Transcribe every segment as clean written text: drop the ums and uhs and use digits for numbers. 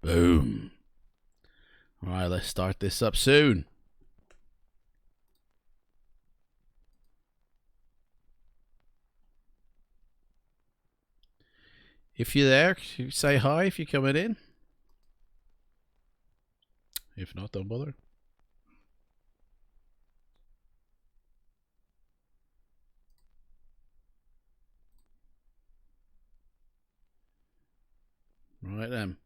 Boom. All right, let's start this up soon. If you're there, you say hi if you're coming in. If not, don't bother. Right then.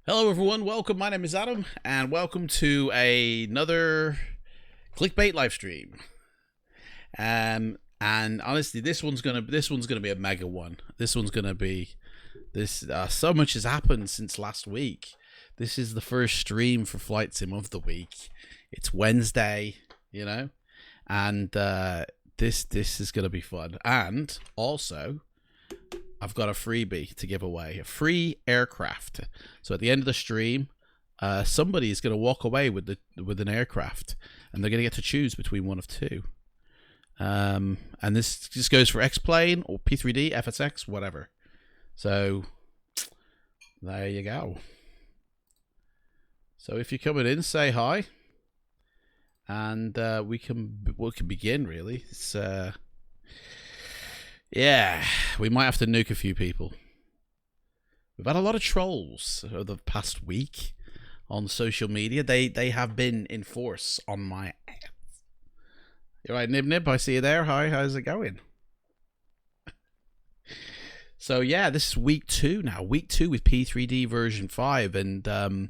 Hello everyone, welcome. My name is Adam, and welcome to another clickbait live stream. And honestly, this one's gonna be a mega one. This one's gonna be so much has happened since last week. This is the first stream for Flight Sim of the week. It's Wednesday, you know, and this is gonna be fun. And also, I've got a freebie to give away, a free aircraft. So at the end of the stream, somebody is going to walk away with an aircraft, and they're going to get to choose between one of two. And this just goes for X-Plane or P3D, FSX, whatever. So there you go. So if you're coming in, say hi, and we can begin. Really, it's yeah, we might have to nuke a few people. We've had a lot of trolls over the past week on social media. They have been in force on my ass. You're right, Nib Nib, I see you there. Hi, how's it going? So yeah, this is week 2 now. Week 2 with P3D version 5, and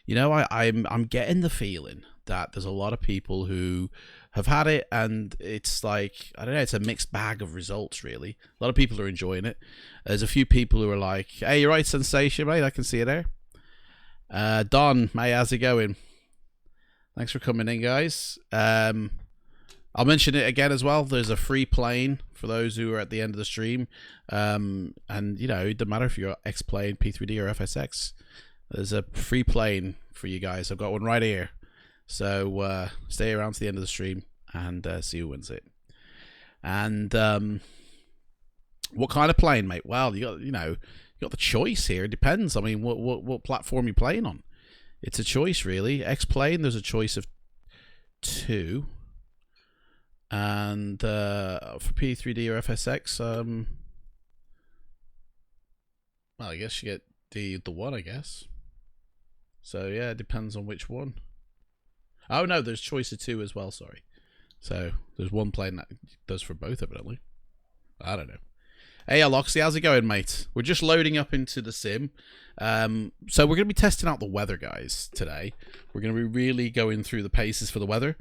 you know, I'm getting the feeling that there's a lot of people who have had it, and it's like, I don't know, it's a mixed bag of results, really. A lot of people are enjoying it. There's a few people who are like, hey, you're right, Sensation, mate, I can see you there. Don, mate, how's it going? Thanks for coming in, guys. I'll mention it again as well. There's a free plane for those who are at the end of the stream. And, you know, it doesn't matter if you're X-Plane, P3D, or FSX. There's a free plane for you guys. I've got one right here. So stay around to the end of the stream and see who wins it. And what kind of plane, mate? Well, you got the choice here. It depends. I mean, what platform you're playing on. It's a choice, really. X-Plane, there's a choice of 2. And for P3D or FSX, well, I guess you get the 1, I guess. So yeah, it depends on which one. Oh no, there's choice of 2 as well, sorry. So there's one plane that does for both, evidently. I don't know. Hey Aloxy, how's it going, mate? We're just loading up into the sim. So we're going to be testing out the weather, guys, today. We're going to be really going through the paces for the weather.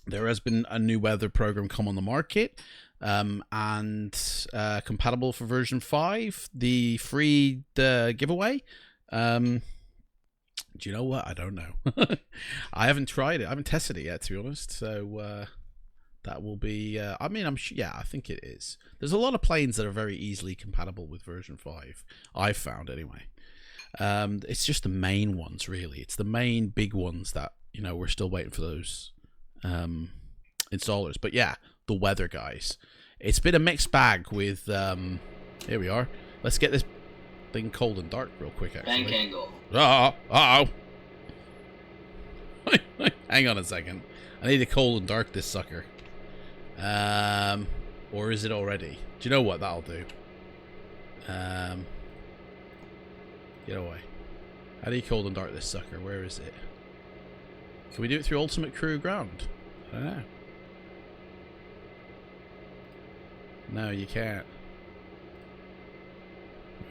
There has been a new weather program come on the market, and compatible for version 5, the free giveaway. Do you know what? I don't know. I haven't tried it. I haven't tested it yet, to be honest. So that will be. I mean, yeah, I think it is. There's a lot of planes that are very easily compatible with version 5. I've found anyway. It's just the main ones, really. It's the main big ones that, you know, we're still waiting for those installers. But yeah, the weather, guys. It's been a mixed bag with. Here we are. Let's get this thing cold and dark real quick, actually. Bank angle. Uh-oh. Hang on a second. I need to cold and dark this sucker. Or is it already? Do you know what? That'll do. Get away. How do you cold and dark this sucker? Where is it? Can we do it through Ultimate Crew Ground? I don't know. No, you can't.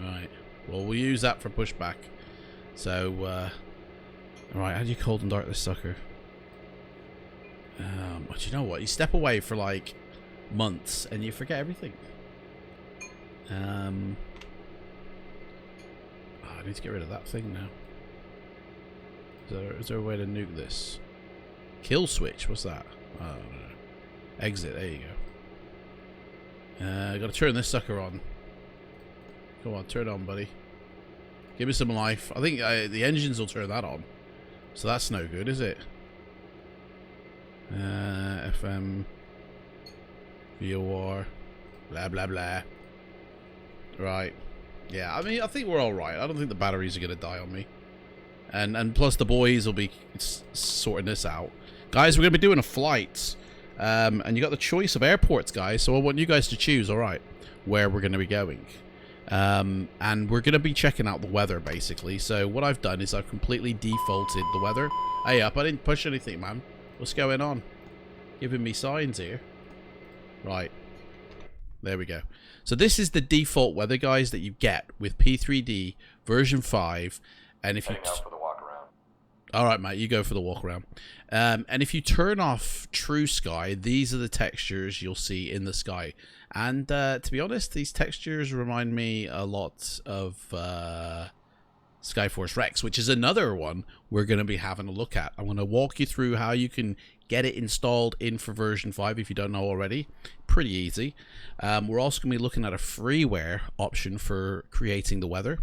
Right. Well, we'll use that for pushback. So, right, how do you cold and dark this sucker? But you know what? You step away for like months and you forget everything. I need to get rid of that thing now. Is there a way to nuke this? Kill switch? What's that? I don't know. Exit. There you go. Gotta turn this sucker on. Come on, turn it on, buddy. Give me some life. I think the engines will turn that on. So that's no good, is it? FM. VOR. Blah, blah, blah. Right. Yeah, I mean, I think we're all right. I don't think the batteries are going to die on me. And plus the boys will be sorting this out. Guys, we're going to be doing a flight. And you got the choice of airports, guys. So I want you guys to choose, all right, where we're going to be going. And we're going to be checking out the weather, basically. So what I've done is I've completely defaulted the weather. Hey, up, I didn't push anything, man. What's going on? Giving me signs here. Right. There we go. So this is the default weather, guys, that you get with P3D version 5. And if you... All right, mate, you go for the walk around. And if you turn off TrueSky, these are the textures you'll see in the sky. And to be honest, these textures remind me a lot of Skyforce Rex, which is another one we're going to be having a look at. I'm going to walk you through how you can get it installed in for version 5 if you don't know already. Pretty easy. We're also going to be looking at a freeware option for creating the weather.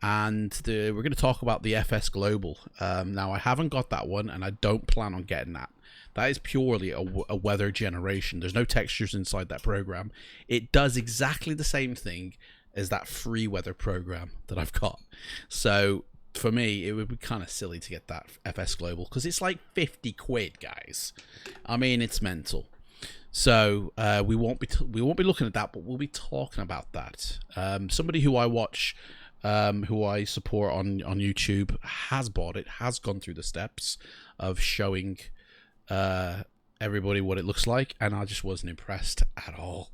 And we're going to talk about the FS Global. Now, I haven't got that one, and I don't plan on getting that. That is purely a weather generation. There's no textures inside that program. It does exactly the same thing as that free weather program that I've got. So for me, it would be kind of silly to get that FS Global because it's like 50 quid, guys. I mean, it's mental. So we won't be looking at that, but we'll be talking about that. Somebody who I watch, who I support on YouTube, has bought it, has gone through the steps of showing everybody what it looks like, and I just wasn't impressed at all.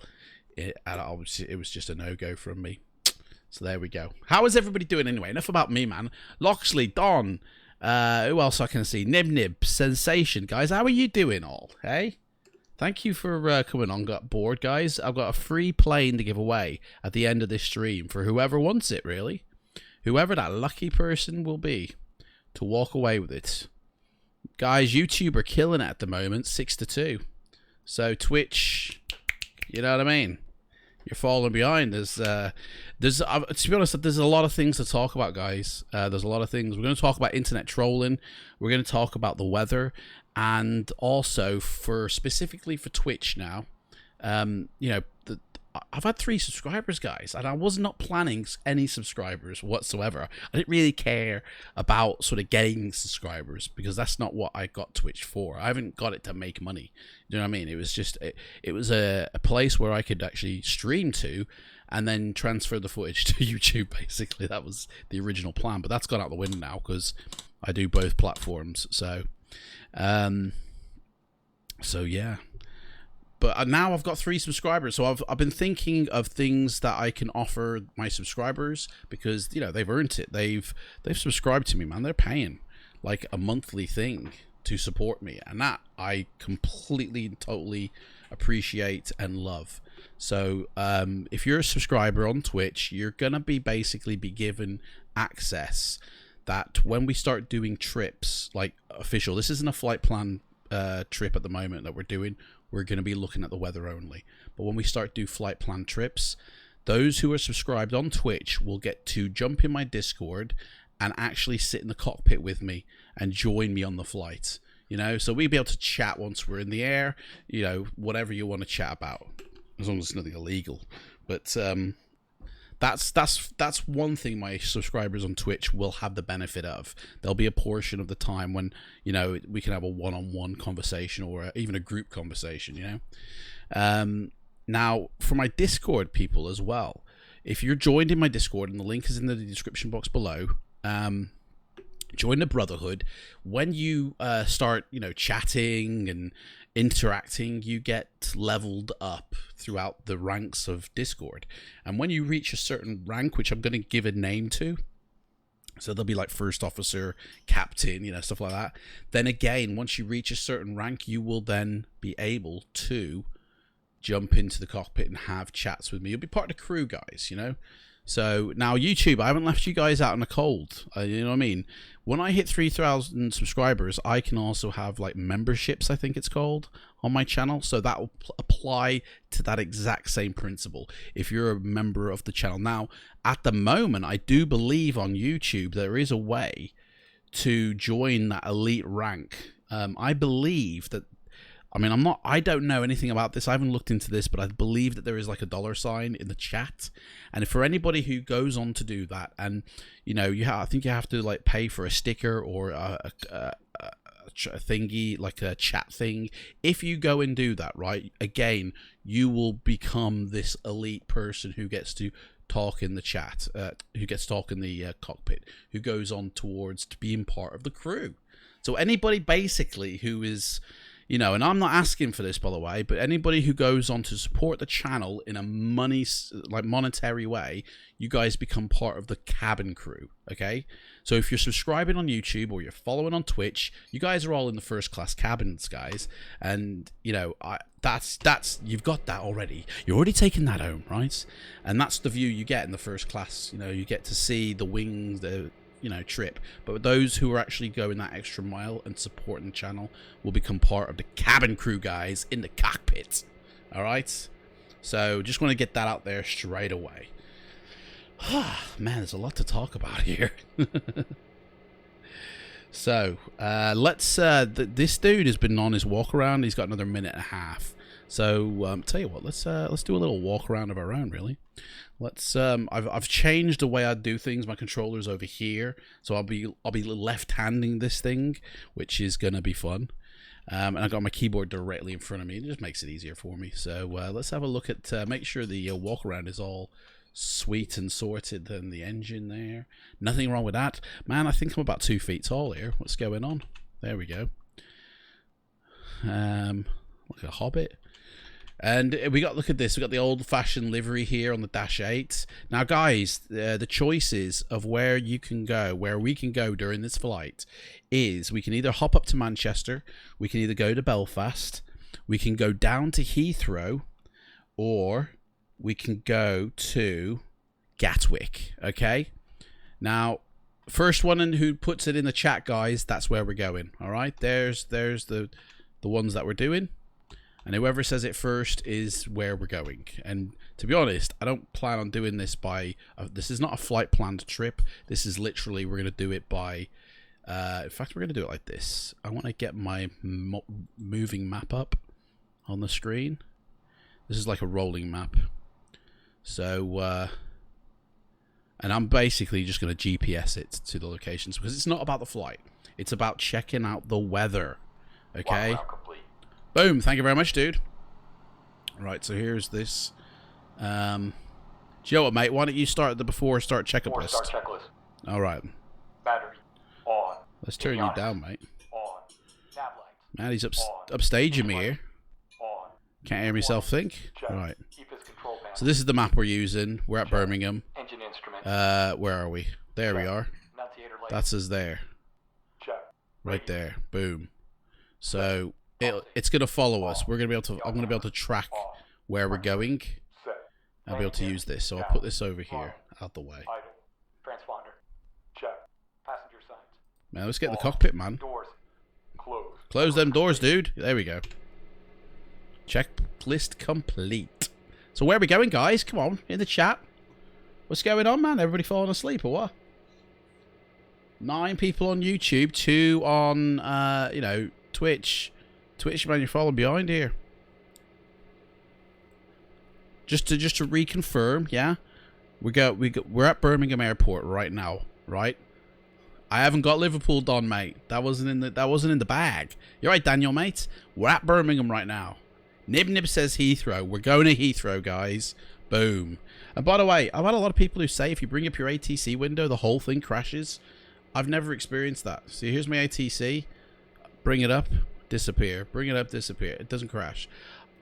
It was just a no-go from me. So there we go. How is everybody doing anyway? Enough about me, man. Loxley, Don, who else I can see? Nib, Sensation. Guys, how are you doing all? Hey? Thank you for coming on board, guys. I've got a free plane to give away at the end of this stream for whoever wants it, really. Whoever that lucky person will be to walk away with it. Guys, YouTube are killing it at the moment, 6-2. So Twitch, you know what I mean? You're falling behind. To be honest, there's a lot of things to talk about, guys. There's a lot of things. We're going to talk about internet trolling. We're going to talk about the weather. And also, specifically for Twitch now, you know, I've had 3 subscribers, guys, and I was not planning any subscribers whatsoever. I didn't really care about sort of getting subscribers because that's not what I got Twitch for. I haven't got it to make money. You know what I mean? It was just it was a place where I could actually stream to and then transfer the footage to YouTube, basically. That was the original plan, but that's gone out the window now because I do both platforms. So yeah. But now I've got 3 subscribers, so I've been thinking of things that I can offer my subscribers because, you know, they've earned it. They've subscribed to me, man. They're paying like a monthly thing to support me, and that I completely and totally appreciate and love. So if you're a subscriber on Twitch, you're gonna basically be given access that when we start doing trips, like official, this isn't a flight plan trip at the moment that we're doing. We're going to be looking at the weather only. But when we start do flight plan trips, those who are subscribed on Twitch will get to jump in my Discord and actually sit in the cockpit with me and join me on the flight. You know, so we'll be able to chat once we're in the air, you know, whatever you want to chat about, as long as it's nothing illegal. But that's one thing my subscribers on Twitch will have the benefit of. There'll be a portion of the time when, you know, we can have a one-on-one conversation or even a group conversation, you know. Now, for my Discord people as well, if you're joined in my Discord, and the link is in the description box below, join the Brotherhood. When you start, you know, chatting and interacting, you get leveled up throughout the ranks of Discord, and when you reach a certain rank, which I'm going to give a name to, so there'll be like first officer, captain, you know, stuff like that, then again, once you reach a certain rank, you will then be able to jump into the cockpit and have chats with me. You'll be part of the crew, guys, you know. So now YouTube, I haven't left you guys out in the cold. You know what I mean? When I hit 3,000 subscribers, I can also have like memberships, I think it's called, on my channel. So that will apply to that exact same principle if you're a member of the channel. Now, at the moment, I do believe on YouTube there is a way to join that elite rank. I believe that I mean, I don't know anything about this. I haven't looked into this, but I believe that there is like a $sign in the chat. And for anybody who goes on to do that, and you know, I think you have to like pay for a sticker or a thingy, like a chat thing. If you go and do that, right, again, you will become this elite person who gets to talk in the chat, who gets to talk in the cockpit, who goes on towards to being part of the crew. So anybody basically who is, you know, and I'm not asking for this, by the way, but anybody who goes on to support the channel in a monetary way, you guys become part of the cabin crew, okay? So if you're subscribing on YouTube or you're following on Twitch, you guys are all in the first class cabins, guys. And, you know, you've got that already. You're already taking that home, right? And that's the view you get in the first class. You know, you get to see the wings, you know, trip. But those who are actually going that extra mile and supporting the channel will become part of the cabin crew, guys, in the cockpit. All right? So just want to get that out there straight away. Man, there's a lot to talk about here. So let's this dude has been on his walk around. He's got another minute and a half. So tell you what, let's do a little walk around of our own, really. Let's I've changed the way I do things. My controller's over here, so I'll be left-handing this thing, which is gonna be fun. And I got my keyboard directly in front of me. It just makes it easier for me. So let's have a look at make sure the walk around is all sweet and sorted. And the engine there, nothing wrong with that, man. I think I'm about 2 feet tall here. What's going on? There we go. Like a hobbit. And we got, look at this, we got the old-fashioned livery here on the Dash 8. Now guys, the choices of where you can go, where we can go during this flight, is we can either hop up to Manchester, we can either go to Belfast, we can go down to Heathrow, or we can go to Gatwick. Okay, now first one and who puts it in the chat, guys, that's where we're going. All right, there's the ones that we're doing. And whoever says it first is where we're going. And to be honest, I don't plan on doing this by... this is not a flight planned trip. This is literally, we're going to do it by... in fact, we're going to do it like this. I want to get my moving map up on the screen. This is like a rolling map. So... and I'm basically just going to GPS it to the locations. Because it's not about the flight. It's about checking out the weather. Okay? Boom, thank you very much, dude. Right, so here's this. Do you know what, mate? Why don't you start the before start checklist? Start checklist. All right. Battery on. Let's turn you down, mate. On. Nav lights. Man, he's upstaging me here. On. Can't hear myself think. Check. Right. EPIS control panel. So this is the map we're using. We're at Birmingham. Engine instrument. Where are we? There we are. Annunciator light. That's us there. Check. Right there. Boom. So it's gonna follow us. We're gonna be able to. I'm gonna be able to track where we're going. I'll be able to use this. So I'll put this over here, out the way. Idle. Transponder. Check. Passenger signs. Man, let's get in the cockpit, man. Doors. Closed. Close them doors, dude. There we go. Checklist complete. So where are we going, guys? Come on, in the chat. What's going on, man? Everybody falling asleep or what? 9 people on YouTube, 2 on, you know, Twitch. Twitch, man, you're falling behind here. Just to reconfirm, yeah, we're at Birmingham Airport right now, right? I haven't got Liverpool done, mate. That wasn't in the bag. You're right, Daniel, mate. We're at Birmingham right now. Nib says Heathrow. We're going to Heathrow, guys. Boom. And by the way, I've had a lot of people who say if you bring up your ATC window, the whole thing crashes. I've never experienced that. See, here's my ATC. Bring it up. Disappear. Bring it up, disappear. It doesn't crash.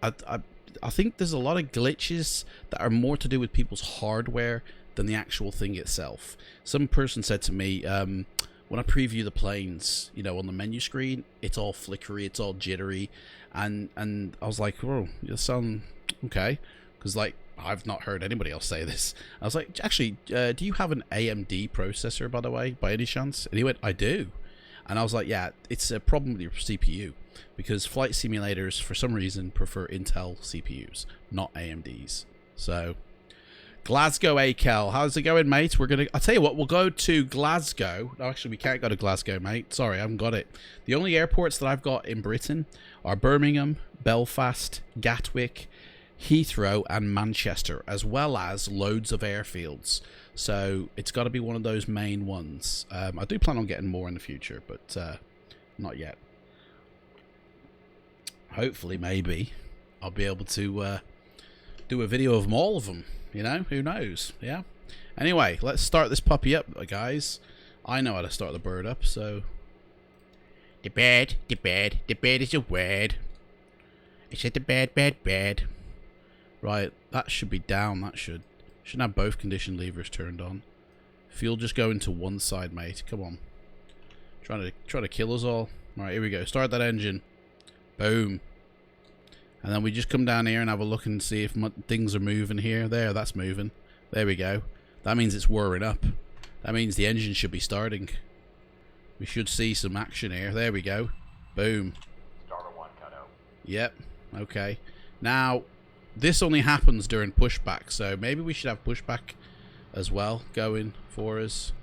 I think there's a lot of glitches that are more to do with people's hardware than the actual thing itself. Some person said to me, when I preview the planes, you know, on the menu screen, it's all flickery, it's all jittery, and I was like, oh, you sound okay, because like I've not heard anybody else say this. I was like, actually, do you have an AMD processor, by the way, by any chance? And he went, I do. And I was like, yeah, it's a problem with your CPU, because flight simulators, for some reason, prefer Intel CPUs, not AMDs. So, Glasgow AKL. How's it going, mate? I'll tell you what, we'll go to Glasgow. No, actually, we can't go to Glasgow, mate. Sorry, I haven't got it. The only airports that I've got in Britain are Birmingham, Belfast, Gatwick, Heathrow, and Manchester, as well as loads of airfields. So it's got to be one of those main ones. I do plan on getting more in the future, but not yet. Hopefully, maybe, I'll be able to do a video of all of them. You know, who knows? Yeah. Anyway, let's start this puppy up, guys. I know how to start the bird up, so. The bird is a word. It's at the bed. Right, that should be down. That shouldn't have both condition levers turned on. Fuel just going to one side, mate. Come on. Trying to kill us all. Right, here we go. Start that engine. Boom. And then we just come down here and have a look and see if things are moving here. There, that's moving. There we go. That means it's whirring up. That means the engine should be starting. We should see some action here. There we go. Boom. Starter 1 cut out. Yep. Okay. Now, this only happens during pushback, so maybe we should have pushback as well going for us.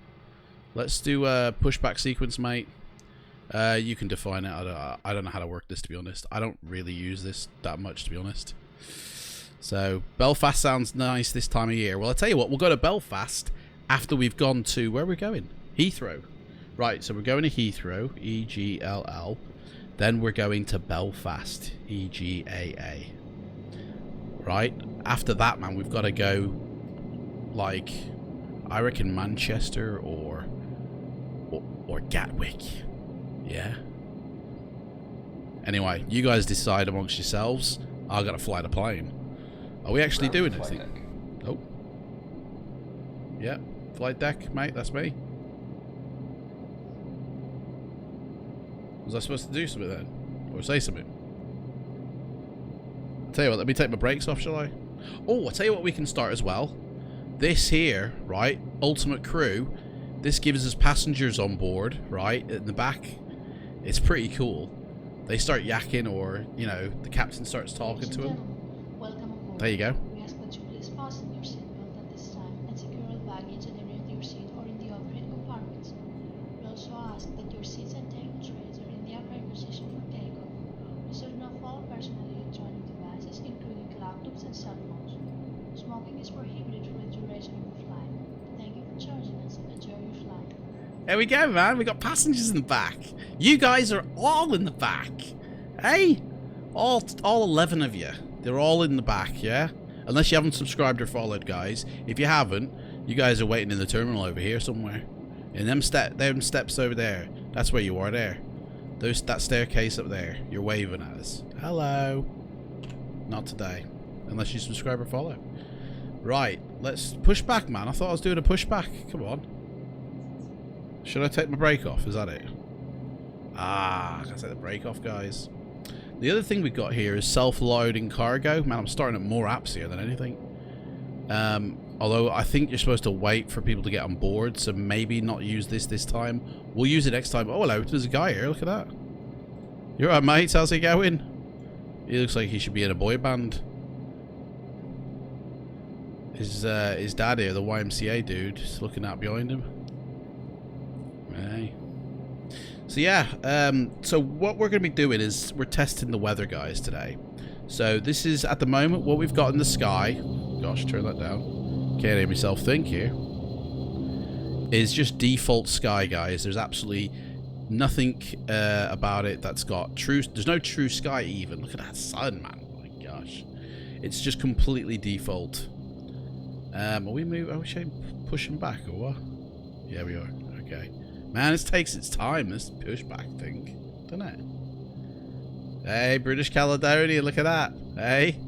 Let's do a pushback sequence, mate. You can define it. I don't know how to work this, to be honest. I don't really use this that much, to be honest. So Belfast sounds nice this time of year. Well, I'll tell you what, we'll go to Belfast after we've gone to, where are we going? Heathrow. Right, so we're going to Heathrow, E-G-L-L. Then we're going to Belfast, E-G-A-A. Right, after that, man, we've got to go, like, I reckon Manchester or Gatwick. Yeah. Anyway, you guys decide amongst yourselves. I gotta fly the plane. Are we actually doing anything? Oh. Yeah, flight deck, mate, that's me. Was I supposed to do something then? Or say something? I'll tell you what, let me take my brakes off, shall I? Oh, I'll tell you what we can start as well. This here, right, Ultimate Crew, this gives us passengers on board, right, in the back. It's pretty cool. They start yakking, or, you know, the captain starts talking to them. Welcome aboard. There you go. We ask that you please fasten your seatbelt at this time and secure all baggage at the rear of your seat or in the overhead compartments. We also ask that your seats and table trays are in the upright position for takeoff. Please turn off all personal electronic devices, including laptops and cell phones. Smoking is prohibited for the duration of the flight. Thank you for joining us and enjoy your flight. There we go, man. We got passengers in the back. You guys are all in the back. Hey? All 11 of you. They're all in the back, yeah? Unless you haven't subscribed or followed, guys. If you haven't, you guys are waiting in the terminal over here somewhere. In them steps over there. That's where you are there. That staircase up there. You're waving at us. Hello. Not today. Unless you subscribe or follow. Right. Let's push back, man. I thought I was doing a pushback. Come on. Should I take my brake off? Is that it? Ah, I gotta take the brake off, guys. The other thing we've got here is self-loading cargo. Man, I'm starting at more apps here than anything. Although I think you're supposed to wait for people to get on board, so maybe not use this time. We'll use it next time. Oh, hello, there's a guy here. Look at that. You alright, mates? How's he going? He looks like he should be in a boy band. His dad here, the YMCA dude, is looking out behind him. Hey. So yeah, so what we're going to be doing is we're testing the weather, guys, today. So this is, at the moment, what we've got in the sky. Gosh, turn that down. Can't hear myself think here. Is just default sky, guys. There's absolutely nothing about it that's got there's no TrueSky even. Look at that sun, man. Oh my gosh. It's just completely default. Are we pushing back or what? Yeah, we are. Okay. Man, this takes its time, this pushback thing, doesn't it? Hey, British Caledonia, look at that. Hey,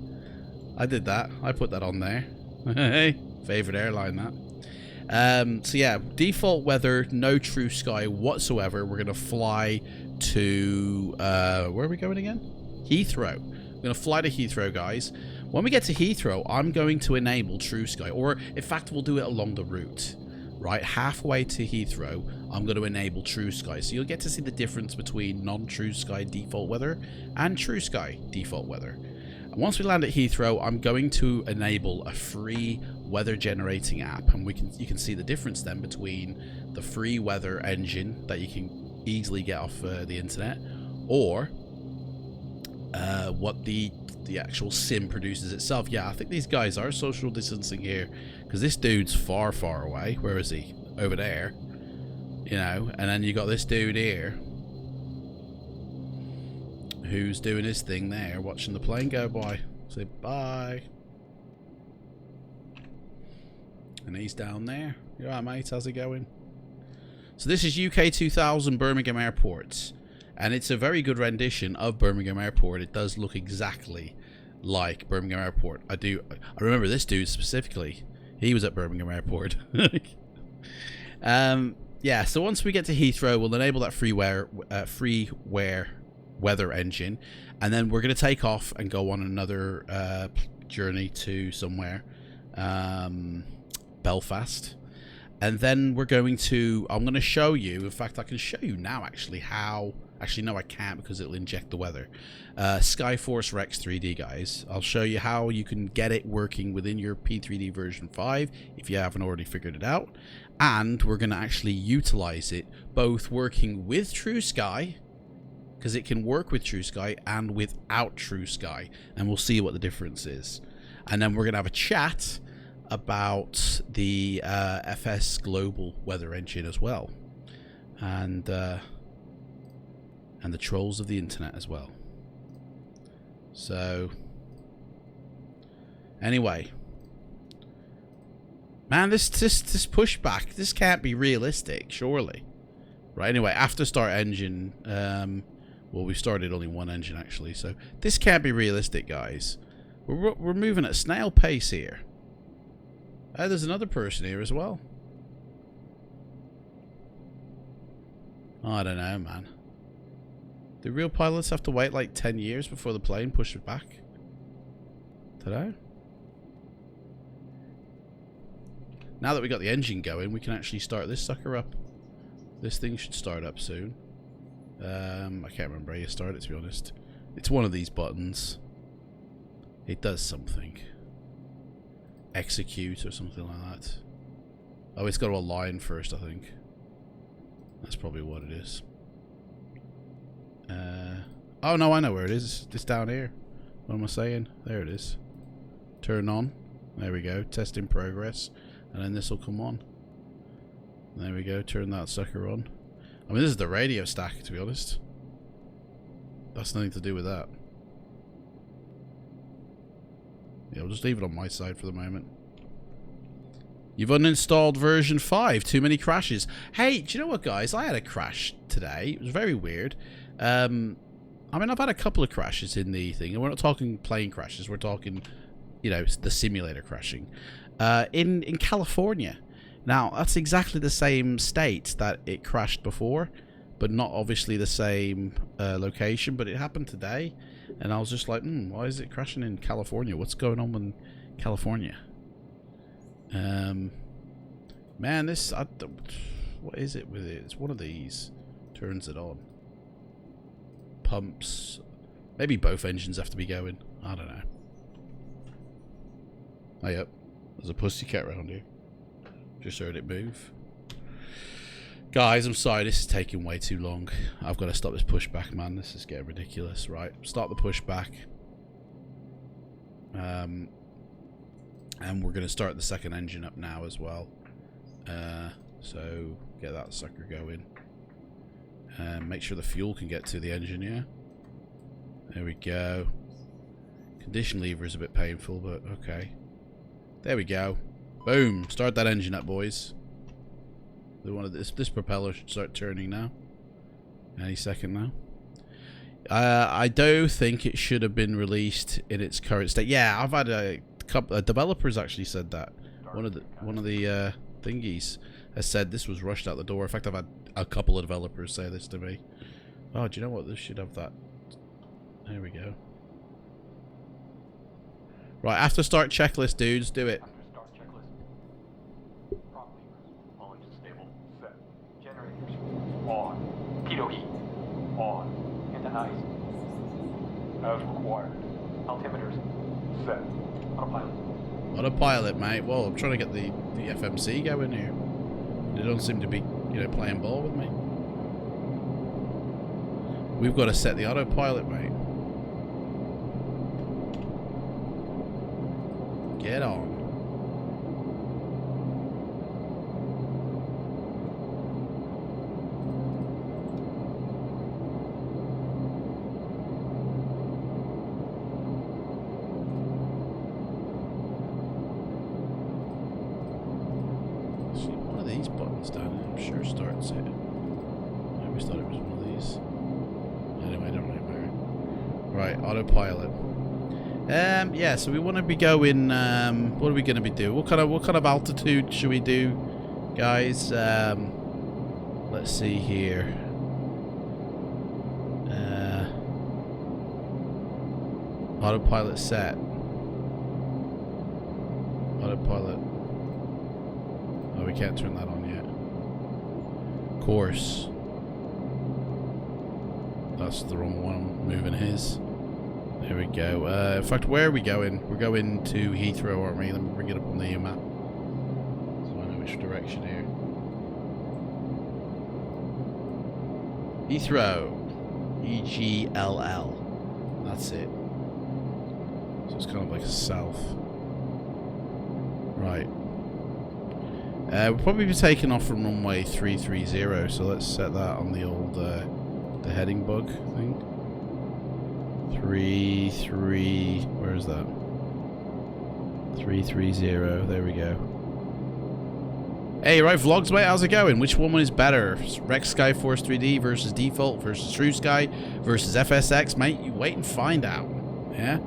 I did that. I put that on there. Hey, favorite airline, that. So yeah, default weather, no TrueSky whatsoever. We're gonna fly to where are we going again? Heathrow. We're gonna fly to Heathrow, guys. When we get to Heathrow, I'm going to enable TrueSky, or in fact, we'll do it along the route. Right, halfway to Heathrow, I'm going to enable TrueSky. So you'll get to see the difference between non-TrueSky default weather and TrueSky default weather. Once we land at Heathrow, I'm going to enable a free weather generating app, and you can see the difference then between the free weather engine that you can easily get off the internet, or what the actual sim produces itself. Yeah, I think these guys are social distancing here, because this dude's far away. Where is he? Over there, you know. And then you got this dude here who's doing his thing there, watching the plane go by. Say bye. And he's down there. You alright, mate? How's it going? So this is UK 2000 Birmingham Airport, and it's a very good rendition of Birmingham Airport. It does look exactly like Birmingham Airport. I remember this dude specifically. He was at Birmingham Airport. Yeah, so once we get to Heathrow, we'll enable that freeware weather engine, and then we're going to take off and go on another journey to somewhere, Belfast, and then I'm going to show you, in fact I can show you now actually how, actually no I can't because it'll inject the weather, Skyforce Rex 3D guys. I'll show you how you can get it working within your P3D version 5 if you haven't already figured it out, and we're going to actually utilize it both working with TrueSky, because it can work with TrueSky and without TrueSky, and we'll see what the difference is. And then we're going to have a chat about the FS Global weather engine as well, and the trolls of the internet as well. So anyway, man, this pushback, this can't be realistic, surely. Right, anyway, after start engine, well, we started only one engine actually, so this can't be realistic, guys. We're moving at snail pace here. There's another person here as well. Oh, I don't know, man. Do real pilots have to wait like 10 years before the plane pushes back? Dunno. Now that we got the engine going, we can actually start this sucker up. This thing should start up soon. I can't remember how you start it, to be honest. It's one of these buttons. It does something. Execute or something like that. Oh, it's got to align first, I think. That's probably what it is. Oh no, I know where it is. It's down here. What am I saying? There it is. Turn on. There we go. Test in progress. And then this will come on. There we go. Turn that sucker on. I mean, this is the radio stack, to be honest. That's nothing to do with that. Yeah, we'll just leave it on my side for the moment. You've uninstalled version 5. Too many crashes. Hey, do you know what, guys? I had a crash today. It was very weird. I mean, I've had a couple of crashes in the thing. And we're not talking plane crashes. We're talking, you know, the simulator crashing. In California. Now, that's exactly the same state that it crashed before, but not obviously the same location, but it happened today, and I was just like, why is it crashing in California? What's going on in California? Man, what is it with it? It's one of these. Turns it on. Pumps. Maybe both engines have to be going. I don't know. Oh, yep. There's a pussycat around here. Just heard it move. Guys, I'm sorry, this is taking way too long. I've got to stop this pushback, man. This is getting ridiculous. Right, start the pushback. And we're going to start the second engine up now as well. So, get that sucker going. Make sure the fuel can get to the engine, yeah? There we go. Condition lever is a bit painful, but okay. There we go. Boom. Start that engine up, boys. This propeller should start turning now. Any second now. I do think it should have been released in its current state. Yeah, I've had a couple developers actually said that. One of the thingies has said this was rushed out the door. In fact, I've had a couple of developers say this to me. Oh, do you know what? This should have that. There we go. Right, after start checklist, dudes, do it. After start checklist. Prop levers. All engines stable. Set. Generators. On. Pitot heat. On. Into ice. As required. Altimeters. Set. Autopilot. Autopilot, mate. Well, I'm trying to get the FMC going here. They don't seem to be, you know, playing ball with me. We've got to set the autopilot, mate. Get on. These buttons down here, I'm sure starts it. I always thought it was one of these. Anyway, don't really matter. Right, autopilot. Yeah, so we want to be going. What are we going to be doing? What kind of altitude should we do, guys? Let's see here. Autopilot set. Autopilot. Oh, we can't turn that on yet. Course. That's the wrong one. I'm moving his. There we go. In fact, where are we going? We're going to Heathrow, aren't we? Let me bring it up on the map so I know which direction here. Heathrow. E-G-L-L. That's it. So it's kind of like a south. Right. We'll probably be taking off from runway 330, so let's set that on the old the heading bug thing. 33, where is that? 330, there we go. Hey, right, vlogs, mate, how's it going? Which one is better? Sky Force3D versus Default versus TrueSky versus FSX, mate? You wait and find out. Yeah?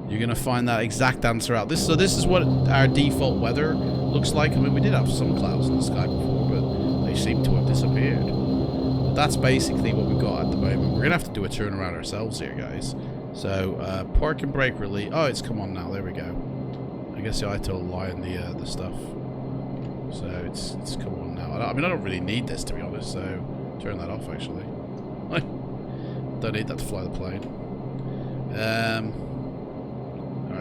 You're gonna find that exact answer out. So this is what our default weather looks like. I mean, we did have some clouds in the sky before, but they seem to have disappeared. But that's basically what we've got at the moment. We're gonna have to do a turnaround ourselves here, guys. So park and brake release. Oh, it's come on now. There we go. I guess I had to align the stuff. So it's come on now. I mean, I don't really need this, to be honest. So turn that off actually. Don't need that to fly the plane.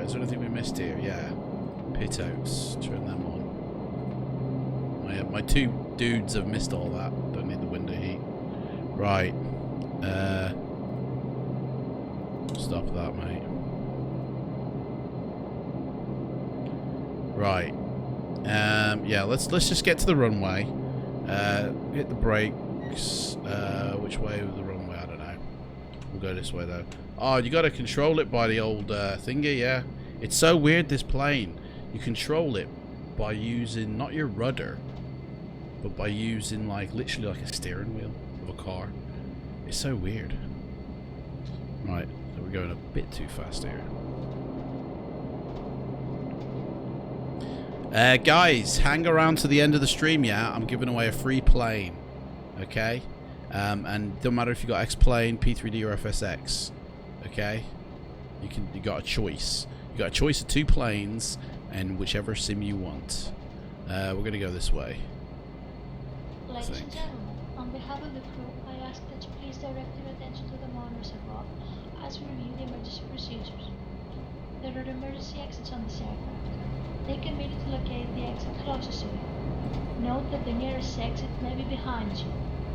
Is there anything we missed here? Yeah. Pit outs. Turn them on. My two dudes have missed all that. Don't need the window heat. Right. Stop that, mate. Right. Yeah, let's just get to the runway. Hit the brakes. Which way was the runway? I don't know. We'll go this way though. Oh, you got to control it by the old thingy, yeah. It's so weird, this plane. You control it by using not your rudder, but by using like literally like a steering wheel of a car. It's so weird. Right, so we're going a bit too fast here. Guys, hang around to the end of the stream, yeah? I'm giving away a free plane, okay? And don't matter if you got X-Plane, P3D, or FSX, okay? You got a choice. You got a choice of 2 planes, and whichever sim you want. We're gonna go this way. Ladies and gentlemen, on behalf of the crew, I ask that you please direct your attention to the monitors above as we review the emergency procedures. There are emergency exits on this aircraft. Take a minute to locate the exit closest to you. Note that the nearest exit may be behind you.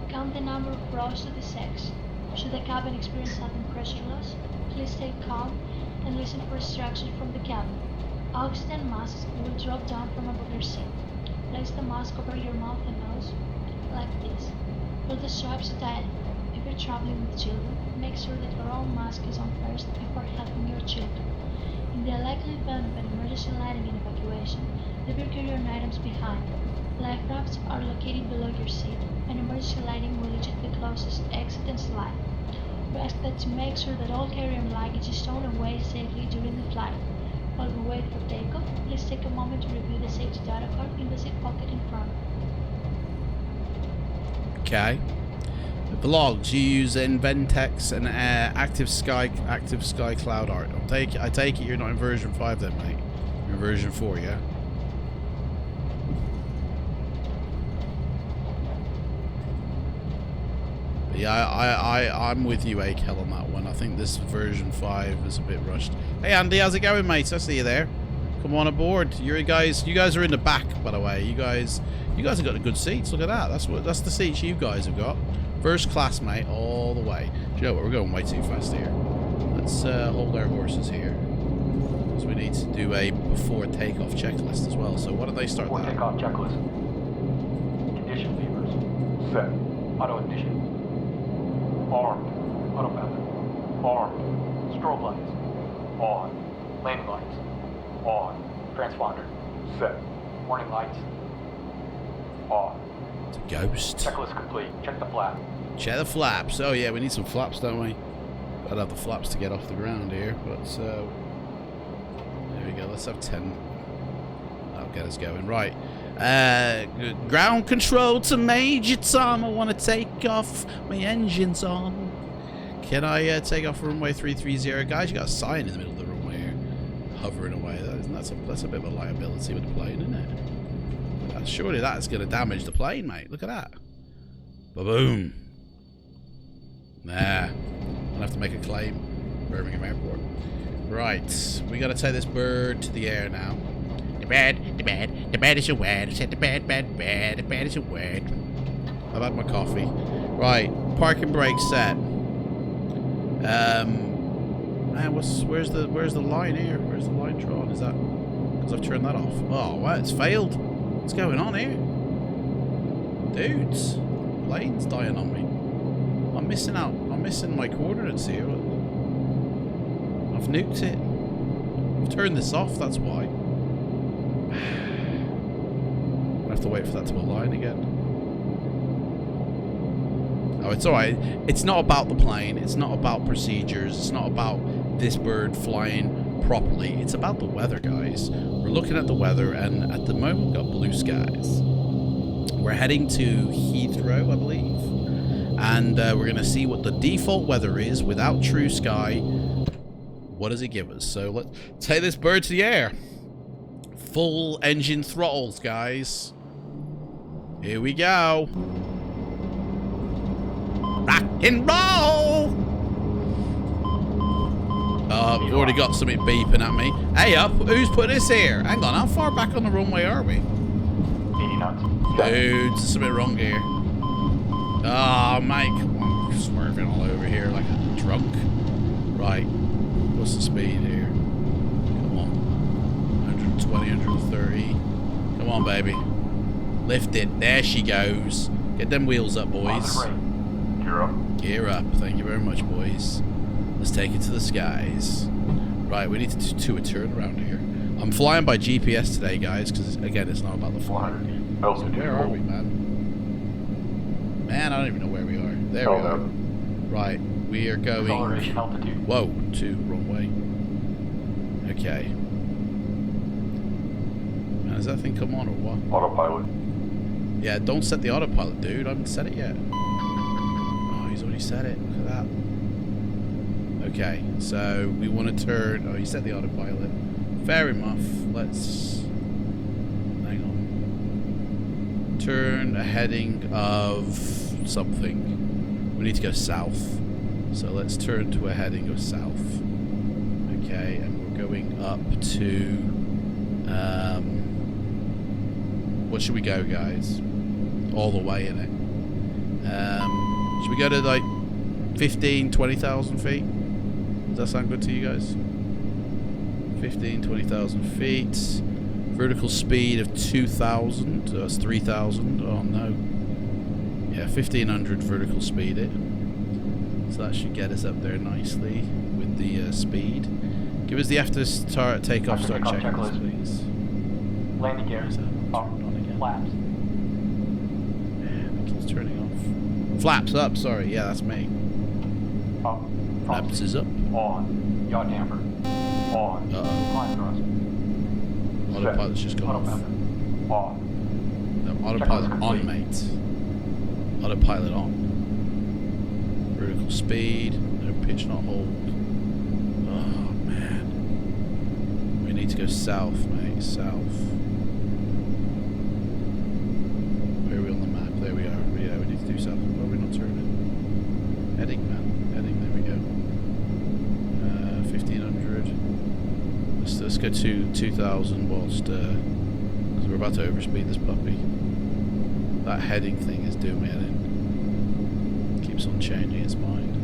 Count the number of rows to this exit. Should the cabin experience sudden pressure loss, please stay calm and listen for instructions from the captain. Oxygen masks will drop down from above your seat. Place the mask over your mouth and nose, like this. Pull the straps tight. If you're traveling with children, make sure that your own mask is on first before helping your children. In the likely event of an emergency landing and evacuation, leave your carry-on items behind. Life rafts are located below your seat, and emergency lighting will reach at the closest exit and slide. We ask that you make sure that all carry-on luggage is stowed away safely during the flight. While we wait for takeoff, please take a moment to review the safety data card in the seat pocket in front. Okay. The vlogs, you use Inventex and Active Sky Cloud Art. I take it you're not in version 5 then, mate. You're in version 4, yeah? But Yeah, I'm with you, Akel, on that one. I think this version 5 is a bit rushed. Hey, Andy, how's it going, mate? I see you there. Come on aboard. You guys are in the back, by the way. You guys have got the good seats. Look at that. That's the seats you guys have got. First class, mate, all the way. Do you know what? We're going way too fast here. Let's hold our horses here. So we need to do a before takeoff checklist as well. So why don't they start Before that? takeoff checklist. Ignition levers. Set. Auto ignition. Armed. Autopilot. Armed. Strobe lights. On. Landing lights. On. Transponder. Set. Warning lights. Off. It's a ghost. Checklist complete. Check the flap. Check the flaps. Oh yeah, we need some flaps, don't we? Gotta have the flaps to get off the ground here. But there we go. Let's have 10. That'll get us going. Right. Ground control to Major Tom. I want to take off. My engine's on. Can I take off runway 330? Guys, you got a sign in the middle of the runway here. Hovering away. That's a bit of a liability with the plane, isn't it? Surely that's going to damage the plane, mate. Look at that. Ba-boom. Nah. I'll have to make a claim. Birmingham Airport. Right. We got to take this bird to the air now. The bed is a word. I said the bed is a word. I've had my coffee. Right. Parking brake set. Man, where's the line here? Where's the line drawn? Is that because I've turned that off? Oh, wow, it's failed. What's going on here? Dudes, plane's dying on me. I'm missing out. I'm missing my coordinates here. I've nuked it. I've turned this off, that's why. I'll have to wait for that to align again. Oh, it's alright. It's not about the plane. It's not about procedures. It's not about this bird flying properly. It's about the weather, guys. We're looking at the weather, and at the moment we've got blue skies. We're heading to Heathrow, I believe, and we're going to see what the default weather is without TrueSky. What does it give us? So let's take this bird to the air. Full engine throttles, guys. Here we go. Rock and roll! We've already got something beeping at me. Hey up, who's put this here? Hang on, how far back on the runway are we? 80 knots. Dude, there's something wrong here. Oh, mate, come on. Swerving all over here like a drunk. Right, what's the speed here? Come on. 120, 130. Come on, baby. Lift it. There she goes. Get them wheels up, boys. Gear up. Gear up. Thank you very much, boys. Let's take it to the skies. Right, we need to do a turn around here. I'm flying by GPS today, guys, because, again, it's not about the flying. So where are we, man? Man, I don't even know where we are. There we are. Right, we are going... Acceleration altitude. Whoa, wrong way. Okay. Man, does that thing come on or what? Autopilot. Yeah, don't set the autopilot, dude. I haven't set it yet. Oh, he's already set it. Look at that. Okay, so we want to turn... Oh, he set the autopilot. Fair enough. Let's... Hang on. Turn a heading of something. We need to go south. So let's turn to a heading of south. Okay, and we're going up to... what should we go, guys? All the way in it. Should we go to like 15, 20,000 feet? Does that sound good to you guys? 15, 20,000 feet. Vertical speed of 2,000. That's 3,000. Oh no. Yeah, 1,500 vertical speed it. So that should get us up there nicely with the speed. Give us the after takeoff start checklist, please. Landing gear. Up. Flaps. Man, it keeps turning off. Flaps up, sorry. Yeah, that's me. Up. Flaps is up. On. Yaw damper. On. Climb thrust. Autopilot's just gone off. Off. No, autopilot on, mate. Autopilot on. Vertical speed. No pitch, not hold. Oh, man. We need to go south, mate. South. Where are we on the map? There we are. Yeah, we need to do south. Why are we not turning? heading, man. Heading, there we go. 1500. Let's go to 2000 whilst, because we're about to overspeed this puppy. That heading thing is doing me head in. Keeps on changing its mind.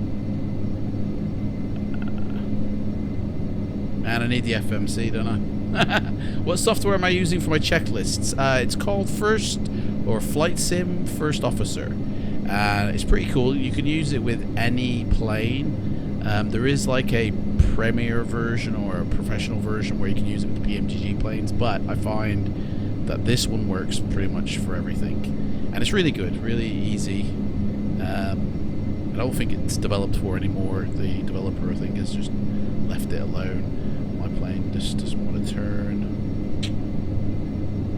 Man, I need the FMC, don't I? What software am I using for my checklists? It's called Flight Sim First Officer. It's pretty cool. You can use it with any plane. There is like a premier version or a professional version where you can use it with PMGG planes, but I find that this one works pretty much for everything. And it's really good, really easy. I don't think it's developed for anymore. The developer, I think, has just left it alone. My plane just doesn't want to turn.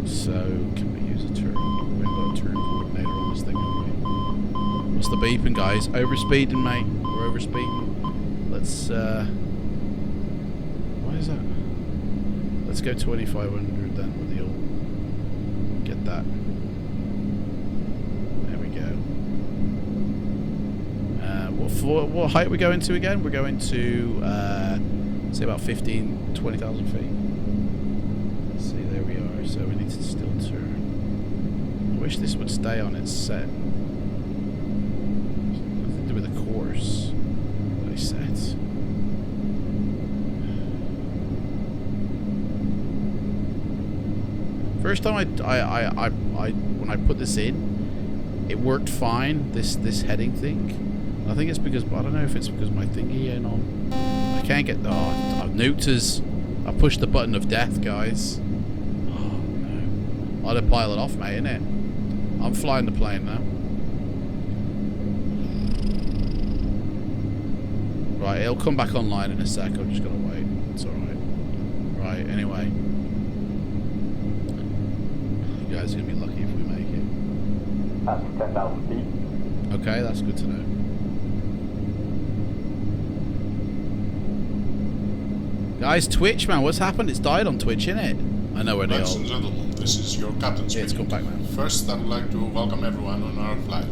So, can we use a turn? We've got a turn coordinator on this thing, haven't we? What's the beeping, guys? Overspeeding, mate. We're overspeeding. Let's, why is that? Let's go 2500 then with the old. Get that. There we go. What height are we going to again? We're going to, say about 20,000 feet. Let's see, there we are. So we need to still turn. I wish this would stay on its set. Nothing to do with the course that I set. First time when I put this in, it worked fine. This heading thing. I think it's because, I don't know if it's because my thingy ain't on. I can't get, oh, I've nuked us. I pushed the button of death, guys. Oh, no. Autopilot off, mate, innit? I'm flying the plane now. Right, it'll come back online in a sec. I'm just going to wait. It's alright. Right, anyway. You guys are going to be lucky if we make it. Passing 10,000 feet. Okay, that's good to know. Guys, Twitch, man, what's happened? It's died on Twitch, innit? I know where they are. Ladies and gentlemen, this is your captain speaking. It's come back, man. First, I would like to welcome everyone on our flight.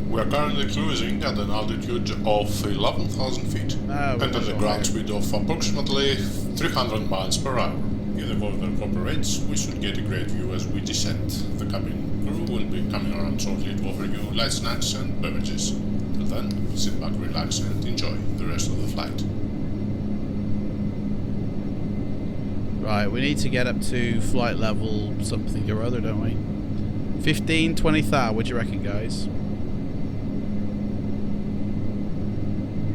We are currently cruising at an altitude of 11,000 feet and at a ground speed of approximately 300 miles per hour. If the weather cooperates, we should get a great view as we descend. The cabin crew will be coming around shortly to offer you light snacks and beverages. Till then, sit back, relax, and enjoy the rest of the flight. Right, we need to get up to flight level something or other, don't we? 15, 20,000, what do you reckon, guys?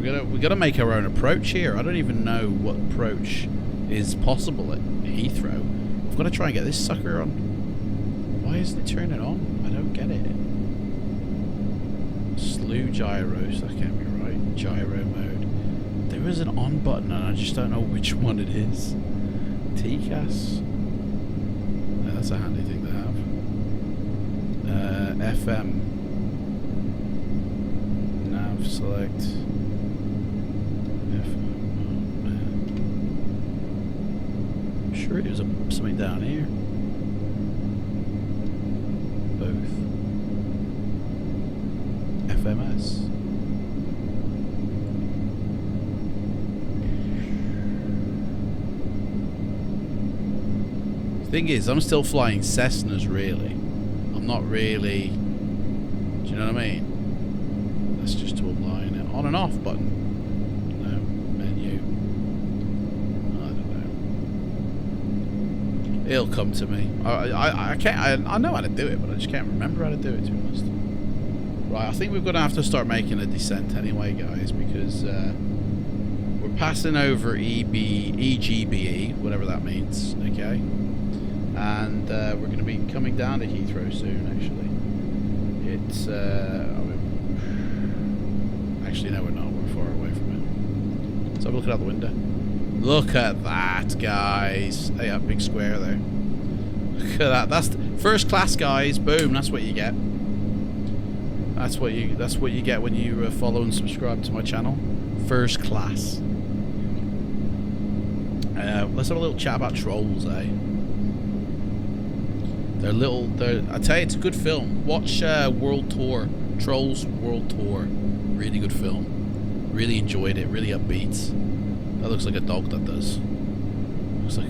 We gotta make our own approach here. I don't even know what approach is possible at Heathrow. I've got to try and get this sucker on. Why isn't it turning on? I don't get it. Slew gyros, that can't be right. Gyro mode. There is an on button and I just don't know which one it is. TCAS. No, that's a handy thing to have. FM. Nav select. FM. Oh, man. I'm sure it was something down here. Both. FMS. Thing is, I'm still flying Cessnas, really. I'm not really... Do you know what I mean? That's just to align it. On and off button. No. Menu. I don't know. It'll come to me. I can't... I know how to do it, but I just can't remember how to do it, to be honest. Right, I think we're going to have to start making a descent anyway, guys, because we're passing over EGBE, whatever that means, okay? And we're going to be coming down to Heathrow soon, actually. It's, actually, no, we're not. We're far away from it. Let's have a look out the window. Look at that, guys. Hey, that big square there. Look at that. That's first class, guys. Boom. That's what you get. That's what you get when you follow and subscribe to my channel. First class. Let's have a little chat about Trolls, eh? I tell you, it's a good film. Watch World Tour. Trolls World Tour. Really good film. Really enjoyed it. Really upbeat. That looks like a dog. That does. Looks like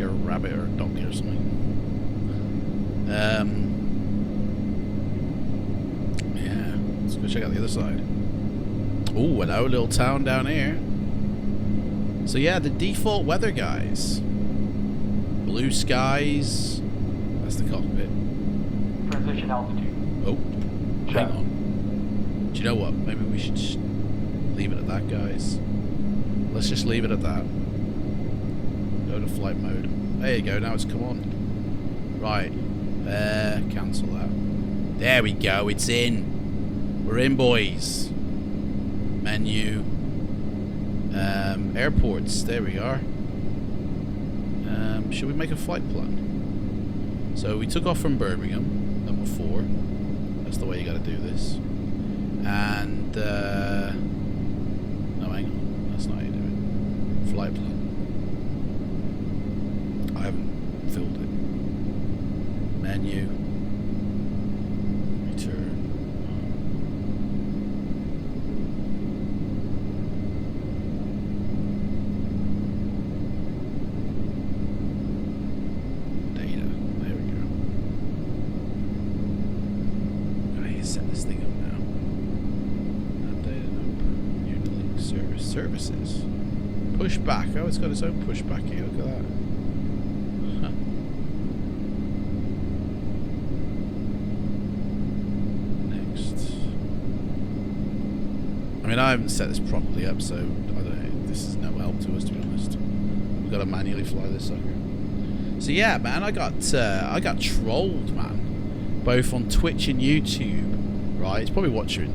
a rabbit or a donkey or something. Yeah. Let's go check out the other side. Oh, hello, little town down here. So yeah, the default weather, guys. Blue skies. That's the cockpit. Transition altitude. Oh, Check. hang on. Do you know what? Maybe we should just leave it at that, guys. Let's just leave it at that. Go to flight mode. There you go. Now it's come on. Right. Cancel that. There we go. It's in. We're in, boys. Menu. Airports. There we are. Should we make a flight plan? So we took off from Birmingham, number 4. That's the way you got to do this. And no, hang on. That's not how you do it. Flight plan. I haven't filled it. Menu. Return. Services. Pushback. Oh, it's got its own pushback here. Look at that. Huh. Next. I mean, I haven't set this properly up, so I don't know. This is no help to us, to be honest. We've got to manually fly this sucker. So yeah, man, I got trolled, man, both on Twitch and YouTube. Right, he's probably watching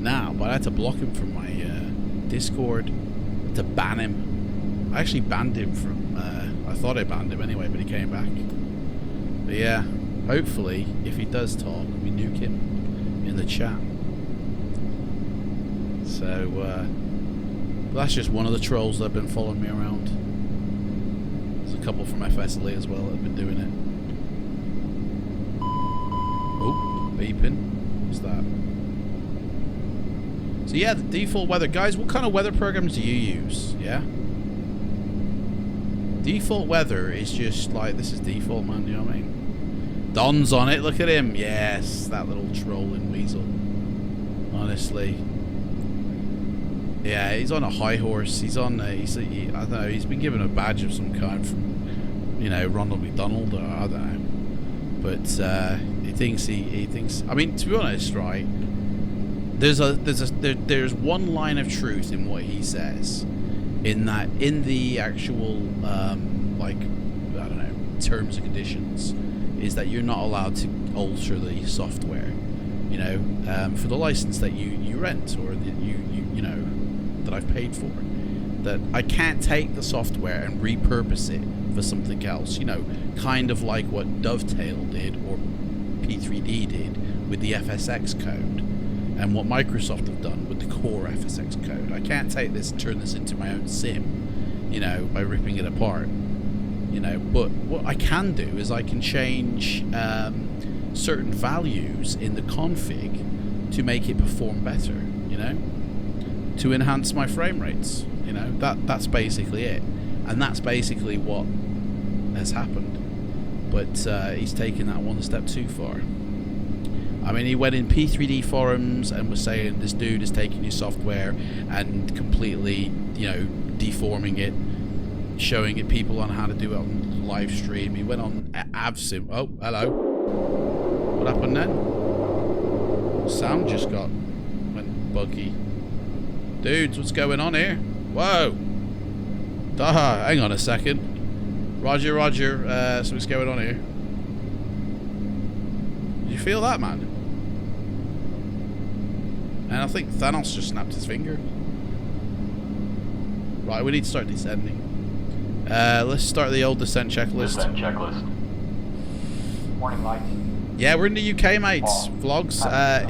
now, but I had to block him from my Discord to ban him. I actually banned him from I thought I banned him anyway, but he came back. But yeah, hopefully if he does talk, we nuke him in the chat. So that's just one of the trolls that have been following me around. There's a couple from FSLE as well that have been doing it. Oh, beeping. What's that? So yeah, the default weather. Guys, what kind of weather programs do you use? Yeah? Default weather is just like, this is default, man, you know what I mean? Don's on it, look at him. Yes, that little trolling weasel. Honestly. Yeah, he's on a high horse. He's on I don't know, he's been given a badge of some kind from, you know, Ronald McDonald, or I don't know. But he thinks, I mean, to be honest, right? There's one line of truth in what he says, in the actual like, I don't know, terms and conditions, is that you're not allowed to alter the software, you know, for the license that you rent, or that you know that I've paid for. That I can't take the software and repurpose it for something else, you know, kind of like what Dovetail did or P3D did with the FSX code. And what Microsoft have done with the core FSX code. I can't take this and turn this into my own sim, you know, by ripping it apart, you know. But what I can do is I can change certain values in the config to make it perform better, you know, to enhance my frame rates, you know. That's basically it, and that's basically what has happened. But he's taken that one step too far. I mean, he went in P3D forums and was saying this dude is taking your software and completely, you know, deforming it, showing it people on how to do it on live stream. He went on AvSim. Oh, hello. What happened then? Sound just went buggy. Dudes, what's going on here? Whoa. Hang on a second. Roger, roger. So what's going on here? Did you feel that, man? And I think Thanos just snapped his finger. Right, we need to start descending. Let's start the old descent checklist. Descent checklist. Warning lights. Yeah, we're in the UK, mates. Vlogs.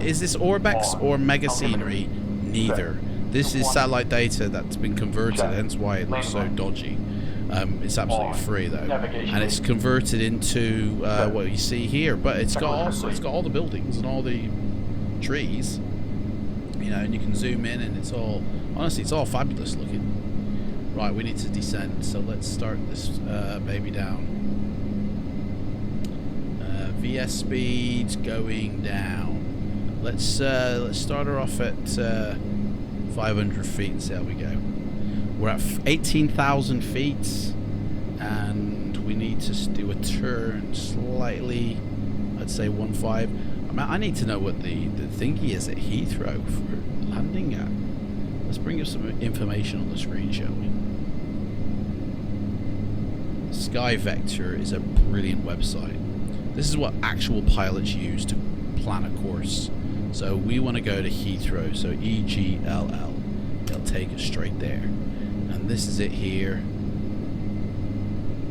Is this Orbex or Mega Scenery? Neither. This is satellite data that's been converted, hence why it looks so dodgy. It's absolutely free though, and it's converted into what you see here. But it's got all the buildings and all the trees. You know, and you can zoom in, and it's all, honestly, it's all fabulous looking. Right, we need to descend, so let's start this baby down. VS speed's going down. Let's start her off at 500 feet and see how we go. We're at 18,000 feet, and we need to do a turn slightly, let's say 1.5. I mean, I need to know what the thingy is at Heathrow for landing at. Let's bring up some information on the screen, shall we? Sky Vector is a brilliant website. This is what actual pilots use to plan a course. So we want to go to Heathrow, so EGLL. It'll take us straight there. And this is it here.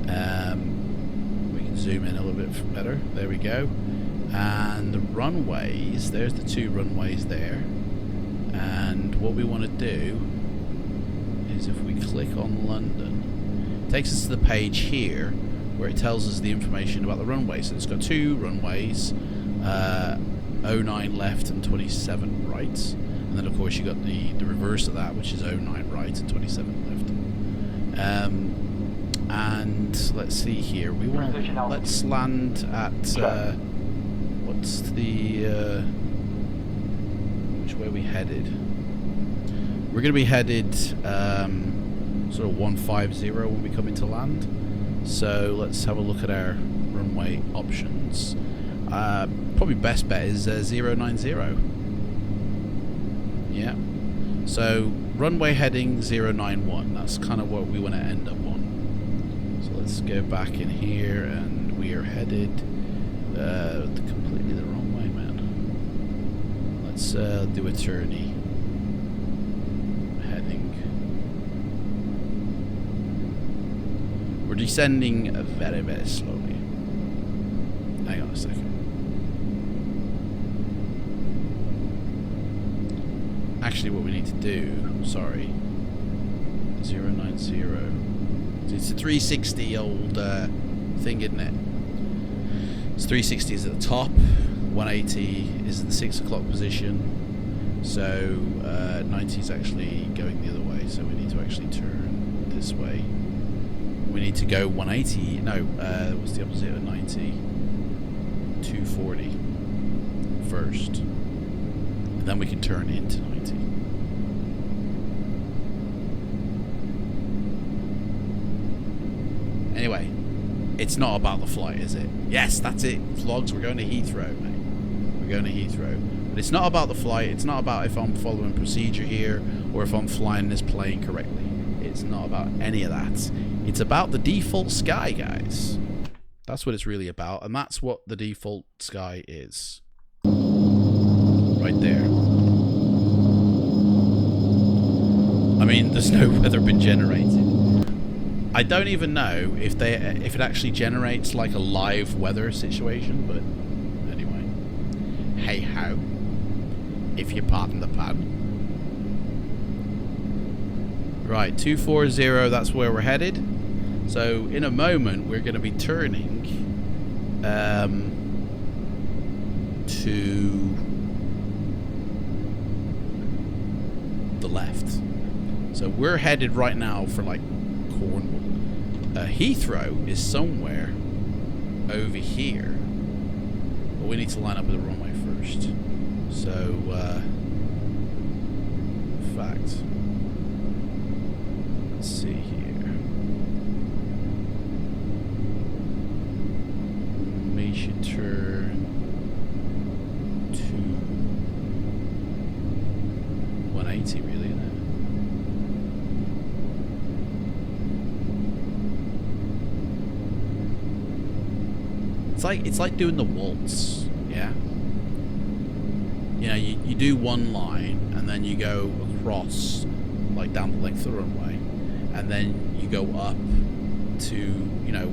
We can zoom in a little bit better. There we go. And the runways, there's the 2 runways there. And what we want to do is if we click on London, it takes us to the page here where it tells us the information about the runway. So it's got 2 runways, 09 left and 27 right. And then of course you got the reverse of that, which is 09 right and 27 left. And let's see here. We want, let's land at what's the which way are we headed? We're going to be headed sort of 150 when we come into land. So let's have a look at our runway options. Probably best bet is 090. Yeah. So runway heading 091. That's kind of what we want to end up on. So let's go back in here, and we are headed completely the wrong way, man. Let's do a tourney. Heading. We're descending very, very slowly. Hang on a second. Actually, what we need to do, sorry, 090. It's a 360 old thing, isn't it? It's 360 is at the top, 180 is in the 6 o'clock position, so 90 is actually going the other way, so we need to actually turn this way. We need to go 180, no, what's the opposite of 90? 240 first. And then we can turn into 90. Anyway, it's not about the flight, is it? Yes, that's it. Vlogs, we're going to Heathrow, mate. We're going to Heathrow. But it's not about the flight. It's not about if I'm following procedure here or if I'm flying this plane correctly. It's not about any of that. It's about the default sky, guys. That's what it's really about, and that's what the default sky is. Right there. I mean, there's no weather been generated. I don't even know if it actually generates like a live weather situation, but anyway. Hey ho. If you pardon the pun. Right, 240, that's where we're headed. So in a moment we're going to be turning to the left. So we're headed right now for like Cornwall. Heathrow is somewhere over here. But we need to line up with the runway first. So in fact, let's see here. We should turn to 180 really, isn't it? It's like doing the waltz, yeah? You know, you do one line and then you go across like down the length of the runway, and then you go up to, you know,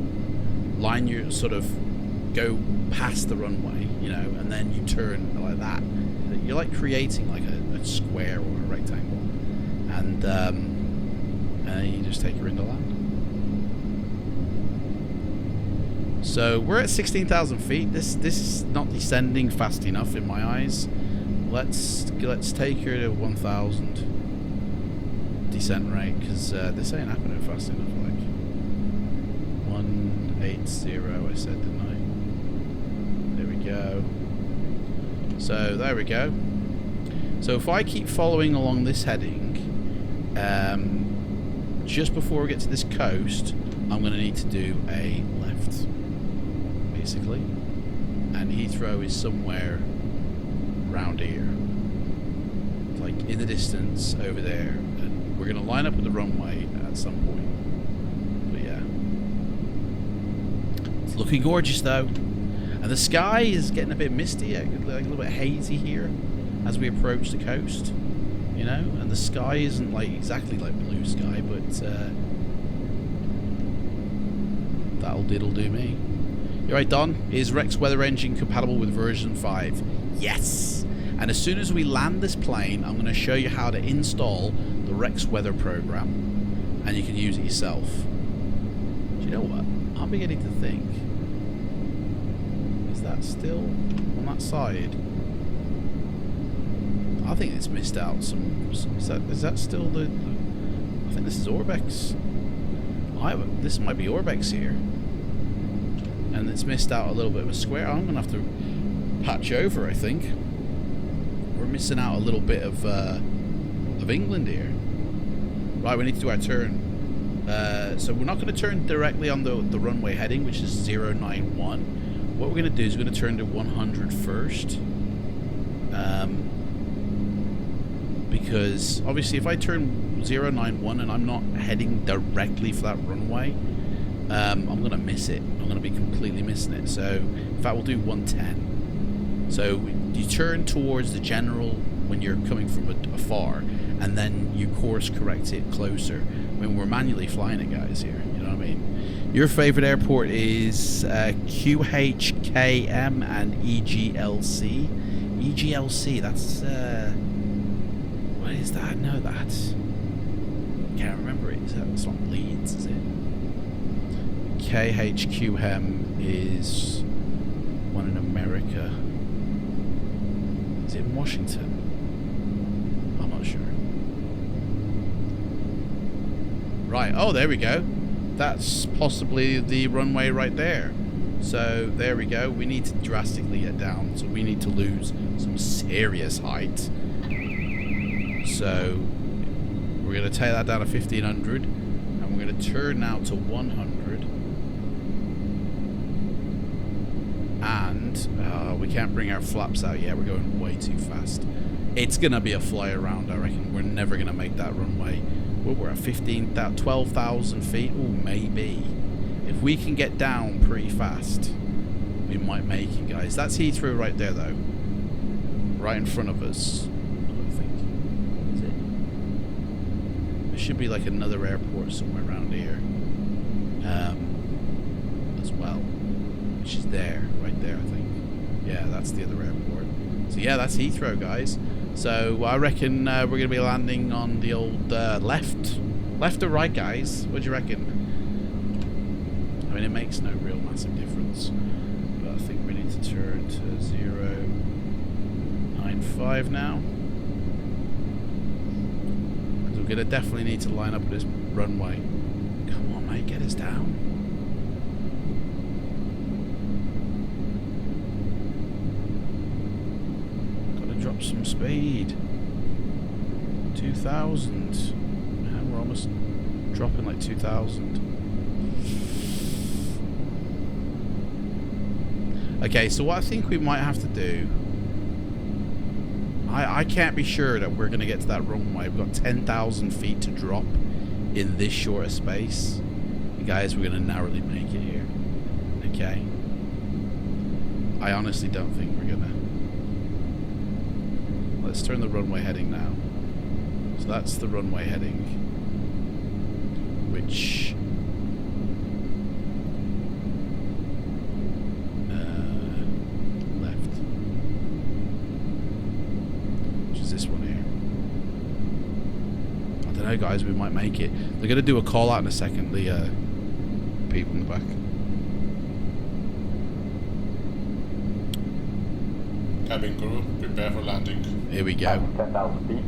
line your sort of go past the runway, you know, and then you turn like that. You're like creating like a square or a rectangle, and you just take her into land. So we're at 16,000 feet. This is not descending fast enough in my eyes. let's take her to 1,000 descent rate, because this ain't happening fast enough. Like 180, I said, didn't I? There we go. So there we go. So if I keep following along this heading, just before we get to this coast, I'm going to need to do a left, basically. And Heathrow is somewhere around here, like in the distance over there. And we're going to line up with the runway at some point. But yeah, it's looking gorgeous though. And the sky is getting a bit misty, like a little bit hazy here as we approach the coast, you know. And the sky isn't like exactly like blue sky, but that'll do me. You're right, Don. Is Rex weather engine compatible with version 5? Yes. And as soon as we land this plane, I'm going to show you how to install the Rex weather program, and you can use it yourself. Do you know what? I'm beginning to think. Is that still on that side? I think it's missed out some is that still the I think this is Orbex. This might be Orbex here. And it's missed out a little bit of a square. I'm going to have to patch over, I think. We're missing out a little bit of England here. Right, we need to do our turn. So we're not going to turn directly on the runway heading, which is 091. What we're going to do is we're going to turn to 100 first. Because obviously if I turn 091 and I'm not heading directly for that runway, I'm going to miss it. I'm going to be completely missing it. So in fact we'll do 110. So you turn towards the general when you're coming from afar, and then you course correct it closer when we're manually flying it, guys, here. You know what I mean? Your favorite airport is QHKM and EGLC. EGLC, that's what is that? I know that. Can't remember it. It's not Leeds, is it? KHQM is one in America. Is it in Washington? I'm not sure. Right, oh, there we go. That's possibly the runway right there. So there we go. We need to drastically get down. So we need to lose some serious height. So we're going to take that down to 1500, and we're going to turn now to 100. And we can't bring our flaps out yet. We're going way too fast. It's going to be a fly around, I reckon. We're never going to make that runway. Well, we're at 12,000 feet. Oh, maybe. If we can get down pretty fast, we might make it, guys. That's Heathrow right there, though. Right in front of us. There should be like another airport somewhere around here as well, which is there, right there, I think. Yeah, that's the other airport. So yeah, that's Heathrow, guys. So I reckon we're going to be landing on the old left or right, guys? What do you reckon? I mean, it makes no real massive difference, but I think we need to turn to 095 now. We're going to definitely need to line up with this runway. Come on, mate, get us down. Got to drop some speed. 2,000. Man, we're almost dropping like 2,000. Okay, so what I think we might have to do... I can't be sure that we're going to get to that runway. We've got 10,000 feet to drop in this short space. And guys, we're going to narrowly make it here. Okay? I honestly don't think we're going to. Let's turn the runway heading now. So that's the runway heading. Which... this one here. I don't know, guys, we might make it. They're going to do a call out in a second, the people in the back. Cabin crew, prepare for landing. Here we go. 10,000 feet.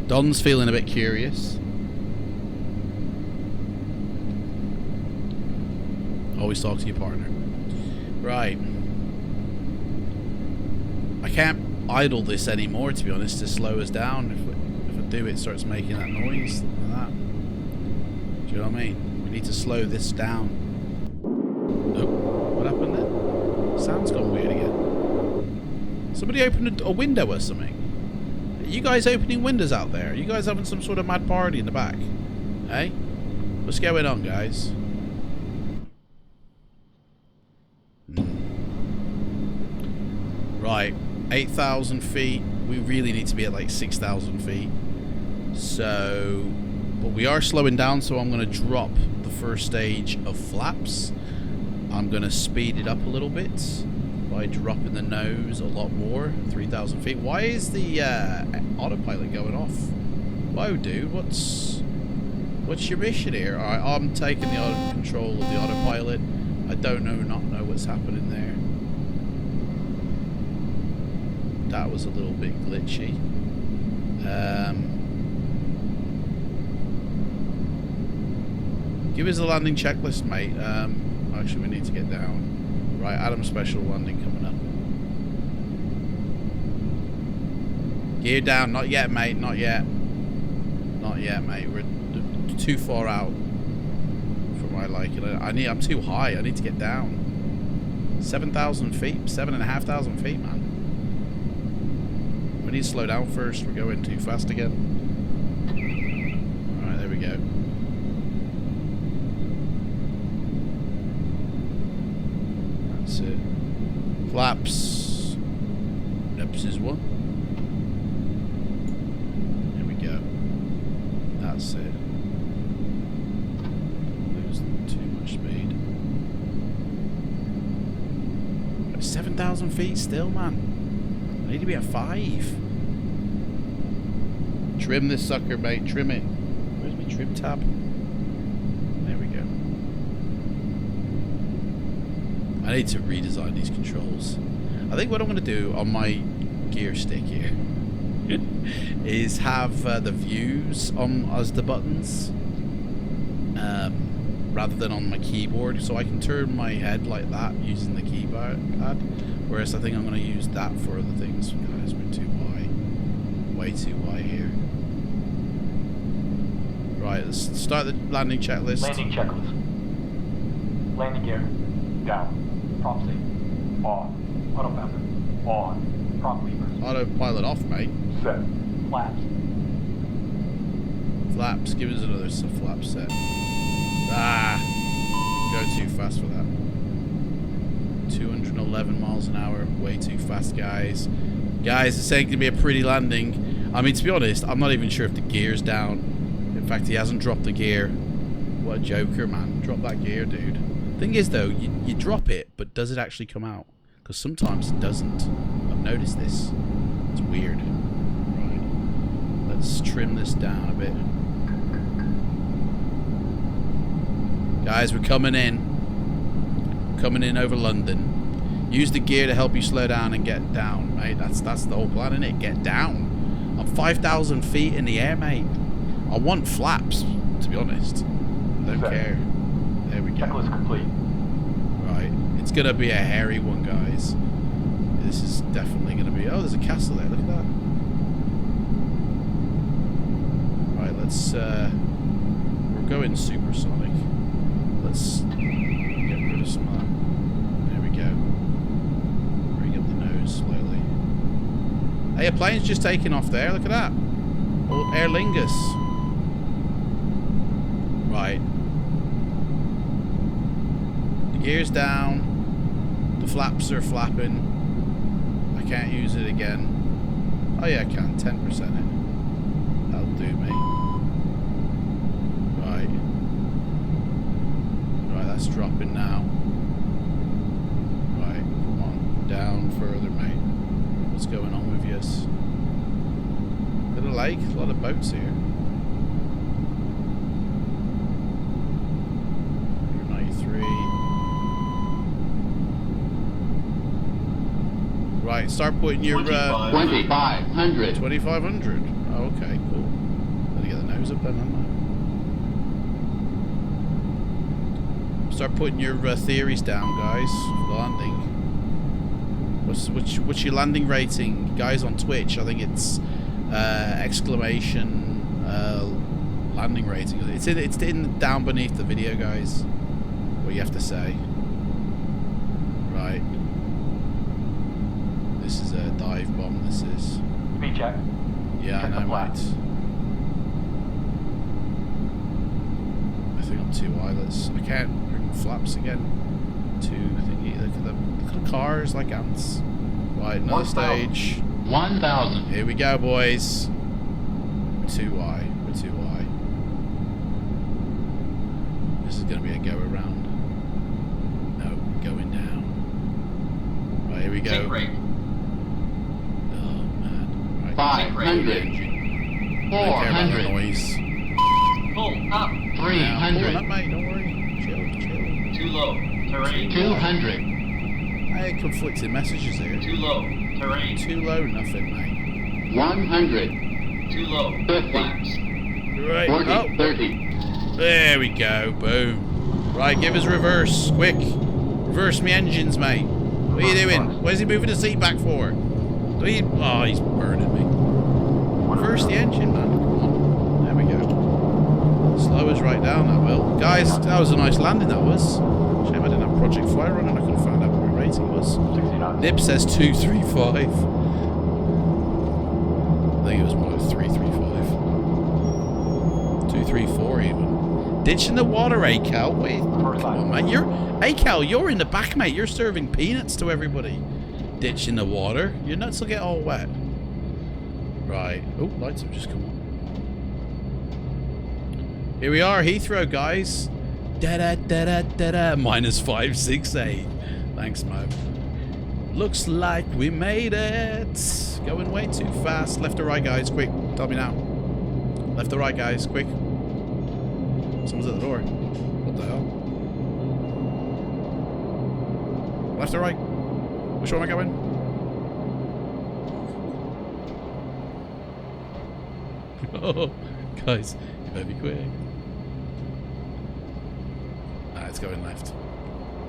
Don's feeling a bit curious. Always talk to your partner. Right. I can't idle this anymore, to be honest, to slow us down. If I do, it starts making that noise like that. Do you know what I mean? We need to slow this down. Oh, what happened there? Sound's gone weird again. Somebody opened a window or something. Are you guys opening windows out there? Are you guys having some sort of mad party in the back? Hey? What's going on, guys? Right. 8,000 feet. We really need to be at like 6,000 feet. So... But we are slowing down, so I'm going to drop the first stage of flaps. I'm going to speed it up a little bit by dropping the nose a lot more. 3,000 feet. Why is the autopilot going off? Whoa, dude. What's your mission here? Alright, I'm taking the control of the autopilot. I don't know what's happening there. That was a little bit glitchy. Give us a landing checklist, mate. Actually, we need to get down. Right, Adam special landing coming up. Gear down. Not yet, mate. Not yet. Not yet, mate. We're too far out for my liking. I'm too high. I need to get down. 7,000 feet. 7,500 feet, man. We need to slow down first. We're going too fast again. Alright, there we go. That's it. Flaps. Neps is one. There we go. That's it. Lose too much speed. 7,000 feet still, man. I need to be at 5. Trim this sucker, mate. Trim it. Where's my trim tab? There we go. I need to redesign these controls. I think what I'm going to do on my gear stick here is have the views on as the buttons rather than on my keyboard, so I can turn my head like that using the keypad. Whereas I think I'm going to use that for other things. Guys, we're too high. Way too high here. Right, let's start the landing checklist. Landing checklist. Landing gear. Down. Prop seat. On. Autopilot. On. Prop levers. Autopilot off, mate. Set. Flaps. Flaps. Give us another flap set. Ah! Go too fast for that. 211 miles an hour. Way too fast, guys. Guys, this ain't gonna be a pretty landing. I mean, to be honest, I'm not even sure if the gear's down. In fact, he hasn't dropped the gear. What a joker, man. Drop that gear, dude. Thing is, though, you drop it, but does it actually come out? Because sometimes it doesn't. I've noticed this. It's weird. Right. Let's trim this down a bit. Guys, we're coming in. Coming in over London. Use the gear to help you slow down and get down, mate. That's the whole plan, isn't it? Get down. I'm 5,000 feet in the air, mate. I want flaps, to be honest. I don't care. There we go. Checklist complete. Right. It's going to be a hairy one, guys. This is definitely going to be... Oh, there's a castle there. Look at that. Right, let's... we're going supersonic. Let's get rid of some of that. There we go. Bring up the nose slowly. Hey, a plane's just taking off there. Look at that. Oh, Aer Lingus. Right. The gear's down. The flaps are flapping. I can't use it again. Oh yeah, I can. 10% it. That'll do me. Right. Right, that's dropping now. Right, come on. Down further, mate. What's going on with yous? Got a lake? A lot of boats here. 93. Right, start putting your 2500. 2500. Oh, okay, cool. Gotta get the nose up then, haven't I? Start putting your theories down, guys, for the landing. What's your landing rating, guys, on Twitch? I think it's exclamation landing rating. It's in down beneath the video, guys. What you have to say. Right. This is a dive bomb. This is. Speed check. Yeah, I know, mate. I think I'm too high. I can't bring flaps again. Too thingy. Look at the cars like ants. Right, another stage. 1000. Here we go, boys. We're too high. We're too high. This is gonna be a go around. No, we're going down. Right, here we go. Take rate. Oh man. Right, 500. 400. Noise. Pull up. Pulling 300. up, mate. Don't worry. Chill. Too low. Terrain. 200. Hey, conflicting messages here. Too low. Terrain. Too low, nothing, mate. 100. Too low. 50. Right. 40. Oh, 30. there we go. Boom. Right, give us reverse, quick. Reverse me engines, mate. What are you doing? Where's he moving the seat back for? Oh, he's burning me. Reverse the engine, man. Come on. There we go. Slow us right down, that will. Guys, that was a nice landing, that was. Shame I didn't have Project Fire running. I could have found out what my rating was. 69. Nib says 235. I think it was more like 335. 234 even. Ditching the water, Acal. Wait, come on, mate. Acal, you're in the back, mate. You're serving peanuts to everybody. Ditching the water. Your nuts will get all wet. Right. Oh, lights have just come on. Here we are, Heathrow, guys. Da-da-da-da-da-da. -568. Thanks, Mo. Looks like we made it. Going way too fast. Left or right, guys? Quick. Tell me now. Left or right, guys? Quick. Someone's at the door. What the hell? Left or right? Which one am I going? Oh, guys, you better be quick. Ah, it's going left.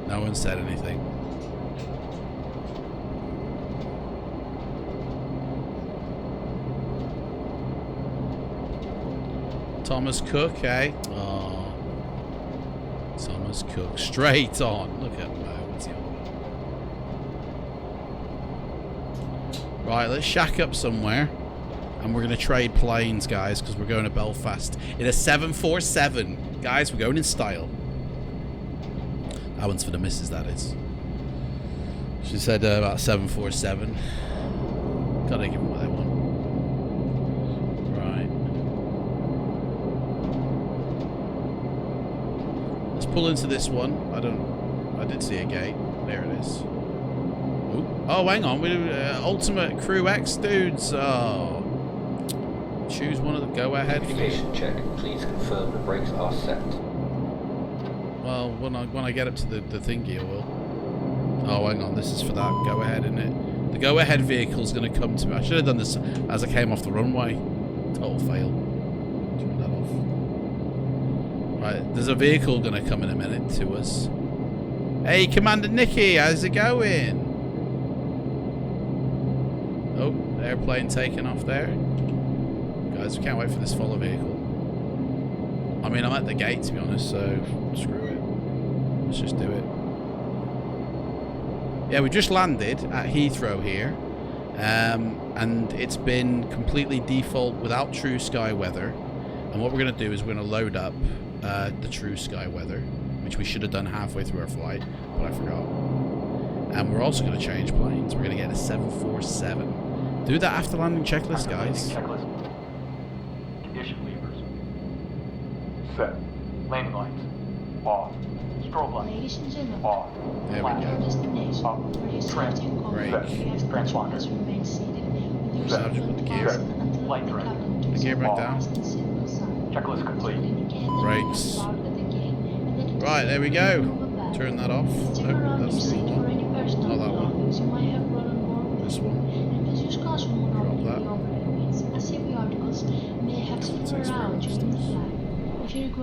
No one said anything. Thomas Cook, eh? Oh, Thomas Cook, straight on. Look at Mo. What's he on? Right, let's shack up somewhere. And we're going to trade planes, guys, because we're going to Belfast in a 747. Guys, we're going in style. That one's for the missus, that is. She said about 747. Gotta give them what they want. Right. Let's pull into this one. I did see a gate. There it is. Ooh. Oh, hang on. We're Ultimate Crew X dudes. Oh. Choose one of the go-ahead. Communication check. Please confirm the brakes are set. Well, when I get up to the thingy, I will. Oh, hang on. This is for that go-ahead, isn't it? The go-ahead vehicle's going to come to me. I should have done this as I came off the runway. Total fail. Turn that off. Right, there's a vehicle going to come in a minute to us. Hey, Commander Nicky, how's it going? Oh, airplane taking off there. Guys, we can't wait for this follow vehicle. I mean, I'm at the gate, to be honest, so screw it. Let's just do it. Yeah, we just landed at Heathrow here. And it's been completely default without TrueSky weather. And what we're going to do is we're going to load up the TrueSky weather, which we should have done halfway through our flight, but I forgot. And we're also going to change planes. We're going to get a 747. Do that after landing checklist, guys. Checklist. Condition levers. Set. Landing lights. Off. Strobe lights. Ladies and gentlemen, Off. There we your go. destination, Up. where you Trans. safety and comfort, Brake. you have to Transponder. remain seated with your Set. seatbelt Gear. fastened until Light the director. captain The turns gear on back the down. fasten signal sign. Checklist complete. Indicate that Brakes. you have parked at the gate, and that it Right, is there we safe go. to move back. Turn that off. Stick Nope, around your that's the seat wrong for one. any personal Not that one. belongings you might have brought on board with This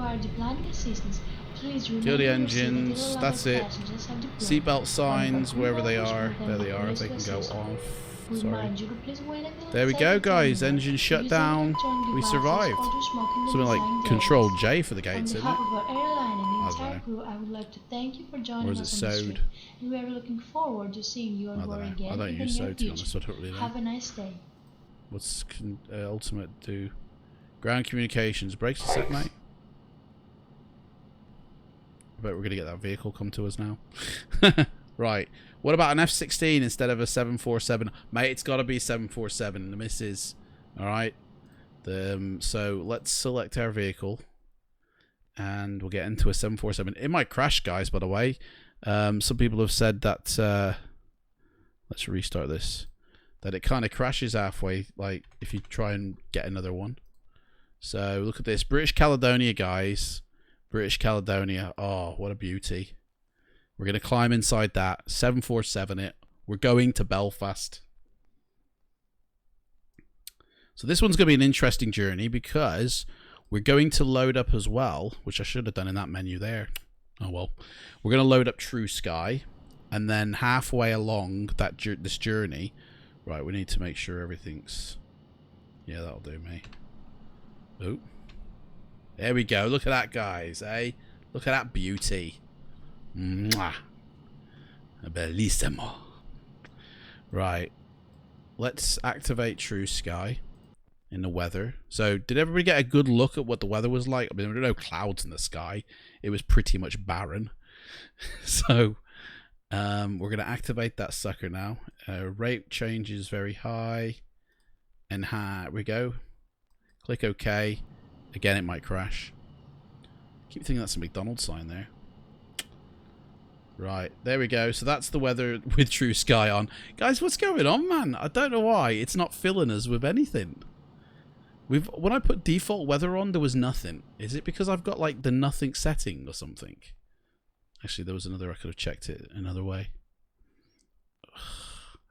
require the planning assistance, please remember Kill the your seat engines. until That's allowed it. passengers have deployed. Seatbelt signs, When wherever they approval are. is There they given, are. please They can go assist. off. We Sorry. remind you to please wait until There we it's go, safe to guys. turn. Engine shut Use down. electronic We devices survived. or just smoke in the Something design like Control areas. J for the On gates, isn't behalf it? of our airline and the I entire don't know. crew, I would like to thank you for Or joining is it us on this sewed? trip, and we are looking forward to seeing you I on don't board know. again I don't in the use near sewed, to be honest. future. I don't really know. Have a nice day. What's ultimate do? Ground communications. Brakes are set, mate. I bet we're going to get that vehicle come to us now. Right. What about an F-16 instead of a 747? Mate, it's got to be 747. The missus. Alright. So let's select our vehicle. And we'll get into a 747. It might crash, guys, by the way. Some people have said that... let's restart this. That it kind of crashes halfway, like, if you try and get another one. So, look at this. British Caledonia, guys. British Caledonia. Oh, what a beauty. We're going to climb inside that. 747 it. We're going to Belfast. So this one's going to be an interesting journey because we're going to load up as well, which I should have done in that menu there. Oh well. We're going to load up TrueSky, and then halfway along that this journey, right, we need to make sure everything's... Yeah, that'll do me. Oh. There we go. Look at that, guys, eh? Look at that beauty. Mwah. Bellissimo. Right. Let's activate TrueSky in the weather. So, did everybody get a good look at what the weather was like? I mean, there were no clouds in the sky. It was pretty much barren. So, we're going to activate that sucker now. Rate changes very high. And here we go. Click OK. Again, it might crash. Keep thinking that's a McDonald's sign there. Right, there we go. So that's the weather with TrueSky on. Guys, what's going on, man? I don't know why. It's not filling us with anything. When I put default weather on, there was nothing. Is it because I've got, like, the nothing setting or something? Actually, there was another... I could have checked it another way.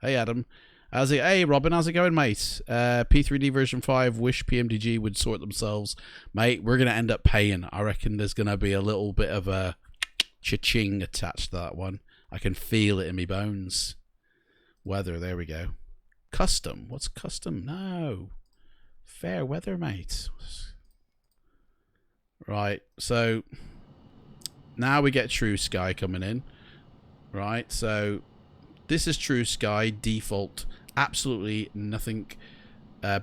Hey, Adam. How's it? Hey, Robin. How's it going, mate? P3D version 5. Wish PMDG would sort themselves. Mate, we're going to end up paying. I reckon there's going to be a little bit of a... cha-ching attached to that one. I can feel it in me bones. Weather, there we go. Custom. What's custom? No. Fair weather, mate. Right, so now we get TrueSky coming in. Right, so this is TrueSky default. Absolutely nothing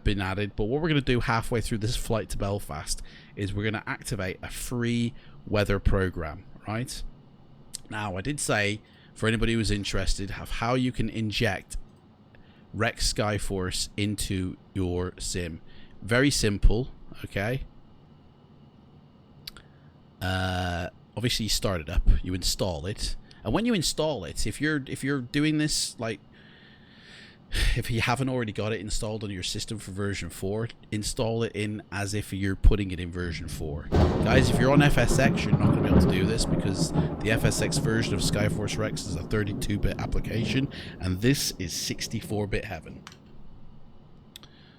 been added. But what we're going to do halfway through this flight to Belfast is we're going to activate a free weather program, right? Now, I did say, for anybody who's interested, of how you can inject Rex Skyforce into your sim. Very simple, okay? Obviously, you start it up, you install it, and when you install it, if you're doing this, like, if you haven't already got it installed on your system for version 4, install it in as if you're putting it in version 4. Guys, if you're on FSX, you're not going to be able to do this because the FSX version of Skyforce Rex is a 32-bit application, and this is 64-bit heaven.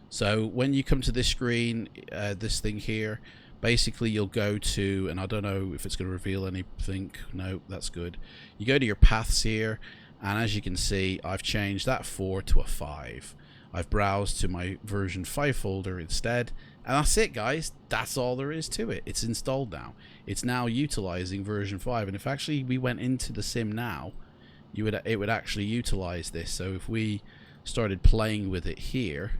So when you come to this screen, this thing here, basically you'll go to, and I don't know if it's going to reveal anything. No, that's good. You go to your paths here. And as you can see, I've changed that 4 to a 5. I've browsed to my version 5 folder instead. And that's it, guys. That's all there is to it. It's installed now. It's now utilizing version 5. And if actually we went into the sim now, it would actually utilize this. So if we started playing with it here,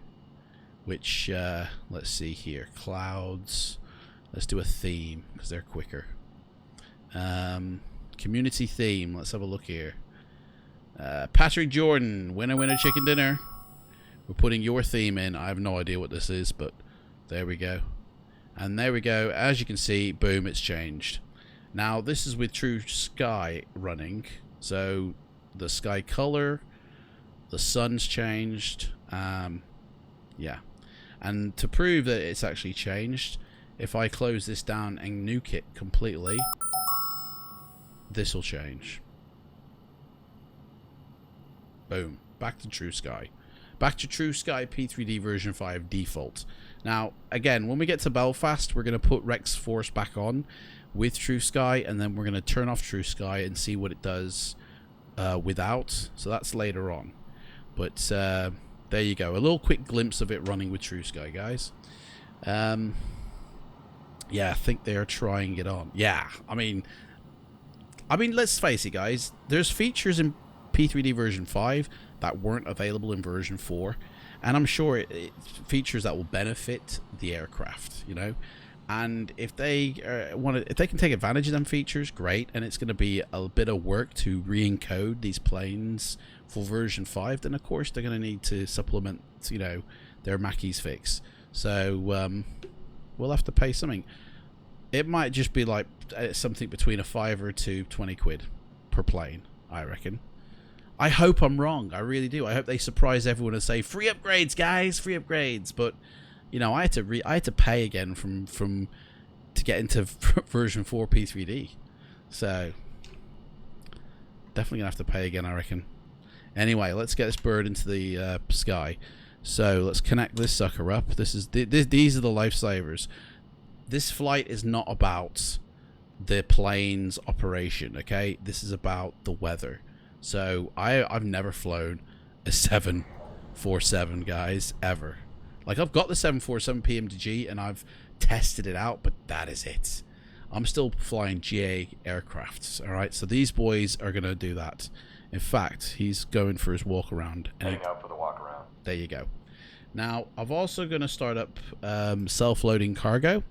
which, let's see here, clouds. Let's do a theme because they're quicker. Community theme. Let's have a look here. Patrick Jordan, winner winner chicken dinner. We're putting your theme in. I have no idea what this is, but there we go. And there we go. As you can see, boom, it's changed. Now this is with TrueSky running, so the sky color, the sun's changed. Yeah, and to prove that it's actually changed, if I close this down and nuke it completely, this will change. Boom. Back to TrueSky. back to TrueSky P3D version 5 default. Now, again, when we get to Belfast, we're going to put Rex Force back on with TrueSky, and then we're going to turn off TrueSky and see what it does without. So that's later on. But there you go. A little quick glimpse of it running with TrueSky, guys. Yeah, I think they're trying it on. Yeah, I mean, let's face it, guys. There's features in P3D version 5 that weren't available in version 4, and I'm sure it's features that will benefit the aircraft, you know. And if they if they can take advantage of them features, great. And it's going to be a bit of work to re-encode these planes for version 5. Then of course they're going to need to supplement, you know, their Mackey's fix. So we'll have to pay something. It might just be like something between a £5 to 20 quid per plane, I reckon. I hope I'm wrong. I really do. I hope they surprise everyone and say free upgrades, guys, free upgrades. But you know, I had to pay again to get into version 4 P3D. So definitely gonna have to pay again, I reckon. Anyway, let's get this bird into the sky. So let's connect this sucker up. These are the lifesavers. This flight is not about the plane's operation, okay? This is about the weather. So I've never flown a 747, guys, ever. Like, I've got the 747 PMDG and I've tested it out, but that is it. I'm still flying GA aircrafts, all right? So these boys are going to do that. In fact, he's going for his walk around. Heading out for the walk around. There you go. Now, I'm also going to start up self-loading cargo,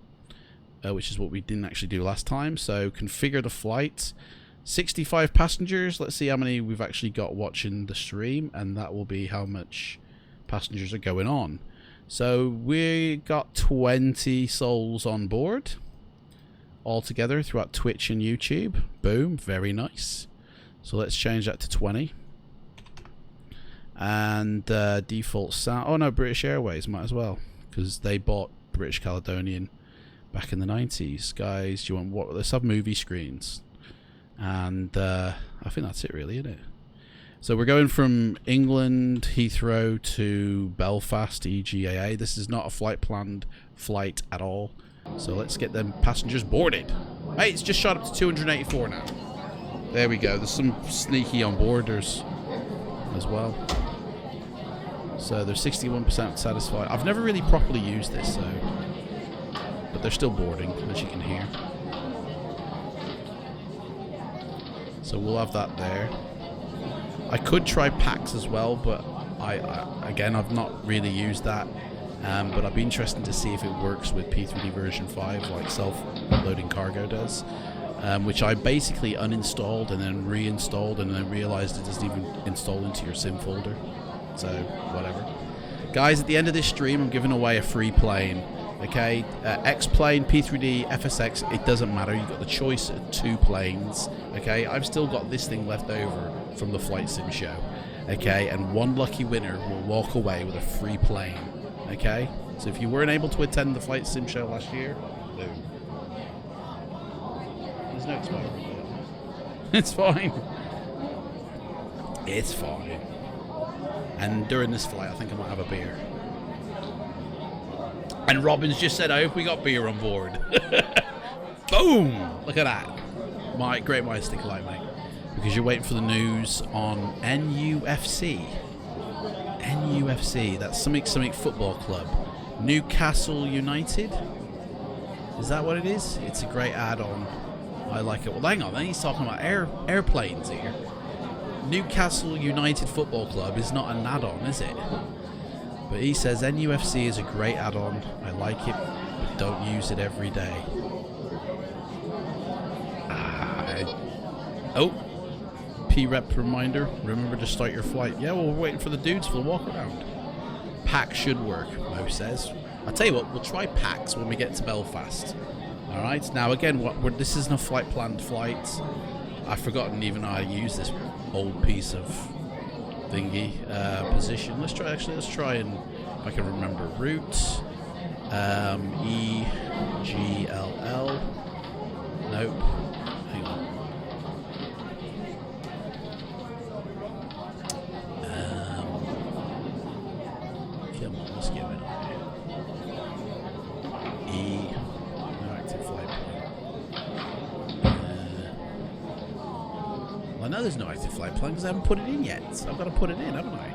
which is what we didn't actually do last time. So configure the flight. 65 passengers. Let's see how many we've actually got watching the stream, and that will be how much passengers are going on. So we got 20 souls on board altogether throughout Twitch and YouTube. Boom, very nice. So let's change that to 20. And default sound. Oh no, British Airways might as well, because they bought British Caledonian back in the 90s. Guys, do you want what? Let's have movie screens. And I think that's it really, isn't it? So we're going from England, Heathrow to Belfast, EGAA. This is not a planned flight at all. So let's get them passengers boarded. Hey, it's just shot up to 284 now. There we go. There's some sneaky onboarders as well. So they're 61% satisfied. I've never really properly used this, so, but they're still boarding, as you can hear. So we'll have that there. I could try packs as well, but again, I've not really used that. But I'd be interested to see if it works with P3D version 5, like self-loading cargo does, which I basically uninstalled and then reinstalled, and then realized it doesn't even install into your sim folder. So whatever. Guys, at the end of this stream, I'm giving away a free plane. Okay, X-plane, P3D, FSX, it doesn't matter. You've got the choice of 2 planes. Okay, I've still got this thing left over from the flight sim show. Okay, and one lucky winner will walk away with a free plane. Okay, so if you weren't able to attend the flight sim show last year, boom. There's no expiry. It's fine. It's fine. And during this flight, I think I might have a beer. And Robin's just said, I hope we got beer on board. Boom! Look at that. My great minds think alike, mate. Because you're waiting for the news on NUFC. NUFC, that's something football club. Newcastle United? Is that what it is? It's a great add-on. I like it. Well, hang on, then he's talking about airplanes here. Newcastle United Football Club is not an add-on, is it? But he says NUFC is a great add-on. I like it, but don't use it every day. Oh, P-Rep reminder. Remember to start your flight. Yeah, well, we're waiting for the dudes for the walk around. Pack should work, Mo says. I'll tell you what, we'll try packs when we get to Belfast. Alright, now again, this isn't a planned flight. I've forgotten even how to use this old piece of thingy position. Let's try and, if I can remember, route EGLL. Nope. Hang on. there's no active flight plan because I haven't put it in yet. So I've got to put it in, haven't I?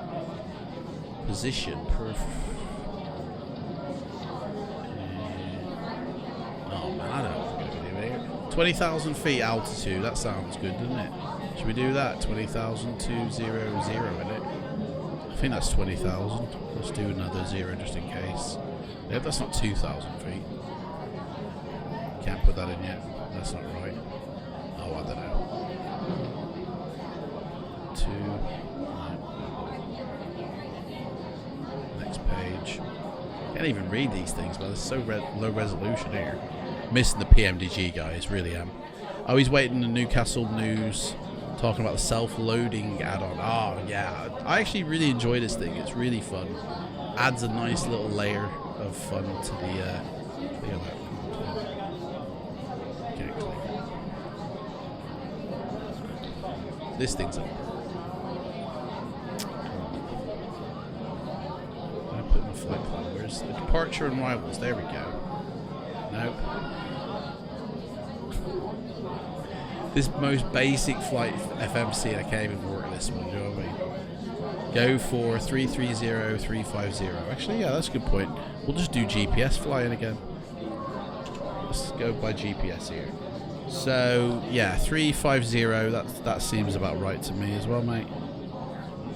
Position. Oh man, I don't know what we're going to do here. 20,000 feet altitude. That sounds good, doesn't it? Should we do that? 20,200, isn't it? I think that's 20,000. Let's do another 0 just in case. I hope that's not 2,000 feet. Can't put that in yet. That's not right. Oh, I don't know. 2. No. Next page. Can't even read these things, but it's so low resolution here. Missing the PMDG, guys. Really am. Oh, he's waiting the Newcastle news. Talking about the self-loading add-on. Oh, yeah. I actually really enjoy this thing. It's really fun. Adds a nice little layer of fun to the... This thing's up. I put in the flight plan. Where's the departure and arrivals? There we go. Nope. This most basic flight FMC, I can't even work this one, do you know what I mean? Go for 330, 350. Actually, yeah, that's a good point. We'll just do GPS flying again. Let's go by GPS here. So, yeah, 350, that seems about right to me as well, mate.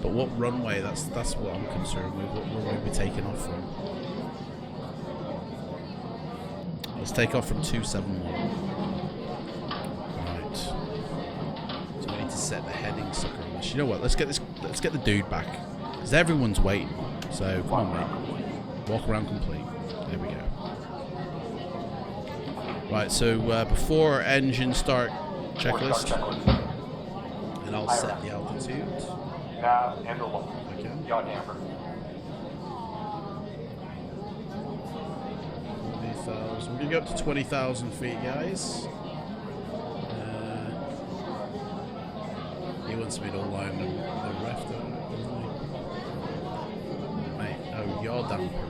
But what runway, that's what I'm concerned with. What runway we're taking off from. Let's take off from 271. Right. So we need to set the heading sucker on this. You know what, let's get the dude back. Because everyone's waiting. So, come on, mate. Walk around complete. There we go. Right, so before engine start checklist, and I'll set the altitude. Nav and the low. Okay. Yaw damper. 20,000. We're gonna go up to 20,000 feet, guys. He wants me to align the left, doesn't he? Mate, oh, yaw damper.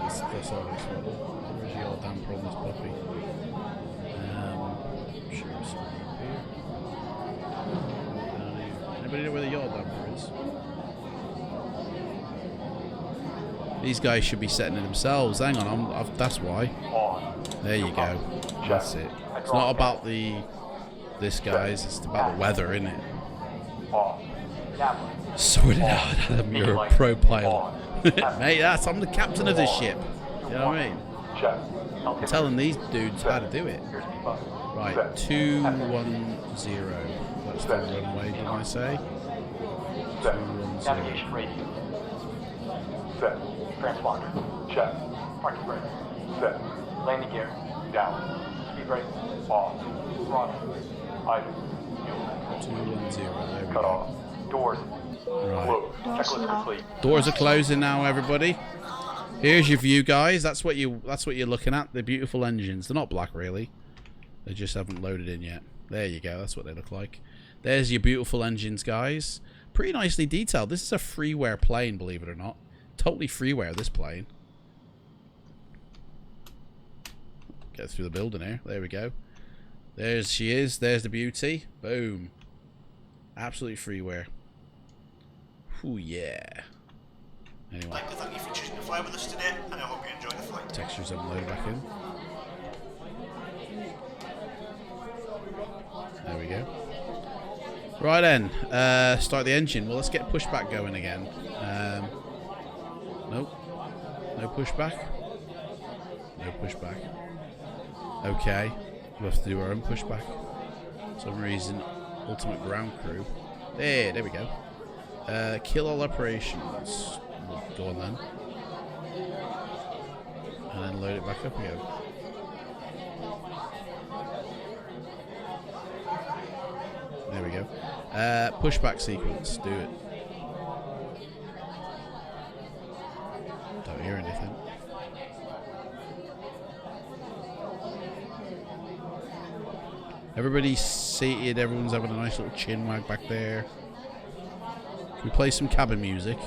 That's all this one. Where's yaw damper on this puppy? Sure, somewhere up here. Anybody know where the yaw damper is? These guys should be setting it themselves. Hang on, that's why. There you go. That's it. It's not about this, guys. It's about the weather, isn't it? Sort it out, Adam. You're a pro pilot. Mate, I'm the captain of this ship. You know what I mean? I'm telling these dudes how to do it. Right, 210. That's the runway, didn't I say? 210. Navigation radio. Set. Transponder. Check. Parking brake. Set. Landing gear. Down. Speed brake. Off. Throttle. Idle. 210. There we Cut go. off. Doors. Right. Closed. Checklist complete. Doors are closing now, everybody. Here's your view, guys. That's what you're looking at. The beautiful engines. They're not black, really. They just haven't loaded in yet. There you go. That's what they look like. There's your beautiful engines, guys. Pretty nicely detailed. This is a freeware plane, believe it or not. Totally freeware, this plane. Get through the building here. There we go. There she is. There's the beauty. Boom. Absolutely freeware. Ooh, yeah. Anyway. I'd like to thank you for choosing to fly with us today, and I hope you enjoy the flight. Textures haven't loaded back in. There we go. Right then, start the engine. Well, let's get pushback going again. Nope. No pushback. No pushback. Okay. We'll have to do our own pushback. For some reason, ultimate ground crew. There we go. Kill all operations. We'll go on then. And then load it back up again. There we go. Pushback sequence. Do it. Don't hear anything. Everybody's seated. Everyone's having a nice little chin wag back there. Can we play some cabin music?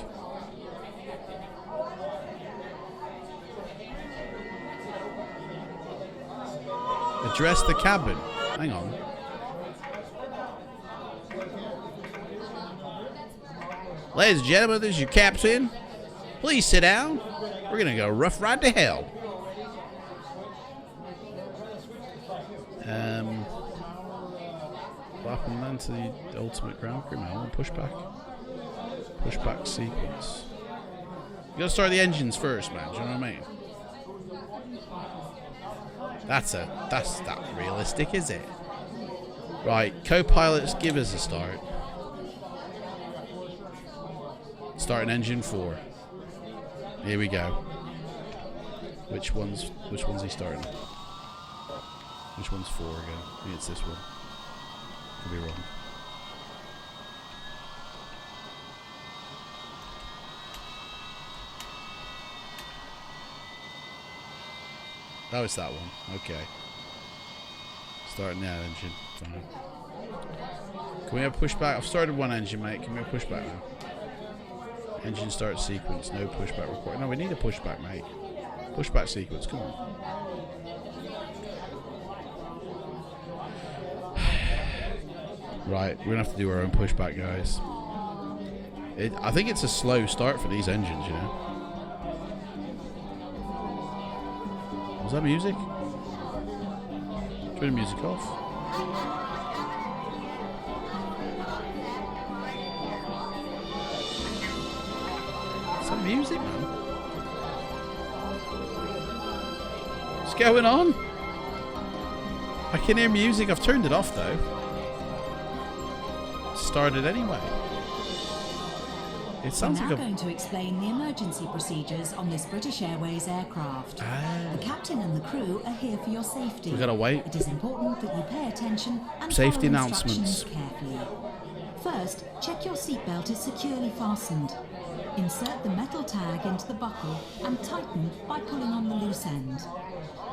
Address the cabin. Hang on. Ladies and gentlemen, this is your captain. Please sit down. We're gonna go rough ride to hell. What happened then to the ultimate ground crew? Man, pushback sequence. You gotta start the engines first, man. Do you know what I mean? That's not realistic, is it? Right, co-pilots, give us a start. Starting engine 4. Here we go. Which one's he starting? Which one's 4 again? I think it's this one. Could be wrong. Oh, it's that one. Okay. Starting that engine. Fine. Can we have pushback? I've started one engine, mate. Can we have pushback now? Engine start sequence. No pushback required. No, we need a pushback, mate. Pushback sequence. Come on. Right, we're gonna have to do our own pushback, guys. I think it's a slow start for these engines, you know. Was that music? Turn the music off. Is that music, man? What's going on? I can hear music. I've turned it off though. Started anyway. It sounds We're like now going to explain the emergency procedures on this British Airways aircraft. The captain and the crew are here for your safety. We gotta wait. It is important that you pay attention and Safety follow announcements. instructions carefully. First, check your seatbelt is securely fastened. Insert the metal tag into the buckle and tighten by pulling on the loose end.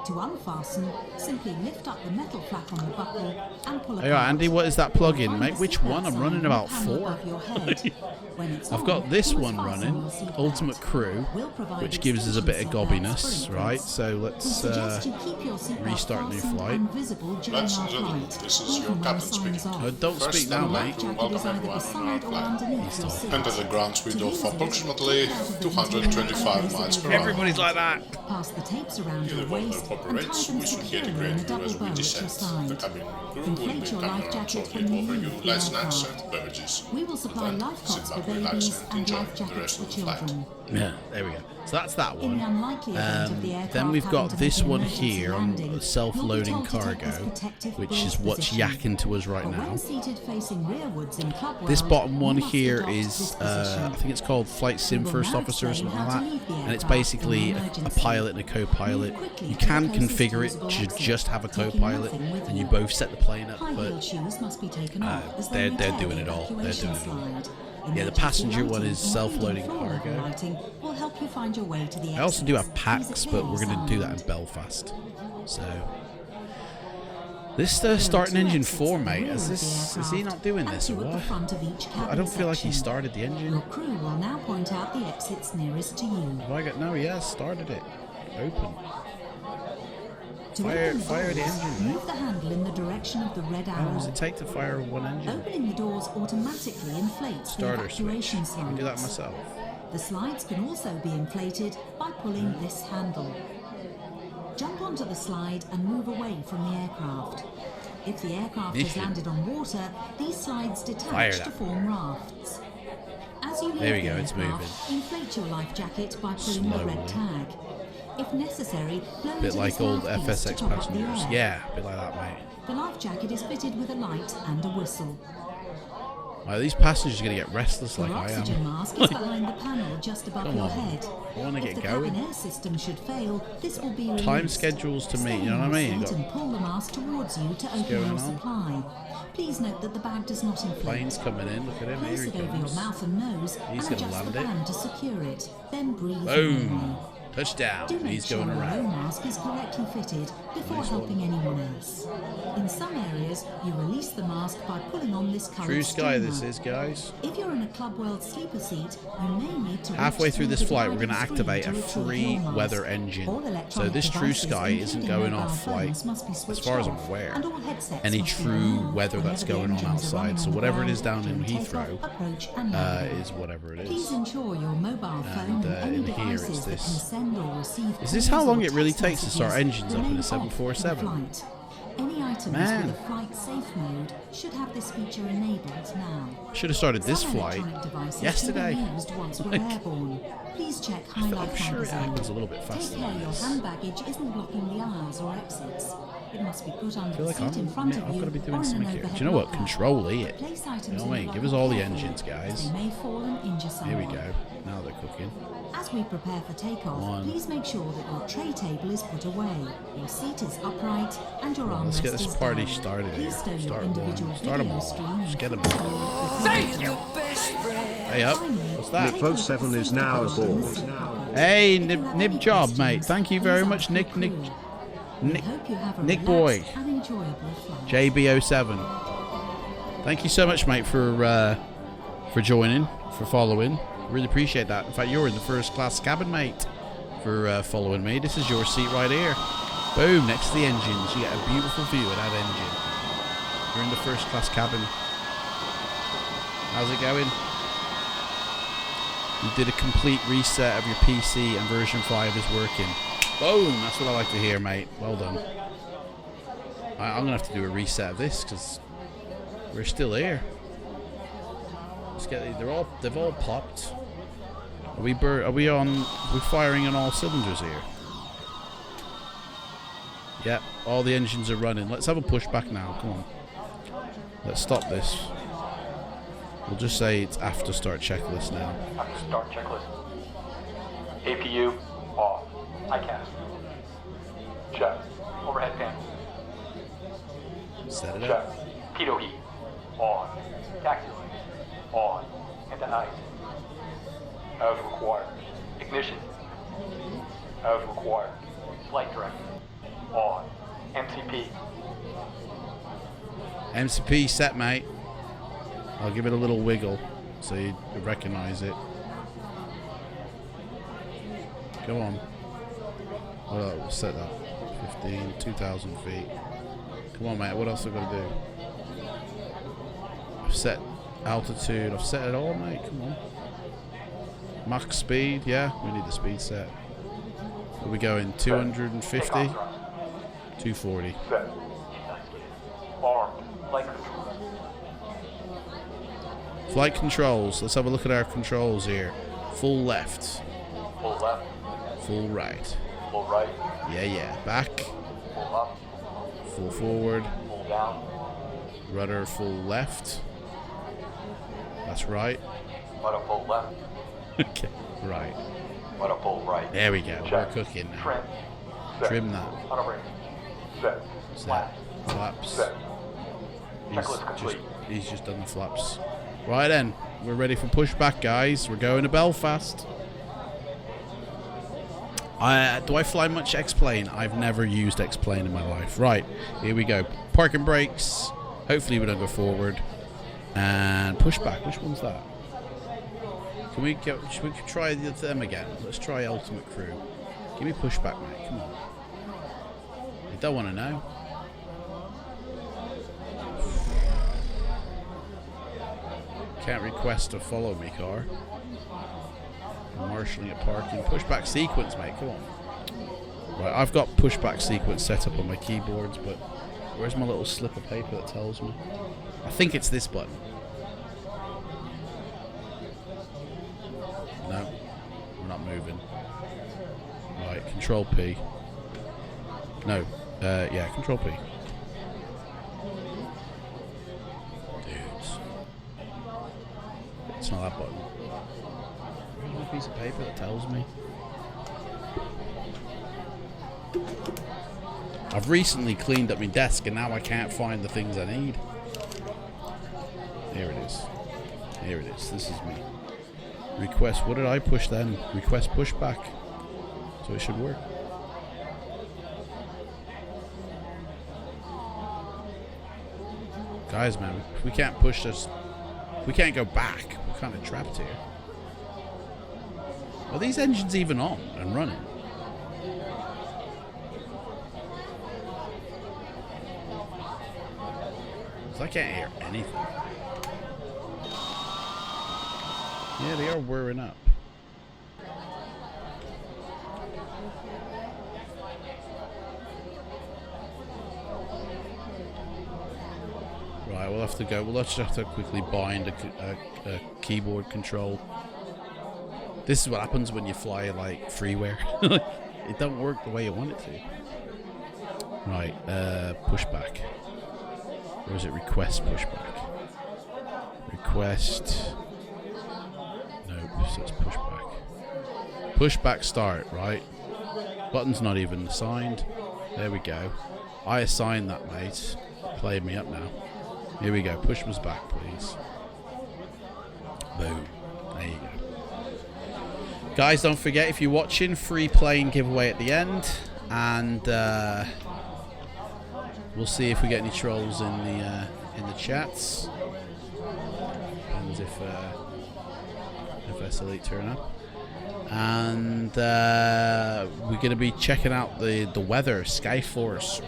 To unfasten, simply lift up the metal flap on the buckle and pull it Hey, out. Andy, what is that plug-in, Find mate? the Which one? seatbelt I'm sign running on the about panel 4. above your head. When it's I've on, got this you one must fasten running, your seatbelt. Ultimate Crew, We'll provide which gives us a bit of extensions of that gobbiness, spring right? case. So We let's suggest you keep your seatbelt restart new fastened flight. and visible during Ladies our and gentlemen, flight, this is even your when the captain sign's speaking. off. don't First, speak now, I would like mate. to Jacket welcome is either everyone on beside our or flight. underneath your seat. Enter the ground speed To of use it, approximately take out of the 225 miles per hour. Everybody's like that. Pass the tapes around If your the weather waist and tie cooperates, them we should get a securely great in a view double as bow we at your descend. The side. cabin crew will Inflate be your coming life around jacket shortly when to you offer you leave the light snacks aircraft. and beverages. We will supply And then life sit cots for back, relax, babies and and enjoy life the jackets rest for of the flight. children. Yeah, there we go. So that's that In the one. unlikely event of the aircraft Then we've having got to this make an one emergency here on landing, you'll self-loading be told to take cargo, this protective which balls is what's position. yakking to us right But now. when seated facing rearwards in Club This World, bottom one you must here adopt is, this I position. think it's called Flight Sim We will First now Officer or explain something how like to that. leave the And it's aircraft basically in a emergency. pilot and a co-pilot. Move quickly You to the can closest configure it usable to exit, just have a taking co-pilot, nothing with and you you. both set the plane up, High heel but shoes must be taken off as they they're repair doing the it all. They're evacuation doing it all. slide. Yeah, the Emergency passenger one lighting, is self-loading including floor cargo. lighting, will help you find your way to the I also do have exits. packs, Please but we're adhere going to do that in sign. Belfast. So this There are starting two engine exits 4, at the mate. rear Is of the this? Is he aircraft not doing and this or two at the what? front of each cabin I don't feel like he section. started the engine. Your crew will now point out the exits nearest to you. Have I got no? He has started it. Open. To Fire- open the fire the doors, engine, mate. move the handle in the direction of the red How long does arrow. it take to fire one engine? Opening the doors automatically inflates the Starter switch. evacuation I can do that slides. myself. The slides can also be inflated by pulling this handle. Jump onto the slide and move away from the aircraft. If the aircraft has Mission. landed on water, these slides Fire detach that. to form rafts. As you leave There we the go, it's aircraft, inflate your life jacket by pulling the Slowly. red tag. If necessary, blow Bit into like this old mouthpiece to FSX top up the passengers. air. Yeah, a bit like that, mate. The life jacket is fitted with a light and a whistle. Right, these passengers are going to get restless The like I oxygen am. mask is behind the panel just above Come your on. head. I wanna If get the going. cabin air system should fail, this will be released. Time schedules to meet, you know what I Stay in mean? your seat Got and pull the mask towards you to open going your on? supply. Please note that the bag does not inflate. planes coming in. Look at him. Here Place he it over your comes. mouth and nose He's and gonna adjust land the it. band to secure it. Then breathe Boom. normally. Touchdown. Do make He's sure going your own around. mask is correctly fitted before Nice helping anyone else. In some areas, you release the mask by pulling on this coloured TrueSky streamer. this is, guys. If you're in a Club World sleeper seat, you may need to Halfway reach through this the flight, we're going to dividing activate a screen to retrieve free your mask. weather All engine. So electronic this devices, TrueSky isn't including going mobile off, like, phones, must be as switched far as I'm off, aware, and all headsets any must be true removed weather that's whenever going the on engines are running outside. So on the whatever it ground is down in during Heathrow takeoff, approach, and landing. is whatever it Please is. ensure your mobile phone and any in here it's devices that this. can send or receive Is this calls how long or it really text takes to start messages engines up in a remain off 747? in-flight. Any items Man. with a flight safe mode should have this feature enabled now. I should have started this Some flight electronic devices yesterday. can be used once you're Like, airborne. Please check I'm Highlight sure it magazine. happens a little bit faster Take care than your this. hand baggage isn't blocking the aisles or exits. It must be put under I feel the like seat in front of I've you got to be or doing in something an here. Do overhead you know what? locker. Control it. Place items You know what I in mean? the Give us locker all the carefully, engines, guys. as they may fall and injure Here we someone. go. Now they're cooking. As we prepare for takeoff, One. please make sure that your tray table is put away, your seat is upright, and your armrest Let's get this is party down. started Please here. stow your Start individual one. Start them video all. stream Just get them and all. Hey Hey up. What's that? Nick 7 is now aboard. Hey, Nib Job, mate. Thank you very much, Nick Boy. JB07. Thank you so much, mate, for joining, for following. Really appreciate that. In fact, you're in the first class cabin, mate, for following me. This is your seat right here. Boom, next to the engines. You get a beautiful view of that engine. You're in the first class cabin. How's it going? You did a complete reset of your PC and version 5 is working. Boom, that's what I like to hear, mate. Well done. I'm gonna have to do a reset of this because we're still here. Let's get these. They've all popped. We're firing on all cylinders here. Yep, all the engines are running. Let's have a pushback now. Come on. Let's stop this. We'll just say it's after start checklist now. After start checklist. APU off. ICAS. Check. Overhead panel. Set it Check. up. Pitot heat. On. Taxi lights. On. Anti-ice. As required. Ignition. As required. Flight director. On. MCP. MCP set, mate. I'll give it a little wiggle so you recognize it. Go on. Well, we'll set that. 15, 2,000 feet. Come on, mate. What else have I got to do? I've set altitude. I've set it all, mate. Come on. Max speed. Yeah, we need the speed set. Where are we going? 250? 240. Set. Armed. Flight control. Flight controls. Let's have a look at our controls here. Full left. Full left. Full right. Full right. Yeah. Back. Full up. Full forward. Full down. Rudder full left. That's right. Rudder full left. Okay. Right. Rudder full right. There we go. Check. We're cooking now. Trim. Set. Trim that. Auto brake. Set. Set. Flaps. Set. Checklist complete. He's just done the flaps. Right then. We're ready for pushback, guys. We're going to Belfast. Do I fly much X-Plane? I've never used X-Plane in my life. Right. Here we go. Parking brakes. Hopefully we don't go forward. And pushback. Which one's that? Should we try them again? Let's try Ultimate Crew. Give me pushback, mate. Come on. You don't want to know. Can't request to follow me, car. I'm marshalling at parking. Pushback sequence, mate. Come on. Right, I've got pushback sequence set up on my keyboards, but where's my little slip of paper that tells me? I think it's this button. No, we're not moving. Right, Control P. No, yeah, Control P. Dudes. It's not that button. Where's a piece of paper that tells me? I've recently cleaned up my desk and now I can't find the things I need. Here it is. Here it is. This is me. Request. What did I push then? Request pushback. So So it should work. Guys, man, we can't push this. We can't go back. We're kind of trapped here. Are these engines even on and running? I can't hear anything. Yeah, they are whirring up. Right, we'll have to go. We'll just have to quickly bind a keyboard control. This is what happens when you fly like freeware. It don't work the way you want it to. Right, pushback. Or is it request pushback? Request. Nope, so it's pushback. Pushback start, right? Button's not even assigned. There we go. I assigned that, mate. Played me up now. Here we go. Push was back, please. Boom. There you go. Guys, don't forget, if you're watching, free plane giveaway at the end. And we'll see if we get any trolls in the chats. Depends if FS Elite turn up. And we're going to be checking out the weather, Skyforce.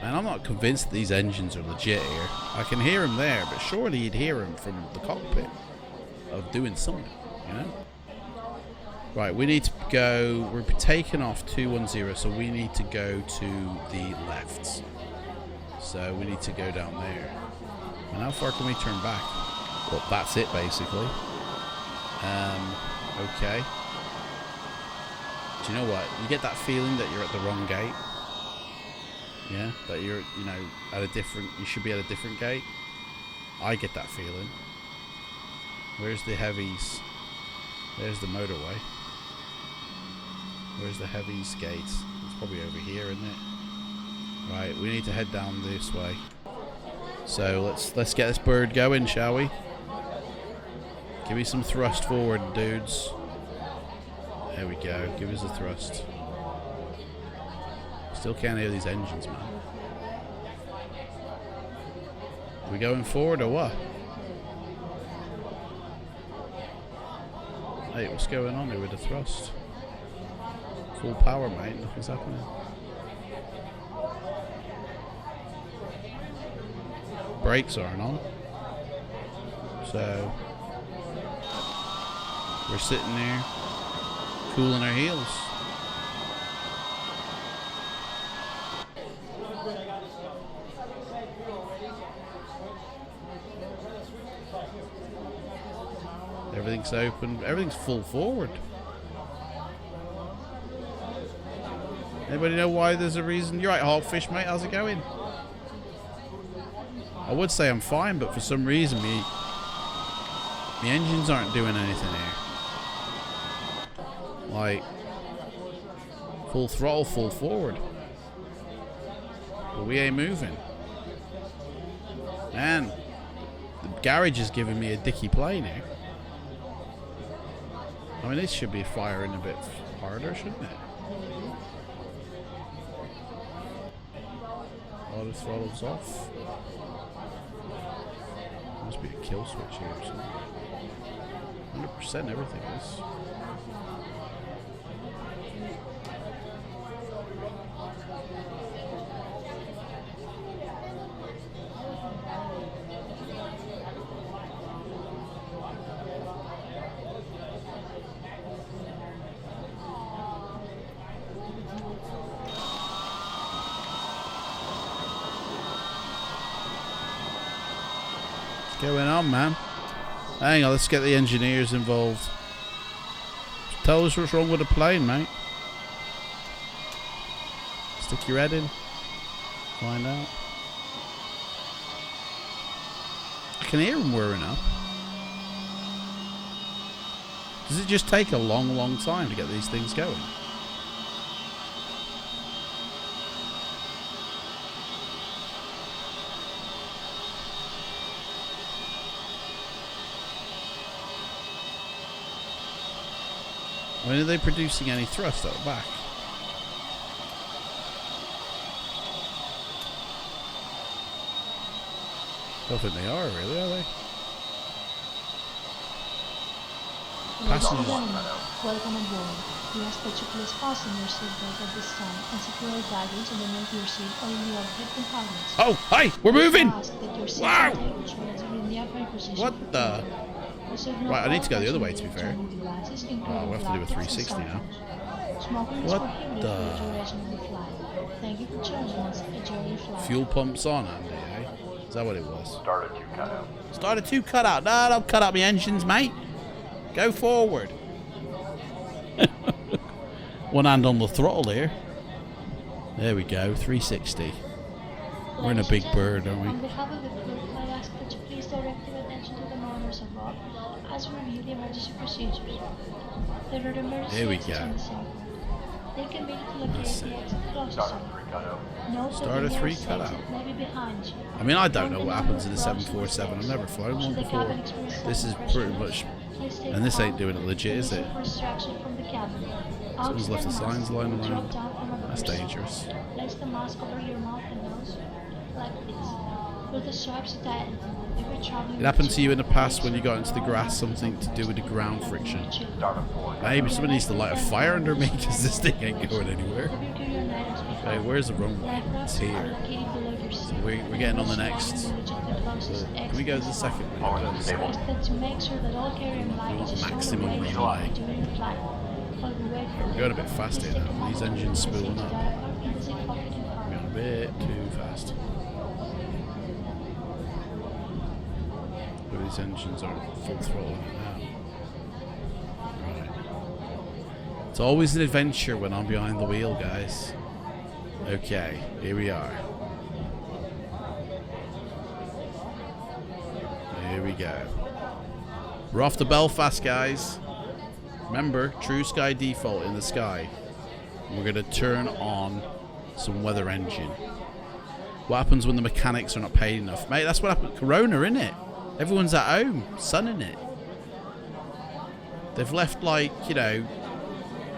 And I'm not convinced these engines are legit here. I can hear them there, but surely you'd hear them from the cockpit of doing something, you know? Right, we need to go. We're taking off 210, so we need to go to the left. So we need to go down there. And how far can we turn back? Well, that's it basically. Okay. Do you know what? You get that feeling that you're at the wrong gate. Yeah, that you're, you know, at a different. You should be at a different gate. I get that feeling. Where's the heavies? There's the motorway. Where's the heavies gate? It's probably over here, isn't it? Right, we need to head down this way. So let's get this bird going, shall we? Give me some thrust forward, dudes. There we go. Give us a thrust. Still can't hear these engines, man. We going forward or what? Hey, what's going on here with the thrust? Full power, mate. Nothing's happening. Brakes aren't on. So we're sitting there cooling our heels. Everything's open. Everything's full forward. Anybody know why there's a reason? You're right, Hogfish, mate. How's it going? I would say I'm fine, but for some reason, the engines aren't doing anything here. Like, full throttle, full forward. But we ain't moving. Man, the garage is giving me a dicky plane here. I mean, this should be firing a bit harder, shouldn't it? Auto throttle's off. Must be a kill switch here or something. 100% everything is. Going on, man? Hang on, let's get the engineers involved. Tell us what's wrong with the plane, mate. Stick your head in. Find out. I can hear them whirring up. Does it just take a long, long time to get these things going? When are they producing any thrust out the back? Don't think they are, really, are they? Passengers. Welcome aboard. We ask that you please fasten your seatbelt at this time and secure your baggage underneath your seat or in the overhead compartments. Oh, hi! We're moving! Wow! What the? Right, I need to go the other way, to be fair. Oh, we'll have to do a 360 now. What the? Thank you for joining us. Enjoy your flight. Fuel pumps on, Andy, eh? Is that what it was? Started to cut out. Started to cut out. No, don't cut out my engines, mate. Go forward. One hand on the throttle here. There we go, 360. We're in a big bird, aren't we? On behalf of the crew, I ask that you please direct your attention to the monitors above as we review the emergency procedures. There are emergency There we exits go. on the side. They can be to locate the exit closest. Note that Starter the 3 nearest cut exit out. may be behind you. I mean, I don't know what happens in the 747. I've never flown one before. This is pretty much... And this ain't doing it legit, is it? Someone's left the signs lying around. That's dangerous. Place the mask over your mouth and nose, like this. With the stripes tightened. It happened to you in the past when you got into the grass, something to do with the ground friction. Maybe someone needs to light a fire under me because this thing ain't going anywhere. Hey, where's the runway? It's here. So we're getting on the next. So can we go to the second one? We want maximum runway. We're going a bit fast here now. These engines spooling up. We're going a bit too fast. But these engines are full throttle now. Right. It's always an adventure when I'm behind the wheel, guys. Okay, here we are. Here we go. We're off to Belfast, guys. Remember, TrueSky default in the sky. We're going to turn on some weather engine. What happens when the mechanics are not paid enough? Mate, that's what happened. Corona, innit? Everyone's at home, sunning it. They've left, like, you know,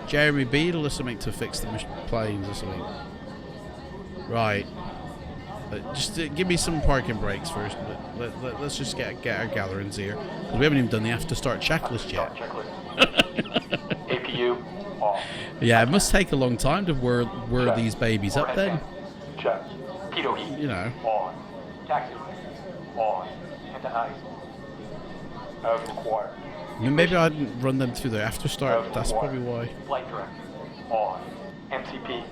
Jeremy Beadle or something to fix the planes or something. Right. Just give me some parking brakes first. Let's just get our gatherings here. We haven't even done the after start checklist yet. APU off. Yeah, it must take a long time to whir these babies up then. Check. Pitot heat. You know. On. Taxi. On. Into ice. As required. I mean, maybe I didn't run them through the after start. That's probably why. Flight direct. On. MCP.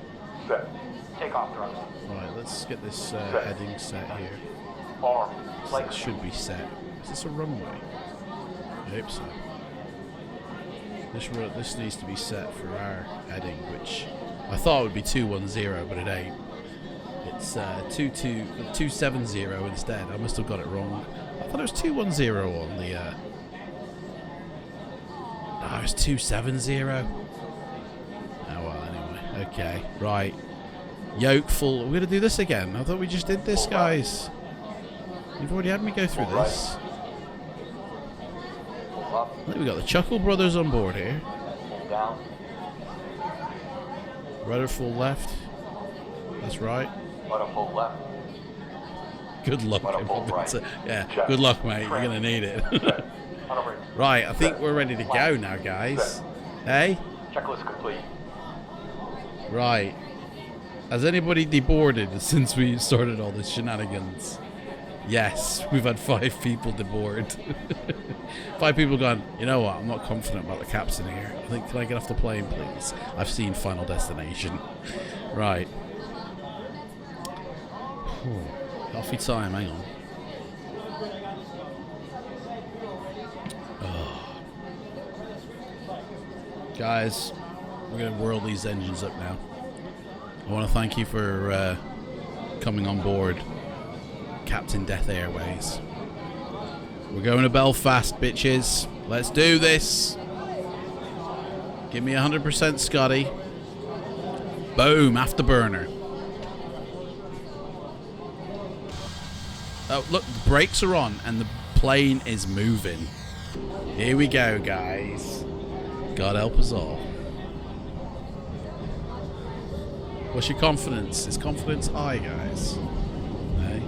Set. Takeoff thrust. Right, let's get this heading set here. Arm. That should be set. Is this a runway? I hope so. This needs to be set for our heading, which I thought would be 210, but it ain't. It's 270 instead. I must have got it wrong. I thought it was 210 on the. No, it's 270. Oh well, anyway. Okay, right. Yoke full. We're gonna do this again. I thought we just did this, guys. You've already had me go through this. I think we got the Chuckle Brothers on board here. Down. Rudder full left. That's right. Rudder full left. Good luck. Rudder full right. Yeah, Check. good luck, mate. You're gonna need it. Right, I think we're ready to go now, guys. Hey? Checklist complete. Right. Has anybody deboarded since we started all this shenanigans? Yes, we've had 5 people deboard. 5 people gone, you know what, I'm not confident about the captain here. I think, can I get off the plane, please? I've seen Final Destination. Right. Coffee time, hang on. Oh. Guys, we're going to whirl these engines up now. I want to thank you for coming on board Captain Death Airways. We're going to Belfast, bitches. Let's do this. Give me 100%, Scotty. Boom, afterburner. Oh, look, the brakes are on and the plane is moving. Here we go, guys. God help us all. What's your confidence? Is confidence high, guys? Hey?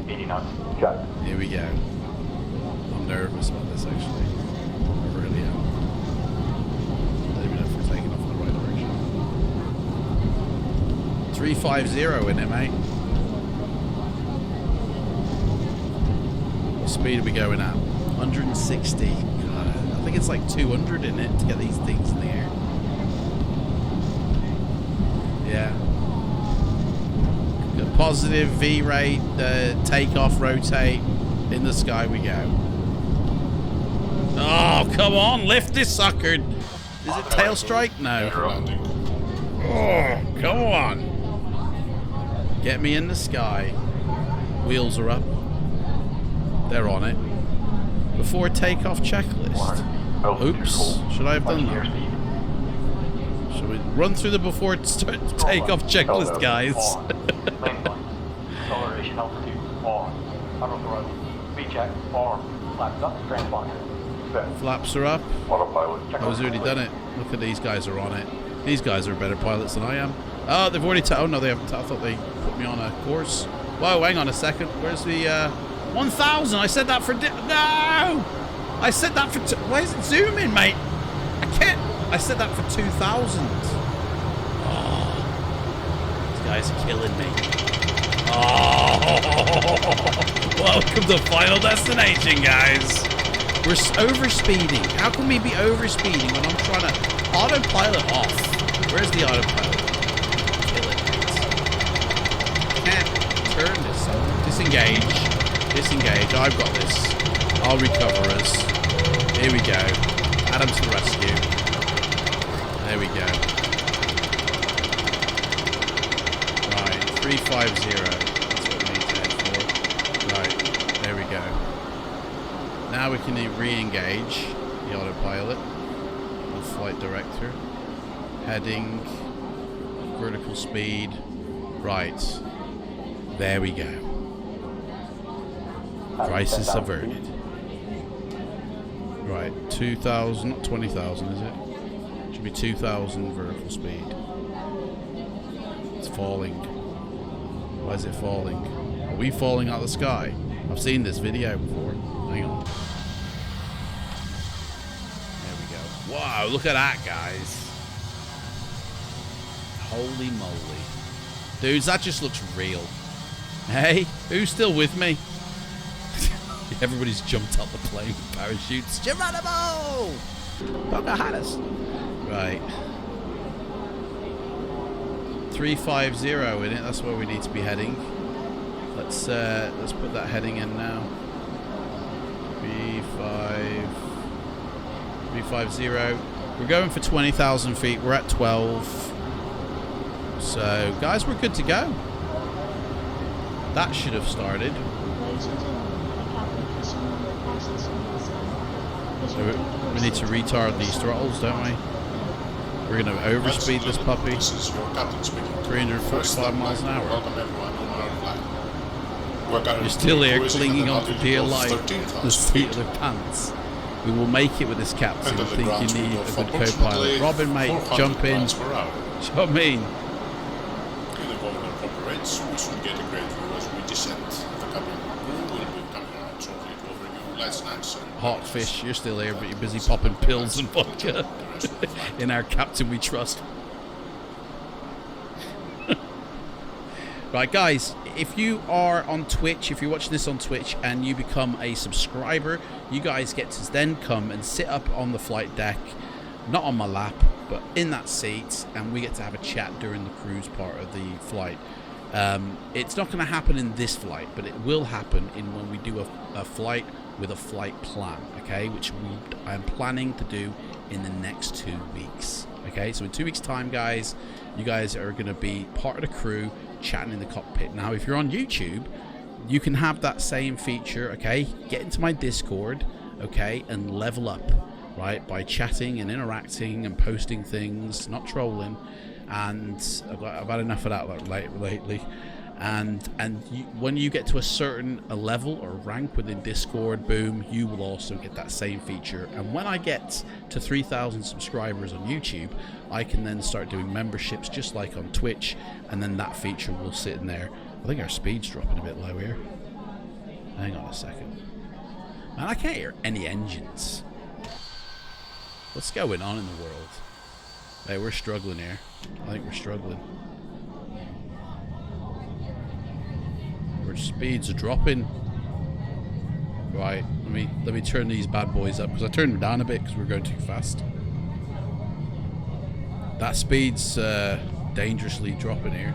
80 knots. Check. Here we go. I'm nervous about this, actually. I really am. I don't even know if we're taking off in the right direction. 350 in it, mate. What speed are we going at? 160. God, I think it's like 200 in it to get these things in the air. Yeah. Good positive V rate, take off, rotate. In the sky we go. Oh, come on, lift this sucker. Is it tail strike? No. Oh, come on. Get me in the sky. Wheels are up. They're on it. Before takeoff checklist. Oops. Should I have done that? Should we run through the before takeoff checklist, guys? Acceleration altitude on. Out of the road. Speed check on. Flaps up. Transponder. Flaps are up. Autopilot. I was already done it. Look at these guys are on it. These guys are better pilots than I am. Oh, they've already. Oh no, they haven't. I thought they put me on a course. Whoa, hang on a second. Where's the 1,000? I said that for. No, I said that for. Why is it zooming, mate? I can't. I said that for 2,000. Oh, these guys are killing me. Oh, welcome to Final Destination, guys. We're overspeeding. How can we be overspeeding when I'm trying to autopilot off? Where's the autopilot? Kill it. Can't turn this on. Disengage. Disengage. I've got this. I'll recover us. Here we go. Adam's to the rescue. There we go. Right. 350. That's what we need to head for. Right. There we go. Now we can re-engage the autopilot, the flight director, heading, vertical speed, right, there we go. Crisis averted. Right, 2,000, not 20,000 is it? Should be 2,000 vertical speed. It's falling. Why is it falling? Are we falling out of the sky? I've seen this video before. Hang on. There we go. Wow, look at that, guys. Holy moly. Dudes, that just looks real. Hey, who's still with me? Everybody's jumped out the plane with parachutes. Geronimo! Pocahontas. Right. 350 in it. That's where we need to be heading. Let's put that heading in now. 350. We're going for 20,000 feet. We're at 12. So, guys, we're good to go. That should have started. So we need to retard these throttles, don't we? We're going to overspeed this puppy. This is your captain speaking. 345 miles an hour. Welcome everyone on our flight. You're still here clinging on for dear life. The seat of the pants. We will make it with this captain. I think you need a good co-pilot. Robin, mate, jump in. Do you know what I mean? If the governor cooperates, we should get a great view as we descend. The cabin will be coming around shortly to offer you lights and hot fish, you're still here, but you're busy popping pills and vodka. In our captain we trust. Right, guys, if you are on Twitch, if you're watching this on Twitch and you become a subscriber, you guys get to then come and sit up on the flight deck, not on my lap, but in that seat, and we get to have a chat during the cruise part of the flight. It's not going to happen in this flight, but it will happen in when we do a flight with a flight plan, okay, which I'm planning to do in the next 2 weeks. Okay, so in 2 weeks time, guys, you guys are going to be part of the crew chatting in the cockpit. Now, if you're on YouTube, you can have that same feature, okay? Get into my Discord, okay, and level up, right, by chatting and interacting and posting things, not trolling. And I've had enough of that lately. And when you get to a certain level or rank within Discord, boom, you will also get that same feature. And when I get to 3,000 subscribers on YouTube, I can then start doing memberships just like on Twitch, and then that feature will sit in there. I think our speed's dropping a bit low here. Hang on a second. Man, I can't hear any engines. What's going on in the world? Hey, we're struggling here. I think we're struggling. Our speeds are dropping. Right, let me turn these bad boys up, because I turned them down a bit because we're going too fast. That speed's dangerously dropping here.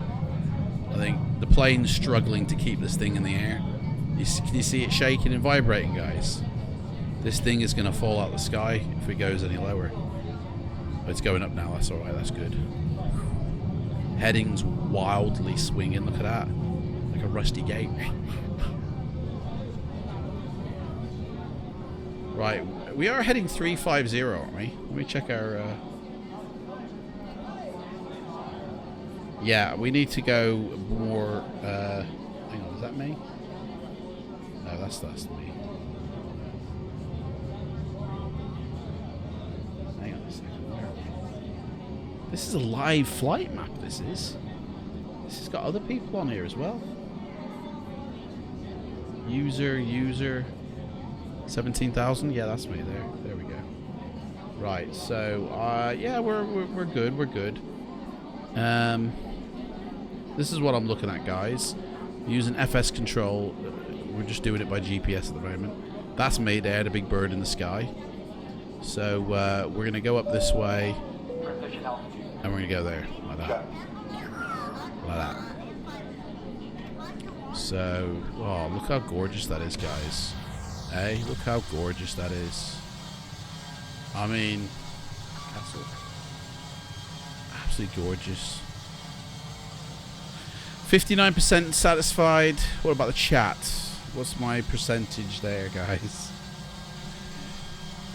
I think the plane's struggling to keep this thing in the air. Can you see it shaking and vibrating, guys? This thing is going to fall out of the sky if it goes any lower. But it's going up now, that's alright, that's good. Heading's wildly swinging, look at that. Like a rusty gate. Right, we are heading 350, aren't we? Let me check our... Yeah, we need to go more... hang on, is that me? No, that's me. Hang on a second, where are we? This is a live flight map, this is. This has got other people on here as well. User 17,000. Yeah, that's me there. There we go. Right. So, yeah, we're good. This is what I'm looking at, guys. Using FS control. We're just doing it by GPS at the moment. That's me there, the big bird in the sky. So we're gonna go up this way, and we're gonna go there like that. Like that. So, oh, look how gorgeous that is, guys. Hey, look how gorgeous that is. I mean, castle. Absolutely gorgeous. 59% satisfied. What about the chat? What's my percentage there, guys?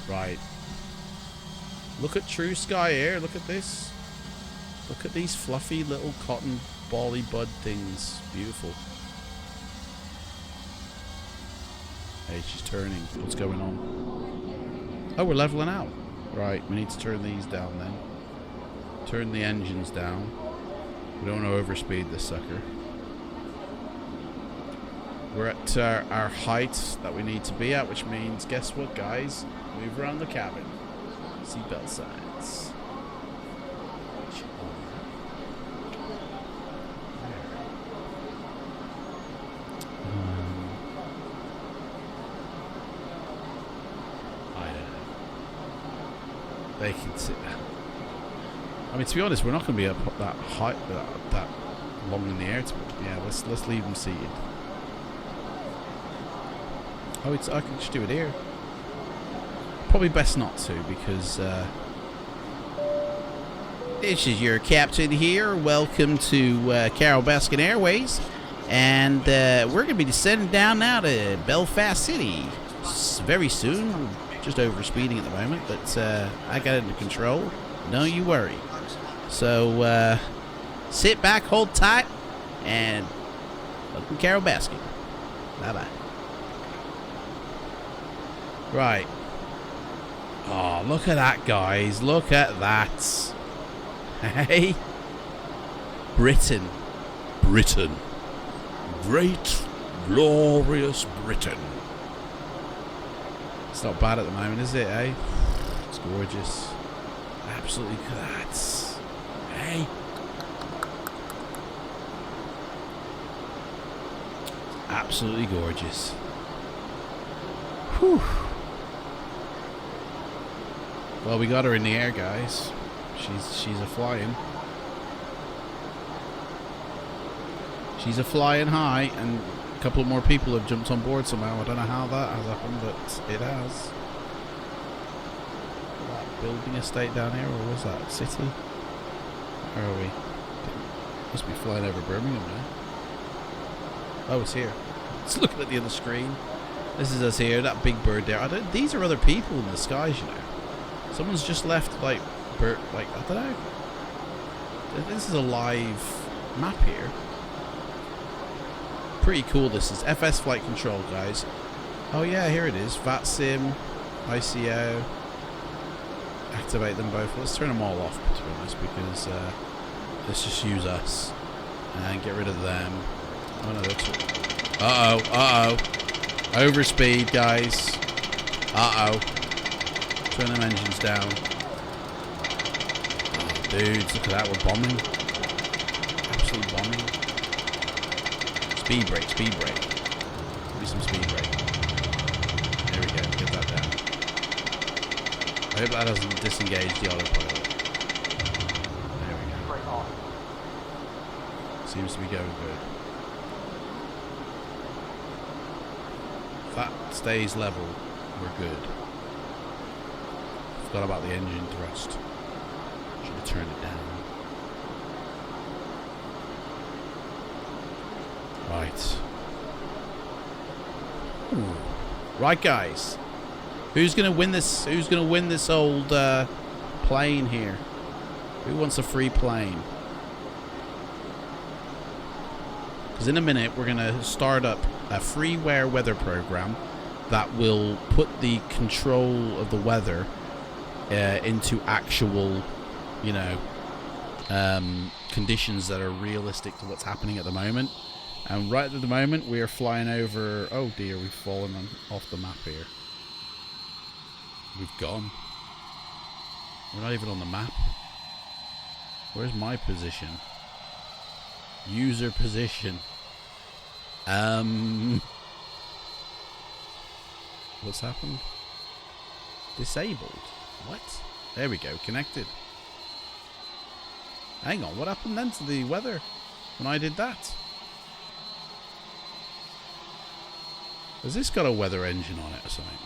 Right. Look at TrueSky here. Look at this. Look at these fluffy little cotton bally bud things. Beautiful. Hey, she's turning. What's going on? Oh, we're leveling out. Right, we need to turn these down then. Turn the engines down. We don't want to overspeed this sucker. We're at our height that we need to be at, which means, guess what, guys? Move around the cabin. Seatbelt signs. I don't know. They can sit down. I mean, to be honest, we're not going to be up that high, that long in the air. Yeah, let's leave them seated. Oh, I can just do it here. Probably best not to, because this is your captain here. Welcome to Carol Baskin Airways, and we're going to be descending down now to Belfast City very soon. We're just over speeding at the moment, but I got it under control. Don't you worry. So sit back, hold tight, and welcome Carol Baskin. Bye bye. Right. Oh, look at that, guys. Look at that. Hey. Britain. Great, glorious Britain. It's not bad at the moment, is it, eh? It's gorgeous. Absolutely nuts. Hey. Absolutely gorgeous. Whew. Well, we got her in the air, guys. She's a flying. She's a flying high, and a couple more people have jumped on board somehow. I don't know how that has happened, but it has. That building estate down here, or was that city? Where are we? Must be flying over Birmingham now. Oh, it's here. Let's look at the other screen. This is us here. That big bird there. These are other people in the skies, you know. Someone's just left, like, I don't know. This is a live map here. pretty cool. This is FS flight control, guys. Oh yeah, here it is. VATSIM, ICO. Activate them both. Let's turn them all off, to be honest, because let's just use us and get rid of them. Oh no, that's it. Uh-oh. Overspeed, guys. Uh-oh. Turn them engines down. Oh, dudes, look at that. We're bombing. Absolute bombing. Speed brake, speed brake. Give me some speed brake. There we go. Get that down. I hope that doesn't disengage the autopilot. There we go. Brake on. Seems to be going good. If that stays level, we're good. Forgot about the engine thrust. Should have turned it down. Right. Ooh. Right, guys. Who's gonna win this? Who's gonna win this old plane here? Who wants a free plane? Because in a minute we're gonna start up a freeware weather program that will put the control of the weather into actual, you know, conditions that are realistic to what's happening at the moment. And right at the moment we are flying over. Oh dear, we've fallen off the map here. We've gone. We're not even on the map. Where's my position? User position. What's happened? Disabled. What? There we go. Connected. Hang on. What happened then to the weather when I did that? Has this got a weather engine on it or something?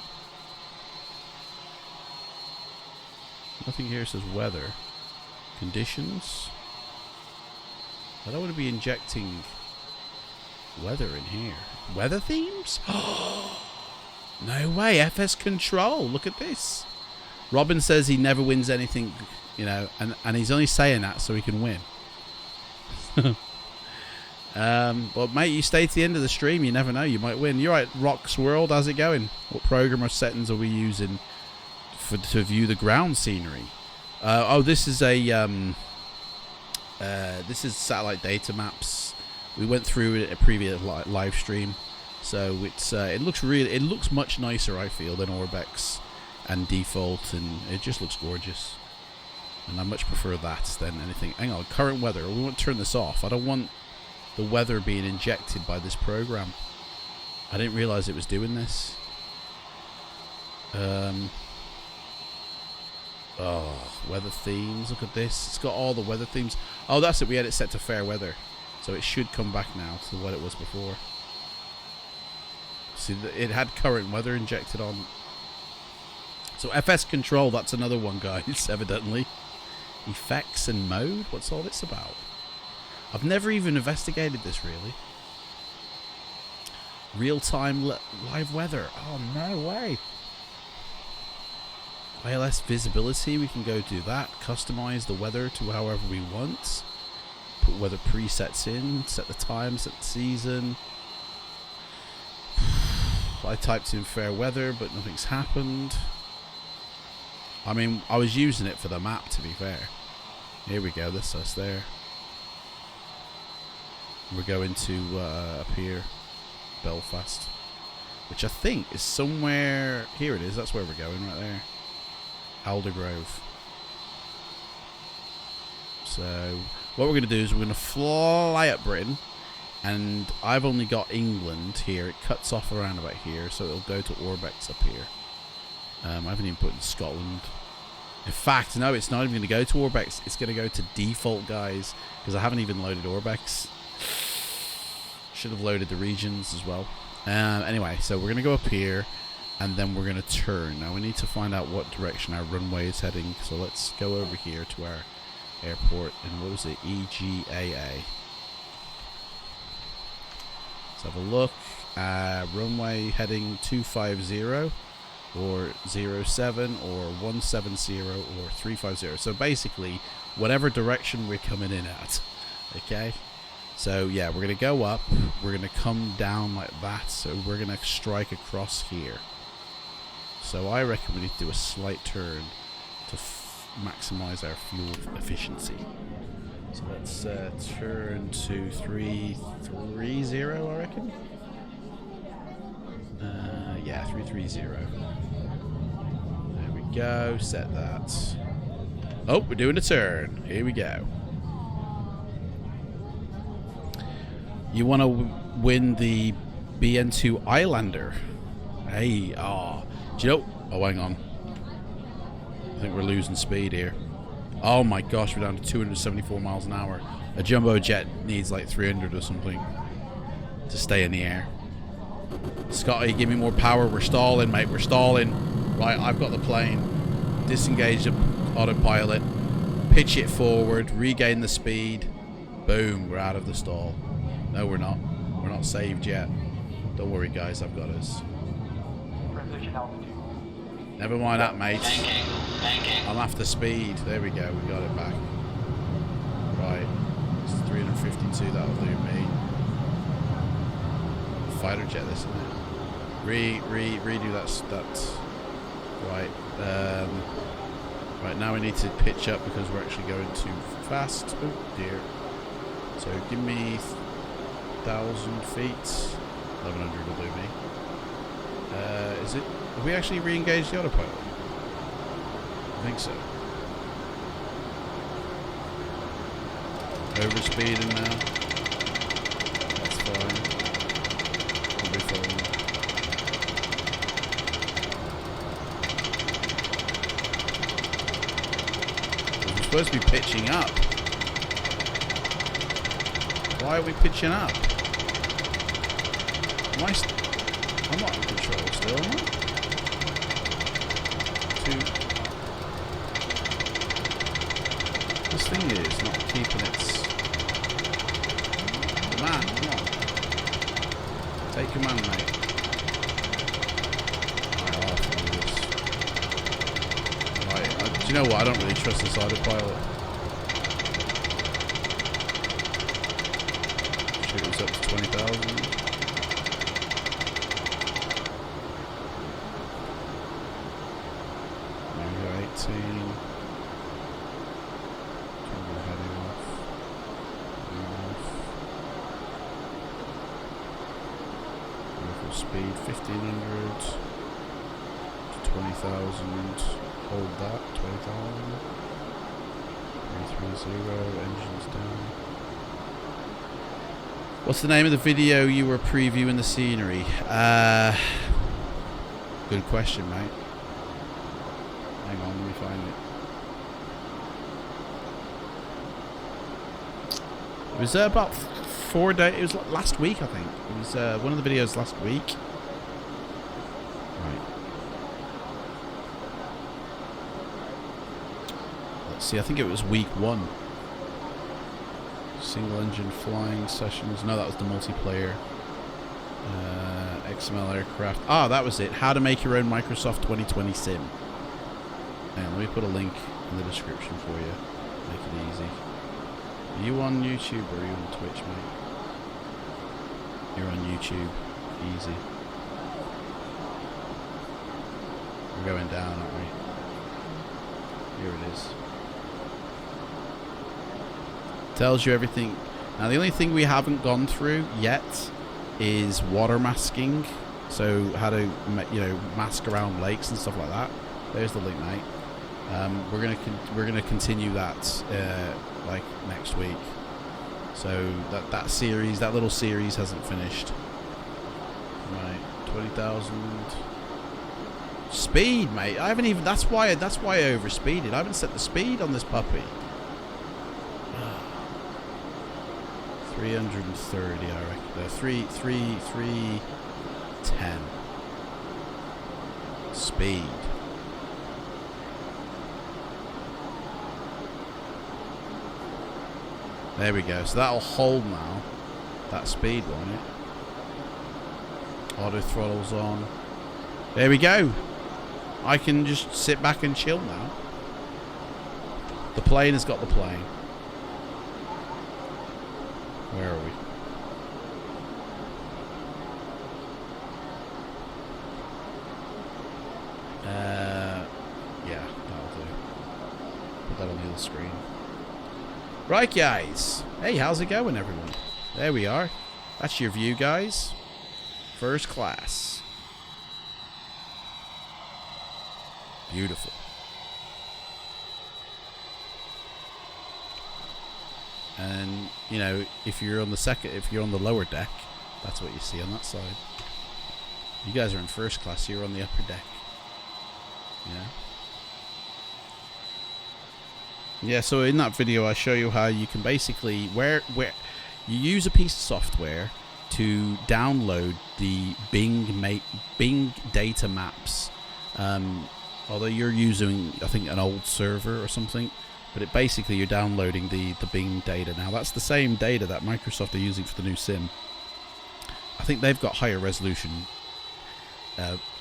Nothing here says weather. Conditions. I don't want to be injecting weather in here. Weather themes? No way. FS control. Look at this. Robin says he never wins anything, you know, and he's only saying that so he can win. Well, mate, you stay to the end of the stream. You never know. You might win. You're right, Rock's World. How's it going? What program or settings are we using to view the ground scenery? Oh, this is a this is satellite data maps. We went through it at a previous live stream, so it's it looks much nicer, I feel, than Orbex and default, and it just looks gorgeous. And I much prefer that than anything. Hang on, current weather. We want to turn this off. I don't want the weather being injected by this program. I didn't realize it was doing this. Oh, weather themes. Look at this. It's got all the weather themes. Oh, that's it. We had it set to fair weather, so it should come back now to what it was before. See, it had current weather injected on. So FS control. That's another one, guys. Evidently, effects and mode. What's all this about? I've never even investigated this really. Real-time live weather. Oh, no way. ILS visibility, we can go do that. Customize the weather to however we want. Put weather presets in. Set the time, set the season. I typed in fair weather, but nothing's happened. I mean, I was using it for the map, to be fair. Here we go, that's us there. We're going to up here, Belfast, which I think is somewhere. Here it is. That's where we're going, right there. Aldergrove. So what we're going to do is we're going to fly up Britain, and I've only got England here. It cuts off around about here, so it'll go to Orbex up here. I haven't even put in Scotland. In fact, no, it's not even going to go to Orbex. It's going to go to default, guys, because I haven't even loaded Orbex. Should have loaded the regions as well. Anyway, so we're going to go up here, and then we're going to turn. Now we need to find out what direction our runway is heading. So let's go over here to our airport, and what is it? EGAA. Let's have a look. Runway heading 250 or 07 or 170 or 350. So basically whatever direction we're coming in at. Okay, So yeah, we're gonna go up, we're gonna come down like that, so we're gonna strike across here. So I reckon we need to do a slight turn to maximize our fuel efficiency. So let's turn to 330, I reckon. Yeah, 330. There we go, set that. Oh, we're doing a turn. Here we go. You want to win the BN2 Islander. Hey, do you know? Oh, hang on. I think we're losing speed here. Oh my gosh, we're down to 274 miles an hour. A jumbo jet needs like 300 or something to stay in the air. Scotty, give me more power. We're stalling, mate. We're stalling. Right, I've got the plane. Disengage the autopilot. Pitch it forward. Regain the speed. Boom, we're out of the stall. No, we're not. We're not saved yet. Don't worry, guys. I've got us. Transition altitude. Never mind that, mate. I'm after speed. There we go. We got it back. Right. It's 352. That'll do me. Fighter jet, this, isn't it? Redo that. Right. Right, now we need to pitch up because we're actually going too fast. Oh, dear. So give me 1,000 feet. 1,100 will do me. Is it? Have we actually re-engaged the autopilot? I think so. Overspeeding now. That's fine. We'll be fine. We're supposed to be pitching up. Why are we pitching up? I'm not in control still, am I? This thing is not keeping its... Man, come on. Take command, mate. Right, do you know what? I don't really trust this autopilot. Shoot us up to 20,000. Speed 1,500 to 20,000. Hold that. 20,000. 330. Engines down. What's the name of the video you were previewing the scenery? Good question, mate. Hang on, let me find it. It was about 4 days. It was last week, I think. It was one of the videos last week. Right. Let's see. I think it was week 1. Single engine flying sessions. No, that was the multiplayer. XML aircraft. Ah, that was it. How to make your own Microsoft 2020 sim. Hang on, let me put a link in the description for you. Make it easy. Are you on YouTube or are you on Twitch, mate? You're on YouTube. Easy. We're going down, aren't we? Here it is. Tells you everything. Now, the only thing we haven't gone through yet is water masking. So, how to, mask around lakes and stuff like that. There's the link, mate. We're gonna continue that like next week. So that series, that little series, hasn't finished. Right, 20,000 speed, mate. I haven't even. That's why I overspeeded. I haven't set the speed on this puppy. 330, I reckon. 310 speed. There we go. So that'll hold now. That speed, won't it? Auto throttle's on. There we go. I can just sit back and chill now. The plane has got the plane. Where are we? Yeah, that'll do. Put that on the other screen. Right, guys. Hey, how's it going, everyone? There we are. That's your view, guys. First class. Beautiful. And you know, if you're on the lower deck, that's what you see on that side. You guys are in first class, you're on the upper deck. Yeah, so in that video I show you how you can basically where you use a piece of software to download the Bing data maps. Although you're using, I think, an old server or something, but basically you're downloading the Bing data. Now that's the same data that Microsoft are using for the new sim. I think they've got higher resolution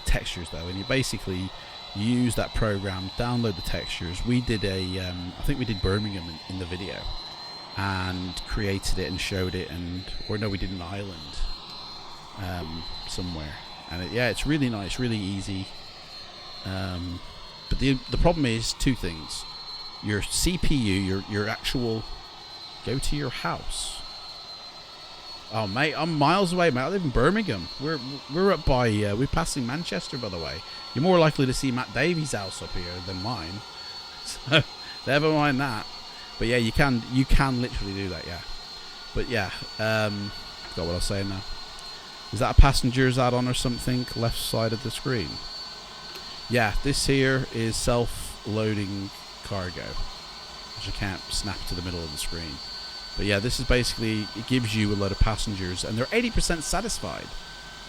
textures though, and you basically use that program, download the textures. We did I think we did Birmingham in the video, and created it and showed it, or no, we did an island somewhere, and it's really nice, really easy. But the problem is two things: your CPU, your actual. Go to your house. Oh mate, I'm miles away, mate. I live in Birmingham. We're up by we're passing Manchester, by the way. You're more likely to see Matt Davies' house up here than mine. So never mind that. But yeah, you can literally do that, yeah. But yeah, forgot what I was saying now. Is that a passengers add-on or something? Left side of the screen. Yeah, this here is self-loading cargo, which I can't snap to the middle of the screen. But yeah, this is basically, it gives you a load of passengers, and they're 80% satisfied,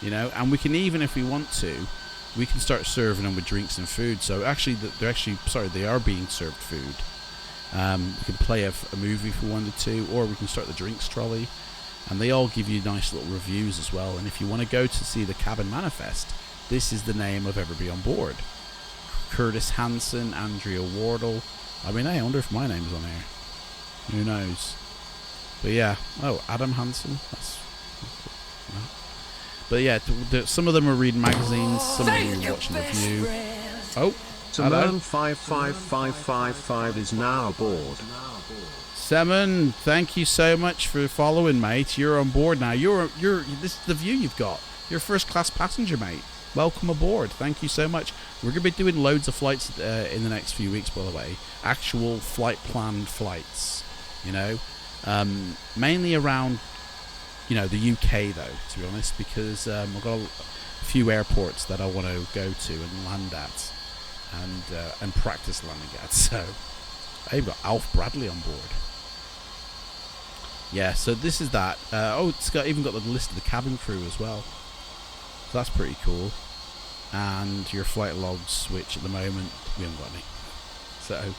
you know. And we can even, if we want to, we can start serving them with drinks and food. So actually, they are being served food. We can play a movie if we wanted to, or we can start the drinks trolley, and they all give you nice little reviews as well. And if you want to go to see the cabin manifest, this is the name of everybody on board: Curtis Hanson, Andrea Wardle. I mean, I wonder if my name's on here. Who knows? But yeah, oh, Adam Hansen. That's no. But yeah, some of them are reading magazines, some of them are watching the view. Oh, Simone 55555 is now aboard. Simon, thank you so much for following, mate. You're on board now. This is the view you've got. You're first class passenger, mate. Welcome aboard. Thank you so much. We're going to be doing loads of flights in the next few weeks, by the way. Actual planned flights, you know. Mainly around, you know, the UK though, to be honest, because I've got a few airports that I want to go to and land at, and practice landing at. So I've got Alf Bradley on board. Yeah, so this is that. It's even got the list of the cabin crew as well. So that's pretty cool. And your flight logs, which at the moment we haven't got any. So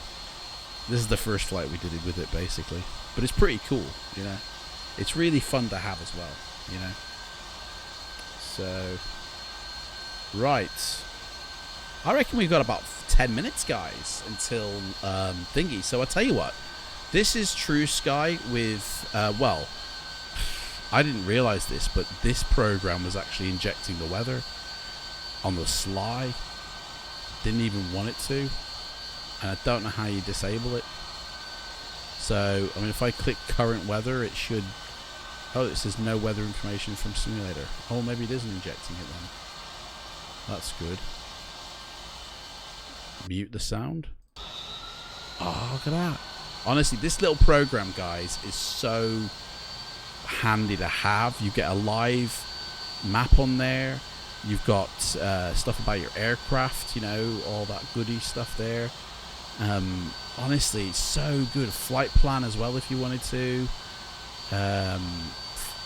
this is the first flight we did with it, basically. But it's pretty cool, you know. It's really fun to have as well, you know. So, right. I reckon we've got about 10 minutes, guys, until thingy. So I'll tell you what. This is TrueSky with, well, I didn't realize this, but this program was actually injecting the weather on the sly. Didn't even want it to. And I don't know how you disable it. So, I mean, if I click current weather, it should... Oh, it says no weather information from simulator. Oh, maybe it isn't injecting it then. That's good. Mute the sound. Oh, look at that. Honestly, this little program, guys, is so handy to have. You get a live map on there. You've got stuff about your aircraft, you know, all that goody stuff there. Honestly, it's so good. A flight plan as well if you wanted to.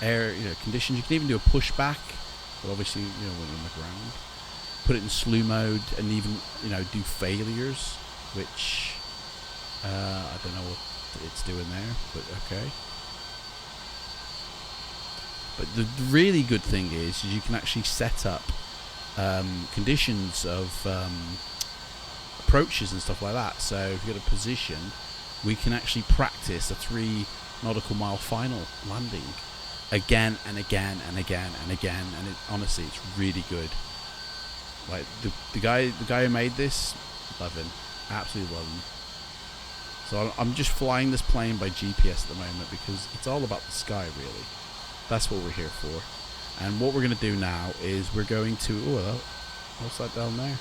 Air, you know, conditions. You can even do a pushback, but obviously, you know, when you're on the ground. Put it in slew mode and even, you know, do failures, which I don't know what it's doing there, but okay. But the really good thing is you can actually set up conditions of approaches and stuff like that. So if you got a position, we can actually practice a 3 nautical mile final landing again and again and again and again, and honestly, it's really good. Like the guy who made this, love him, absolutely love him. So I'm just flying this plane by GPS at the moment because it's all about the sky, really. That's what we're here for. And what we're going to do now is we're going to... Oh, what's that down there?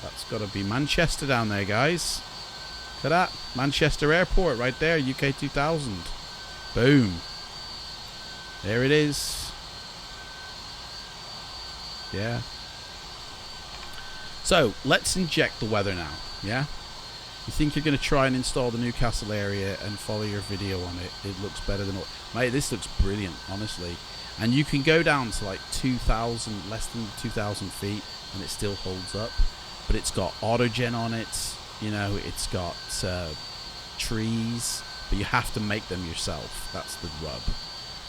That's got to be Manchester down there, guys. Look at that. Manchester Airport right there, UK 2000. Boom. There it is. Yeah. So, let's inject the weather now, yeah? You think you're going to try and install the Newcastle area and follow your video on it. It looks better than... Mate, this looks brilliant, honestly. And you can go down to like 2,000, less than 2,000 feet, and it still holds up. But it's got autogen on it, you know, it's got trees, but you have to make them yourself. That's the rub.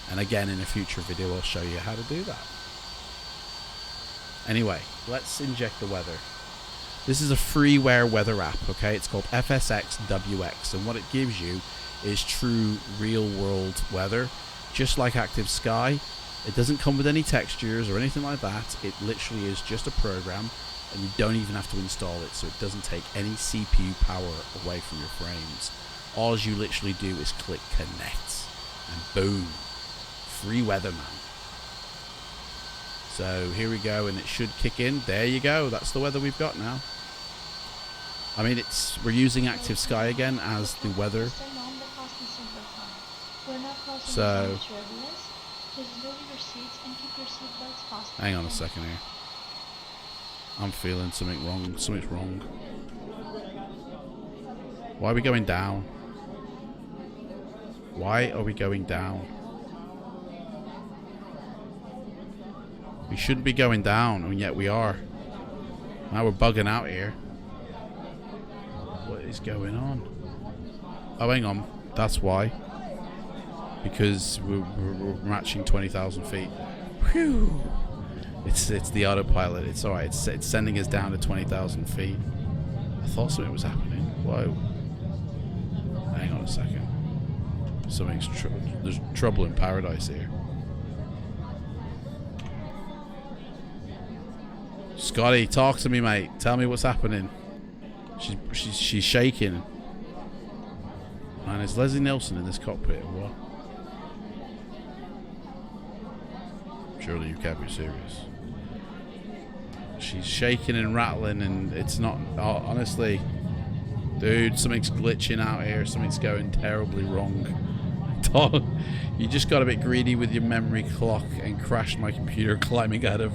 And again, in a future video, I'll show you how to do that. Anyway, let's inject the weather. This is a freeware weather app, okay? It's called FSXWx, and what it gives you is true real-world weather, just like Active Sky. It doesn't come with any textures or anything like that. It literally is just a program, and you don't even have to install it, so it doesn't take any CPU power away from your frames. All you literally do is click connect, and boom, free weather, man. So here we go, and it should kick in. There you go. That's the weather we've got now. I mean, we're using Active Sky again as the weather. So hang on a second here. I'm feeling something wrong. Something's wrong. Why are we going down? Why are we going down? We shouldn't be going down, and yet we are. Now we're bugging out here. What is going on? Oh, hang on. That's why. Because we're matching 20,000 feet. Whew. It's the autopilot. It's alright. It's sending us down to 20,000 feet. I thought something was happening. Whoa. Hang on a second. There's trouble in paradise here. Scotty, talk to me, mate. Tell me what's happening. She's shaking. Man, is Leslie Nielsen in this cockpit or what? Surely you can't be serious. She's shaking and rattling, and it's not... Oh, honestly, dude, something's glitching out here. Something's going terribly wrong. You just got a bit greedy with your memory clock and crashed my computer climbing out of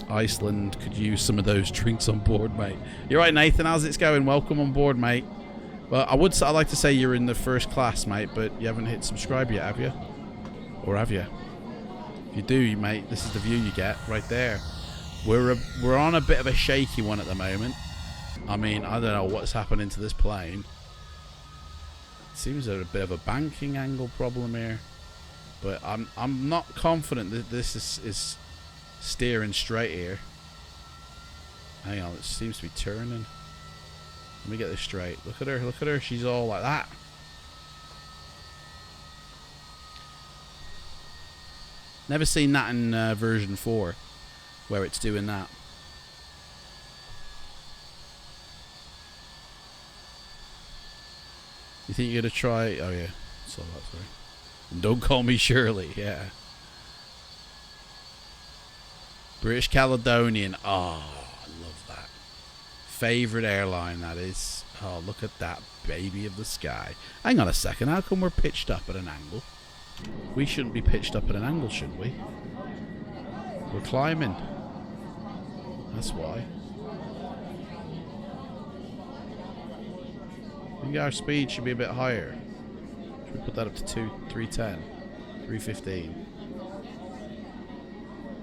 Iceland. Could use some of those drinks on board, mate. You're right, Nathan. How's it going? Welcome on board, mate. Well, I'd like to say you're in the first class, mate, but you haven't hit subscribe yet, have you? Or have you? If you do, mate, this is the view you get right there. We're on a bit of a shaky one at the moment. I mean, I don't know what's happening to this plane. It seems there's a bit of a banking angle problem here, but I'm not confident that this is steering straight here. Hang on, it seems to be turning. Let me get this straight. Look at her, look at her. She's all like that. Never seen that in version 4, where it's doing that. You think you're gonna try? Oh yeah, saw that. Sorry. And don't call me Shirley. Yeah. British Caledonian. Oh, I love that. Favorite airline, that is. Oh, look at that baby of the sky. Hang on a second. How come we're pitched up at an angle? We shouldn't be pitched up at an angle, should we? We're climbing. That's why. I think our speed should be a bit higher. Should we put that up to 310? 315?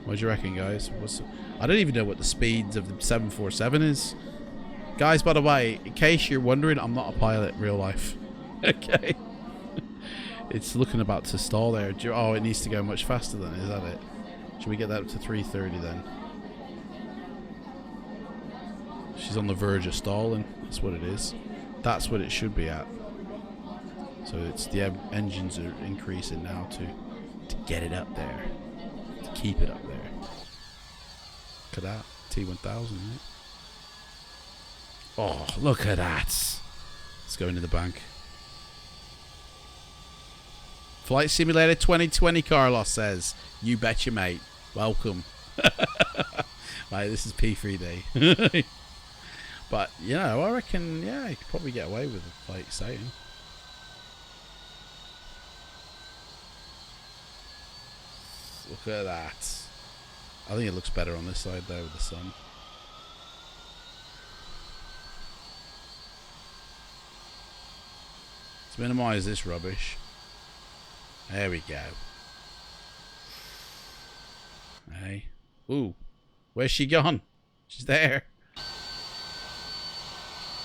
What do you reckon, guys? I don't even know what the speeds of the 747 is. Guys, by the way, in case you're wondering, I'm not a pilot in real life. Okay. It's looking about to stall there. Oh, it needs to go much faster then, is that it? Should we get that up to 330 then? She's on the verge of stalling. That's what it is. That's what it should be at. So it's the engines are increasing now to get it up there, to keep it up there. Look at that, T1000, right? Oh, look at that. Let's go into the bank. Flight Simulator 2020, Carlos says. You betcha, mate. Welcome. Right, this is P3D. But, you know, I reckon, yeah, you could probably get away with it, like saying. Look at that. I think it looks better on this side, though, with the sun. Let's minimize this rubbish. There we go. Hey. Ooh. Where's she gone? She's there.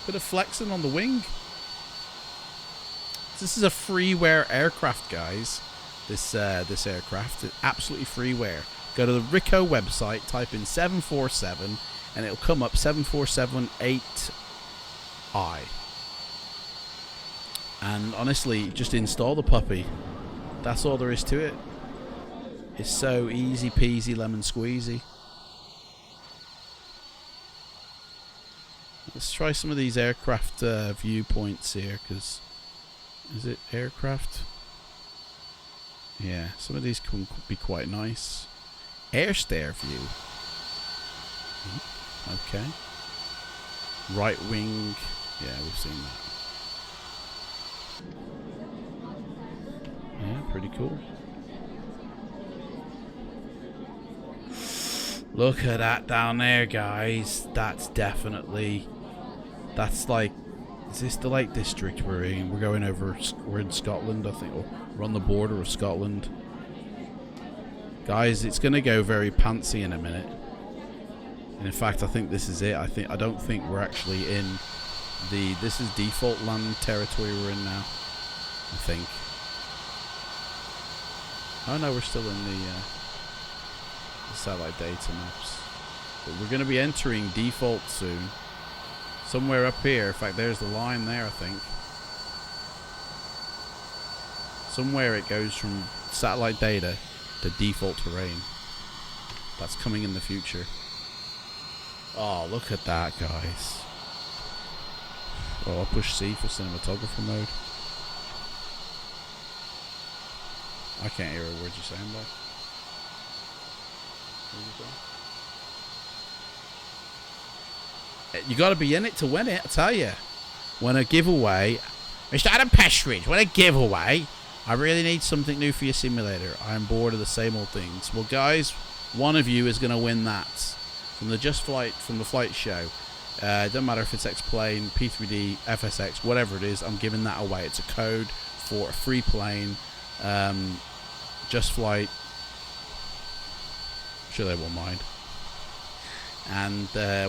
Bit of flexing on the wing. This is a freeware aircraft, guys. This aircraft is absolutely freeware. Go to the Ricoh website, type in 747, and it'll come up 747-8i. And honestly, just install the puppy. That's all there is to it. It's so easy peasy lemon squeezy. Let's try some of these aircraft viewpoints here, because is it aircraft? Yeah, some of these can be quite nice. Air stare view. Okay. Right wing. Yeah, we've seen that. Yeah, pretty cool. Look at that down there, guys. That's definitely... That's like... Is this the Lake District we're in? We're going over... We're in Scotland, I think. Or we're on the border of Scotland. Guys, it's going to go very pantsy in a minute. And in fact, I think this is it. I don't think we're actually in the... This is default land territory we're in now. I think. Oh no, we're still in the satellite data maps. But we're going to be entering default soon. Somewhere up here. In fact, there's the line there, I think. Somewhere it goes from satellite data to default terrain. That's coming in the future. Oh, look at that, guys. Oh, I'll push C for cinematographer mode. I can't hear a word you're saying back. You got to be in it to win it, I tell you. When a giveaway, Mr. Adam Pestridge, when a giveaway, I really need something new for your simulator. I'm bored of the same old things. Well, guys, one of you is going to win that from the from the flight show. Doesn't matter if it's X-Plane, P3D, FSX, whatever it is. I'm giving that away. It's a code for a free plane. Just Flight. I'm sure they won't mind. And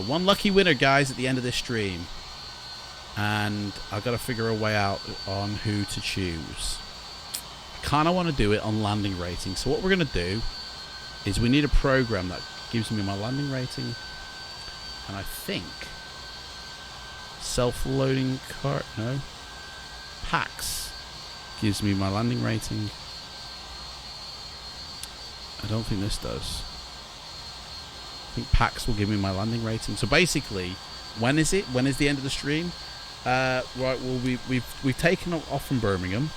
one lucky winner, guys, at the end of this stream. And I've got to figure a way out on who to choose. I kind of want to do it on landing rating. So what we're going to do is we need a program that gives me my landing rating. And I think self-loading cart, no, PAX gives me my landing rating. I don't think this does. I think PAX will give me my landing rating. So basically, when is it? When is the end of the stream? Right. Well, we've taken off from Birmingham.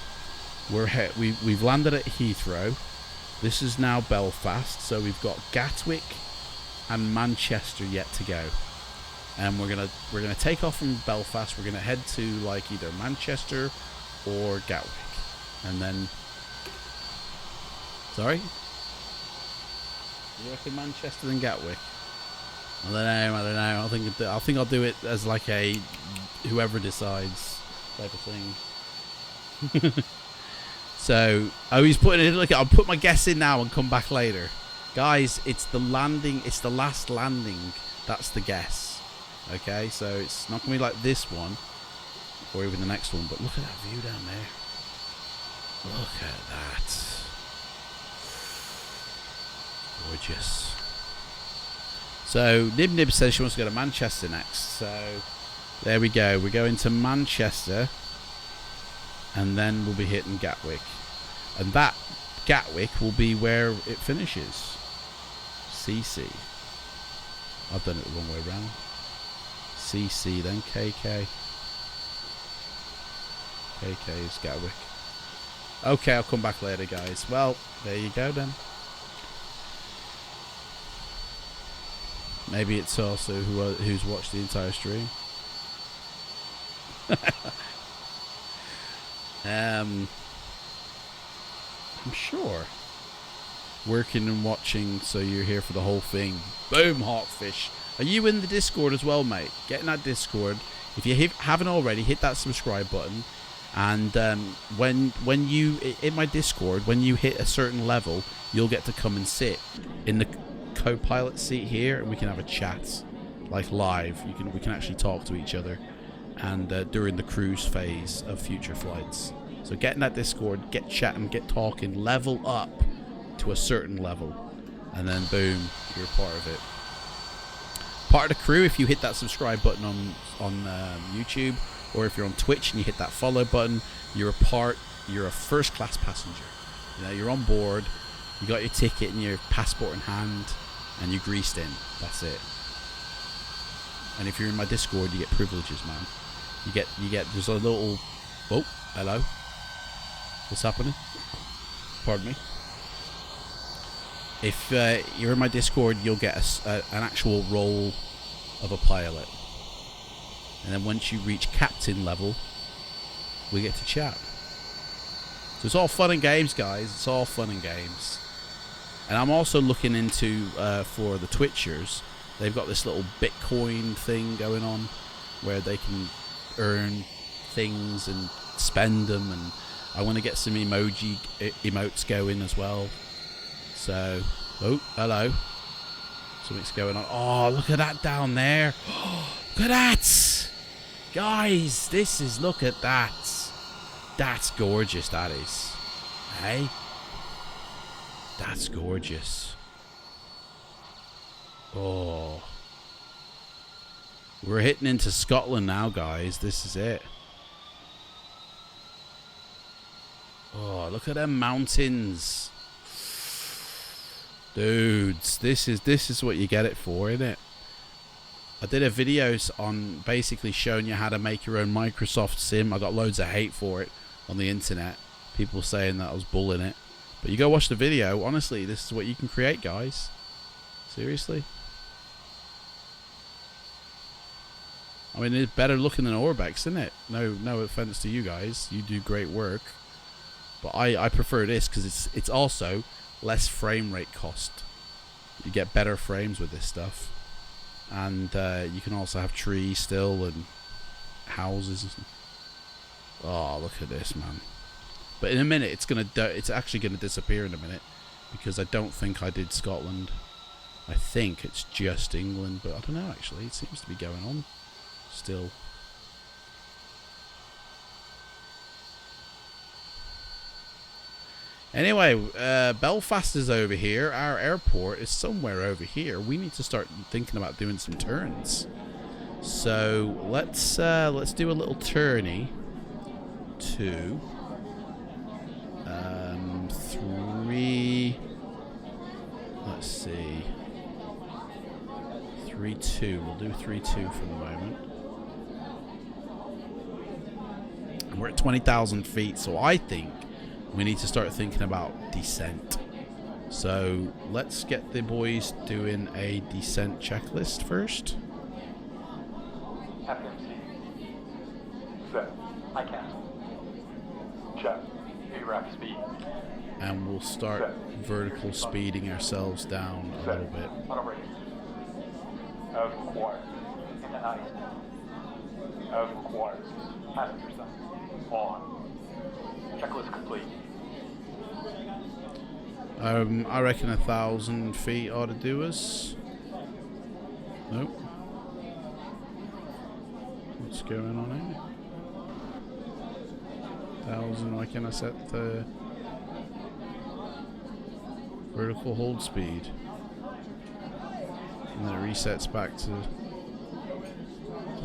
We've landed at Heathrow. This is now Belfast. So we've got Gatwick and Manchester yet to go. And we're gonna take off from Belfast. We're gonna head to like either Manchester or Gatwick, and then. Sorry. You reckon Manchester and Gatwick? I don't know. I think I'll do it as like a whoever decides type of thing. So, he's putting it. Look, I'll put my guess in now and come back later, guys. It's the landing. It's the last landing. That's the guess. Okay, so it's not gonna be like this one or even the next one. But look at that view down there. Look at that. Gorgeous. So Nib Nib says she wants to go to Manchester next. So there we go. We're going to Manchester. and then we'll be hitting Gatwick, and that Gatwick will be where it finishes. CC. I've done it the wrong way around. CC, then KK. KK is Gatwick. Okay, I'll come back later, guys. Well, there you go then. Maybe it's also who's watched the entire stream. I'm sure. Working and watching, so you're here for the whole thing. Boom, Hawkfish. Are you in the Discord as well, mate? Get in that Discord. If you haven't already, hit that subscribe button. And when you in my Discord, when you hit a certain level, you'll get to come and sit in the co-pilot seat here, and we can have a chat, like live. We can actually talk to each other, and during the cruise phase of future flights. So get in that Discord, get chatting, get talking, level up to a certain level, and then boom, you're part of it. Part of the crew if you hit that subscribe button on YouTube, or if you're on Twitch and you hit that follow button, you're a first class passenger. You know, you're on board, you got your ticket and your passport in hand, and you're greased in. That's it. And if you're in my Discord, you get privileges, man. You get there's a little, oh, hello. What's happening? Pardon me. If you're in my Discord, you'll get an actual role of a pilot. And then once you reach captain level, we get to chat. So it's all fun and games, guys. It's all fun and games. And I'm also looking into, for the Twitchers, they've got this little Bitcoin thing going on where they can earn things and spend them. And I want to get some emotes going as well. So, oh, hello. Something's going on. Oh, look at that down there. Look at that. Guys, look at that. That's gorgeous, that is. Hey? That's gorgeous. Oh. We're hitting into Scotland now, guys. This is it. Oh, look at them mountains. Dudes, this is what you get it for, isn't it? I did a video on basically showing you how to make your own Microsoft sim. I got loads of hate for it on the internet. People saying that I was bullying it. But you go watch the video. Honestly, this is what you can create, guys. Seriously. I mean, it's better looking than Orbex, isn't it? No offense to you guys. You do great work. But I prefer this because it's also less frame rate cost. You get better frames with this stuff. And you can also have trees still and houses. Oh, look at this, man. But in a minute, it's actually gonna disappear in a minute because I don't think I did Scotland. I think it's just England, but I don't know actually. It seems to be going on still. Anyway, Belfast is over here. Our airport is somewhere over here. We need to start thinking about doing some turns. So let's do a little tourney to 3. Let's see, 3-2. We'll do 3-2 for the moment. And we're at 20,000 feet, so I think we need to start thinking about descent. So let's get the boys doing a descent checklist first. FMC. Set. ICAST. Check. ARAP speed. And we'll start vertical speeding ourselves down a little bit. Auto brake. As required. Into ice. As required. Passenger side. On. Checklist complete. I reckon 1,000 feet ought to do us. Nope. What's going on here? 1,000. Why can't I set the vertical hold speed? And then it resets back to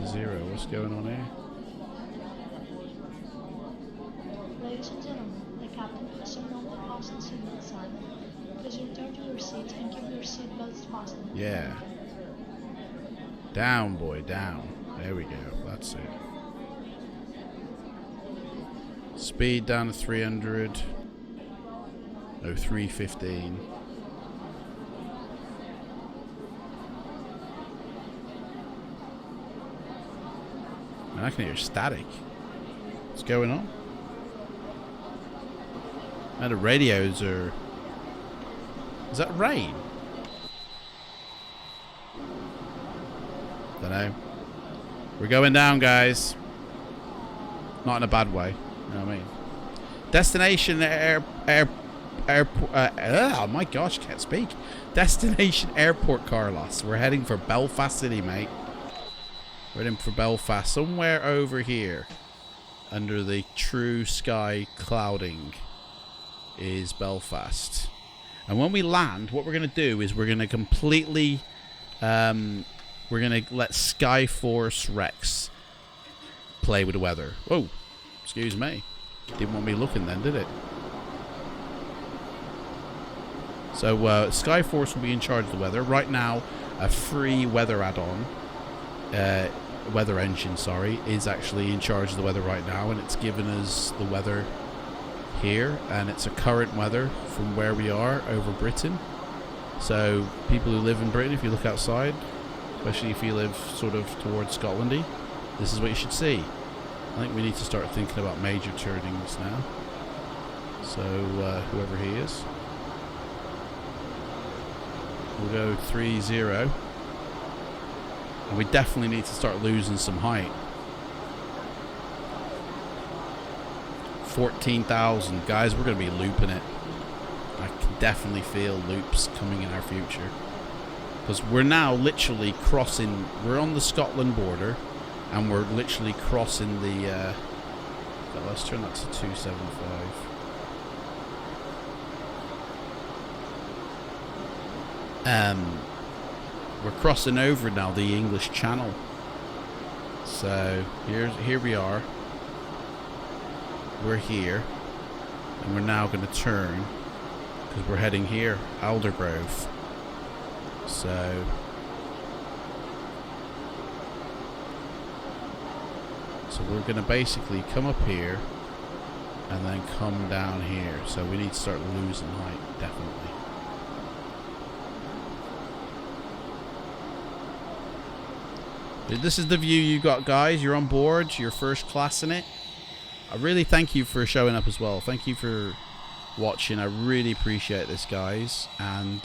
0. What's going on here? has turned on the fasten seatbelt sign. Please return to your seat and keep your seatbelts fastened. Yeah. Down, boy, down. There we go. That's it. Speed down to 300. No, 315. Man, I can hear static. What's going on? Now the radios are... Is that rain? Dunno. We're going down, guys. Not in a bad way. You know what I mean? Destination oh my gosh, can't speak. Destination airport, Carlos. We're heading for Belfast City, mate. We're heading for Belfast. Somewhere over here, under the TrueSky clouding, is Belfast. And when we land, what we're going to do is we're going to completely... we're going to let SkyForce play with the weather. Whoa. Excuse me. Didn't want me looking then, did it? So, SkyForce will be in charge of the weather. Right now, a free weather add-on, weather engine, sorry, is actually in charge of the weather right now, and it's given us the weather here, and it's a current weather from where we are over Britain. So, people who live in Britain, if you look outside, especially if you live sort of towards Scotlandy, this is what you should see. I think we need to start thinking about major turnings now. So, whoever he is. We'll go 3-0. And we definitely need to start losing some height. 14,000. Guys, we're going to be looping it. I can definitely feel loops coming in our future. Because we're now literally crossing... We're on the Scotland border. And we're literally crossing the... let's turn that to 275. We're crossing over now the English Channel. So here we are. We're here, and we're now going to turn because we're heading here, Aldergrove. So we're going to basically come up here and then come down here. So we need to start losing height, definitely. This is the view you got, guys. You're on board. You're first class in it. I really thank you for showing up as well. Thank you for watching. I really appreciate this, guys. And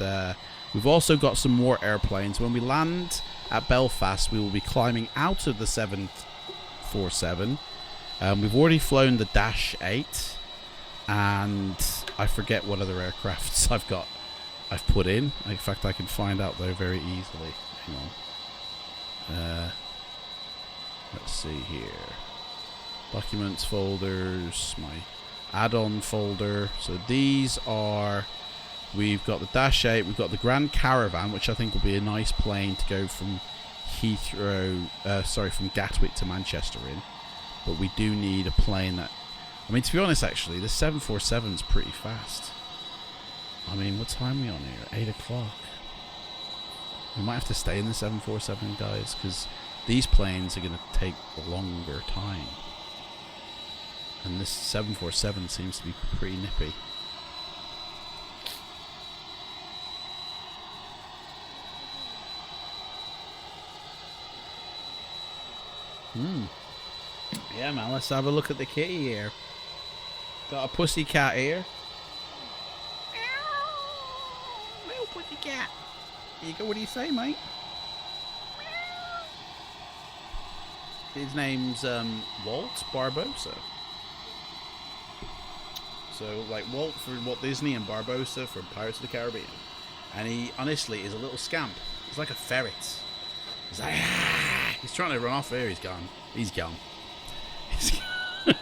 we've also got some more airplanes. When we land at Belfast, we will be climbing out of the 747. We've already flown the Dash 8. And I forget what other aircrafts I've put in. In fact, I can find out though very easily. Hang on. Let's see here. Documents folders, my add-on folder. So these are, we've got the Dash 8, we've got the Grand Caravan, which I think will be a nice plane to go from from Gatwick to Manchester in. But we do need a plane that, I mean, to be honest, actually, the 747's pretty fast. I mean, what time are we on here? 8 o'clock. We might have to stay in the 747, guys, because these planes are going to take a longer time. And this 747 seems to be pretty nippy. Yeah, man, let's have a look at the kitty here. Got a pussy cat here. Little pussy cat. Here you go, what do you say, mate? His name's Walt Barbosa. So, like, Walt for Walt Disney and Barbosa for Pirates of the Caribbean. And he, honestly, is a little scamp. He's like a ferret. He's like, ah! He's trying to run off here. He's gone. He's gone. He's gone.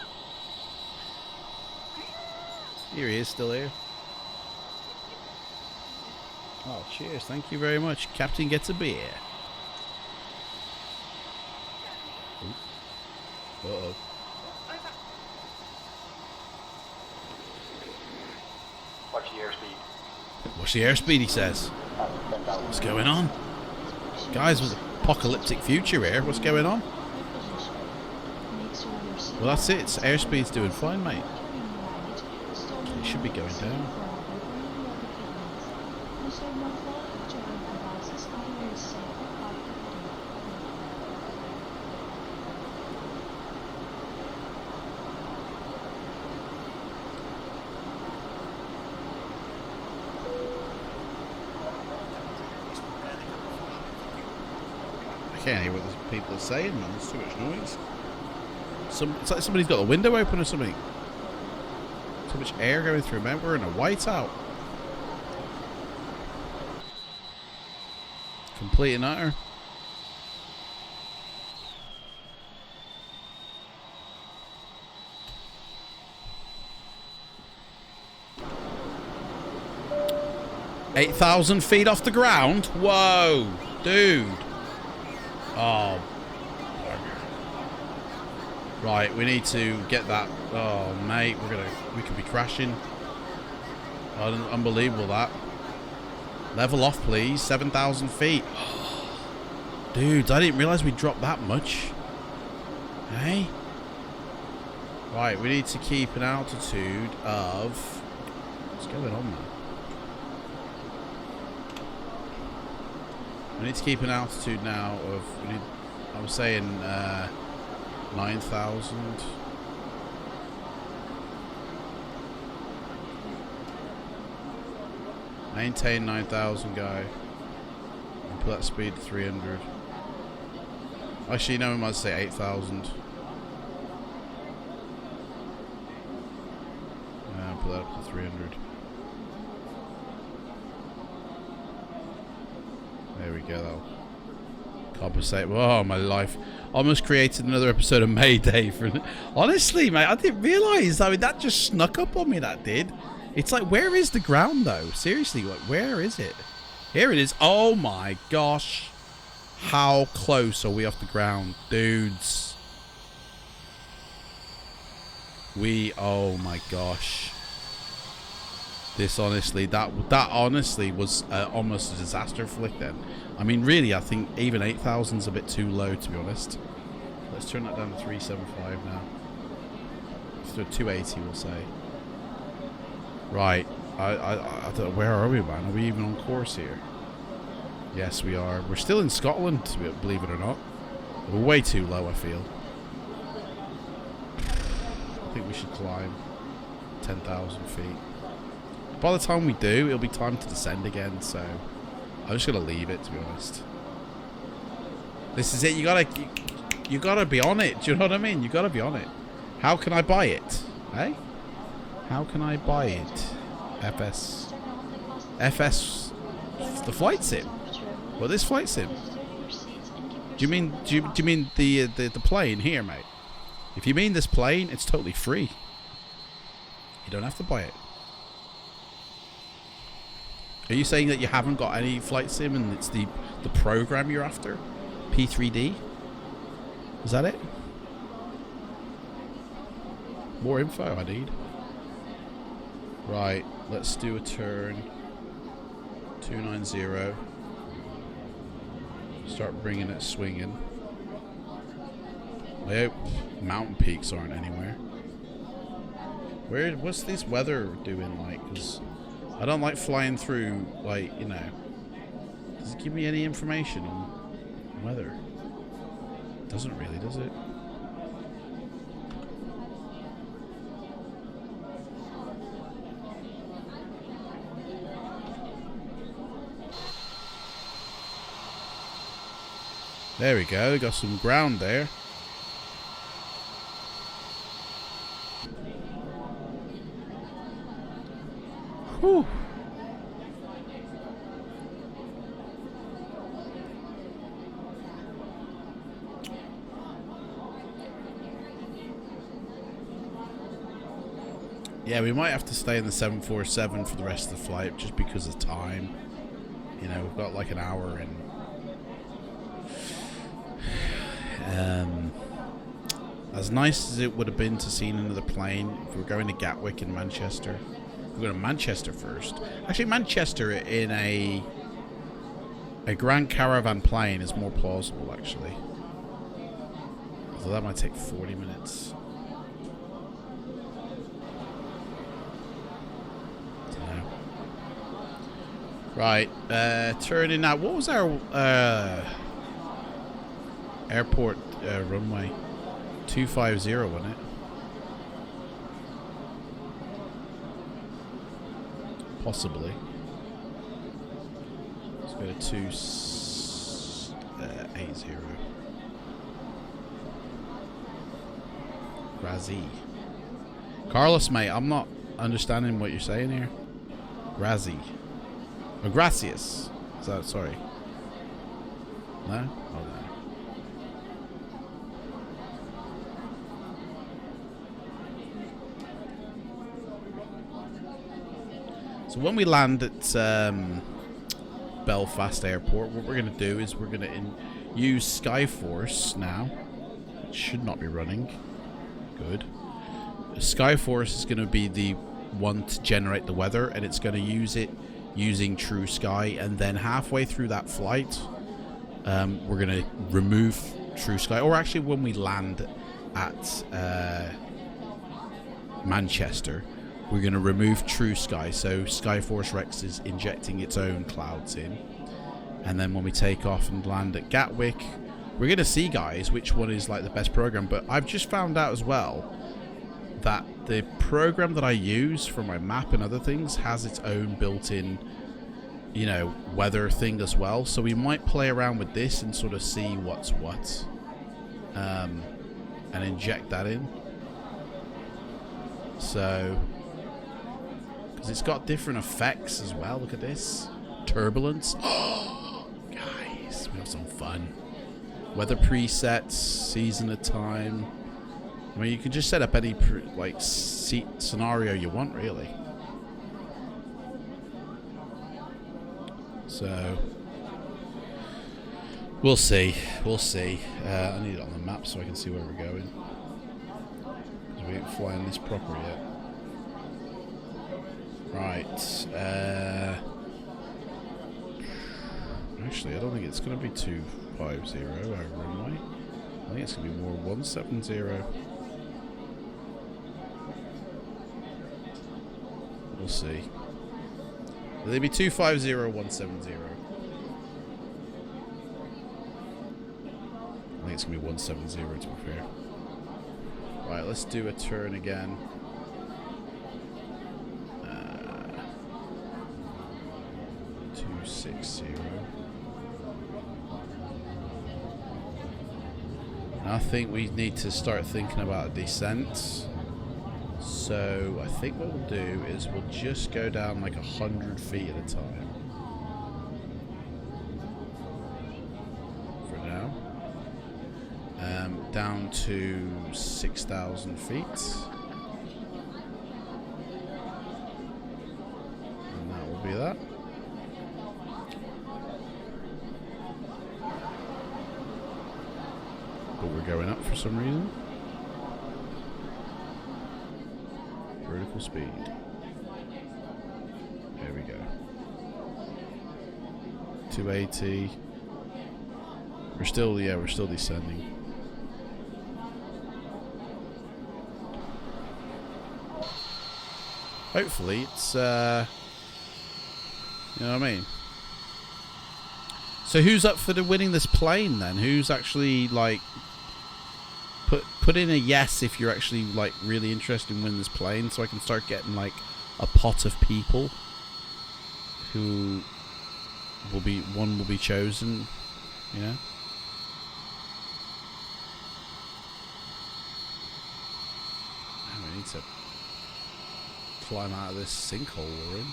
Here he is, still here. Oh, cheers. Thank you very much. Captain gets a beer. Uh-oh. What's the airspeed, he says? What's going on? Guys, with apocalyptic future here. What's going on? Well, that's it. Airspeed's doing fine, mate. It should be going down. I can't hear what the people are saying, man. There's too much noise. It's like somebody's got the window open or something. Too much air going through. Man, we're in a whiteout. Complete and utter. $8,000 feet off the ground. Whoa, dude. Oh. Right, we need to get that. Oh, mate, we could be crashing. Unbelievable that. Level off, please. 7,000 feet. Dudes, I didn't realize we dropped that much. Hey. Right, we need to keep an altitude of. What's going on, man? We need to keep an altitude now of. I was saying. 9,000. Maintain 9,000, guy. And put that speed to 300. Actually, no, we might say 8,000. Put that up to 300. There we go. That'll compensate. Oh, my life. Almost created another episode of Mayday. Honestly, mate, I didn't realise. I mean, that just snuck up on me, that did. It's like, where is the ground, though? Seriously, like, where is it? Here it is. Oh, my gosh. How close are we off the ground? Dudes. Oh, my gosh. This, honestly, that honestly was almost a disaster flick then. I mean, really, I think even 8,000 is a bit too low, to be honest. Let's turn that down to 375 now. Let's do a 280, we'll say. Right. I don't know, where are we, man? Are we even on course here? Yes, we are. We're still in Scotland, believe it or not. We're way too low, I feel. I think we should climb 10,000 feet. By the time we do, it'll be time to descend again, so I'm just gonna leave it, to be honest. This is it. You gotta be on it. Do you know what I mean? You gotta be on it. How can I buy it? Hey? How can I buy it? FS, the flight sim. Well, this flight sim. Do you mean the plane here, mate? If you mean this plane, it's totally free. You don't have to buy it. Are you saying that you haven't got any flight sim and it's the program you're after? P3D? Is that it? More info I need. Right, let's do a turn. 290. Start bringing it swinging. I hope mountain peaks aren't anywhere. What's this weather doing like? 'Cause I don't like flying through, like, you know. Does it give me any information on weather? Doesn't really, does it? There we go, got some ground there. Whew. Yeah, we might have to stay in the 747 for the rest of the flight just because of time. You know, we've got like an hour in. As nice as it would have been to see another plane, if we were going to Gatwick in Manchester, We're going to Manchester first. Actually, Manchester in a Grand Caravan plane is more plausible, actually. So that might take 40 minutes. Right, turning now. What was our airport runway? 250, wasn't it? Possibly. Let's go to 280. Razzie. Carlos, mate, I'm not understanding what you're saying here. Razzie. Oh, gracias. Is that, sorry. No? Oh, no. So when we land at Belfast Airport, what we're going to do is we're going to use Skyforce now. It should not be running. Good. Skyforce is going to be the one to generate the weather, and it's going to use it using TrueSky, and then halfway through that flight, we're going to remove TrueSky, or actually when we land at Manchester, we're going to remove TrueSky, so Skyforce Rex is injecting its own clouds in, and then when we take off and land at Gatwick, we're going to see, guys, which one is like the best program. But I've just found out as well that the program that I use for my map and other things has its own built-in, you know, weather thing as well. So we might play around with this and sort of see what's what, and inject that in. So, because it's got different effects as well. Look at this. Turbulence. Oh, guys, we have some fun. Weather presets, season of time. I mean, you can just set up any seat scenario you want, really. So we'll see. We'll see. I need it on the map so I can see where we're going. Because we ain't flying this proper yet. Right. Actually, I don't think it's going to be 250 our runway. I think it's going to be more 170. We'll see. Will they be 250 or 170? I think it's going to be 170 to be fair. Right, let's do a turn again. 260. I think we need to start thinking about a descent. So I think what we'll do is we'll just go down like 100 feet at a time. For now. Down to 6,000 feet. And that will be that. But we're going up for some reason. Vertical speed. There we go. 280. We're still descending. Hopefully it's you know what I mean? So who's up for winning this plane then? Who's actually like put in a yes if you're actually like really interested in winning this plane, so I can start getting like a pot of people who will be chosen, you know? We need to climb out of this sinkhole we're in.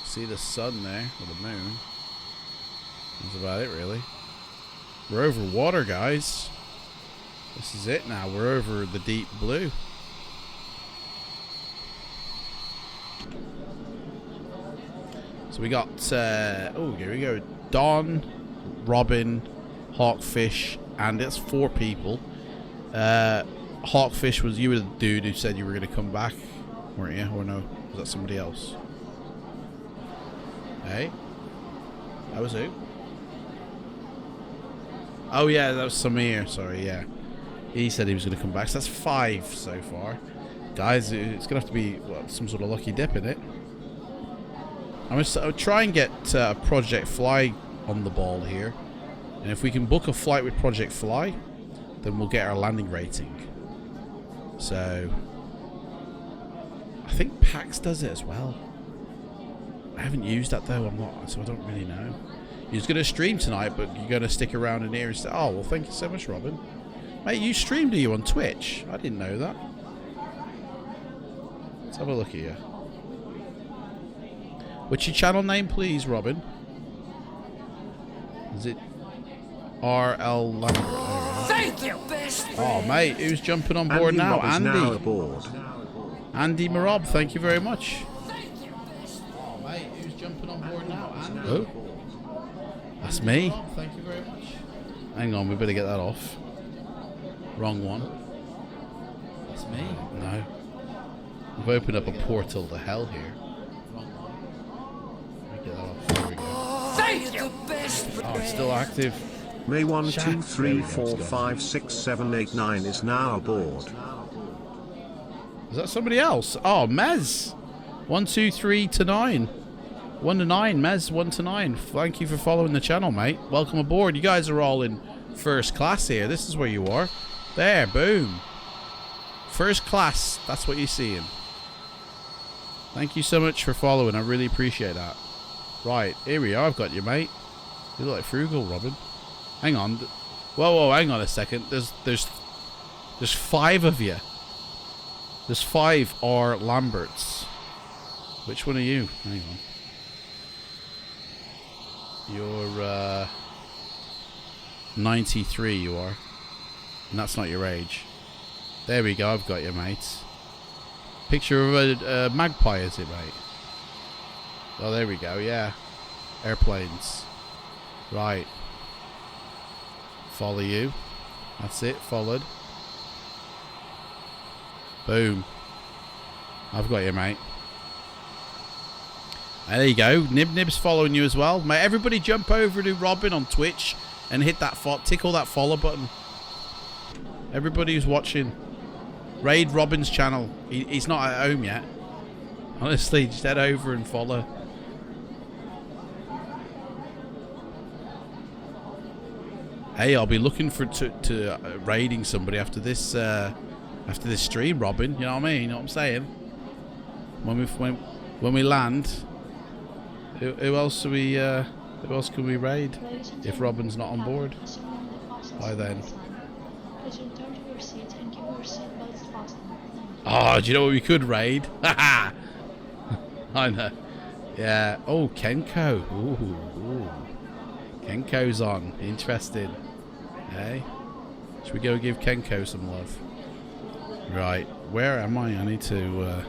See the sun there, or the moon. That's about it, really. We're over water, guys. This is it now. We're over the deep blue. So we got, oh, here we go. Don, Robin, Hawkfish, and it's 4 people. Hawkfish was, you were the dude who said you were going to come back, weren't you? Or no? Was that somebody else? Hey? That was who? Oh yeah, that was Samir. Sorry, yeah. He said he was going to come back. So that's 5 so far. Guys, it's going to have to be what, some sort of lucky dip in it. I'm going to try and get Project Fly on the ball here. And if we can book a flight with Project Fly, then we'll get our landing rating. So I think PAX does it as well. I haven't used that though, so I don't really know. You're going to stream tonight, but you're going to stick around in here and say, oh, well, thank you so much, Robin. Mate, you stream, do you, on Twitch? I didn't know that. Let's have a look at you. What's your channel name, please, Robin? Is it RL Lambert? Thank you, best friend. Oh, mate, who's jumping on board now? Andy. Now aboard. Andy Marob, thank you very much. Oh, mate, who's jumping on board now? Andy. Oh. That's me. Thank you very much. Hang on, we better get that off. Wrong one. That's me. No. We've opened up a portal to hell here. Wrong one. Let me get that off. There we go. Thank you. Oh, it's still active. May 1, 2, 3, 4, 5, 6, 7, 8, 9 is now aboard. Is that somebody else? Oh, Mez. 1, 2, 3 to 9. 1 to 9, Mez, 1 to 9. Thank you for following the channel, mate. Welcome aboard. You guys are all in first class here. This is where you are. There, boom. First class. That's what you're seeing. Thank you so much for following. I really appreciate that. Right, here we are. I've got you, mate. You look like Frugal, Robin. Hang on. Whoa, hang on a second. There's 5 of you. There's 5 R. Lamberts. Which one are you? Hang on. You're 93 you are. And that's not your age. There we go, I've got you, mate. Picture of a magpie, is it, mate? Oh, there we go, yeah. Airplanes. Right. Follow you. That's it, followed. Boom. I've got you, mate. There you go. Nib's following you as well. Mate, everybody jump over to Robin on Twitch and hit that tickle that follow button. Everybody who's watching, raid Robin's channel. He's not at home yet. Honestly, just head over and follow. Hey, I'll be looking for to raiding somebody after this stream, Robin. You know what I mean? You know what I'm saying? When we land. Who else can we raid if Robin's not on board? By then. Oh, do you know what we could raid? Haha! I know. Yeah. Oh, Kenko. Ooh. Kenko's on. Interesting. Hey? Should we go give Kenko some love? Right. Where am I? I need to...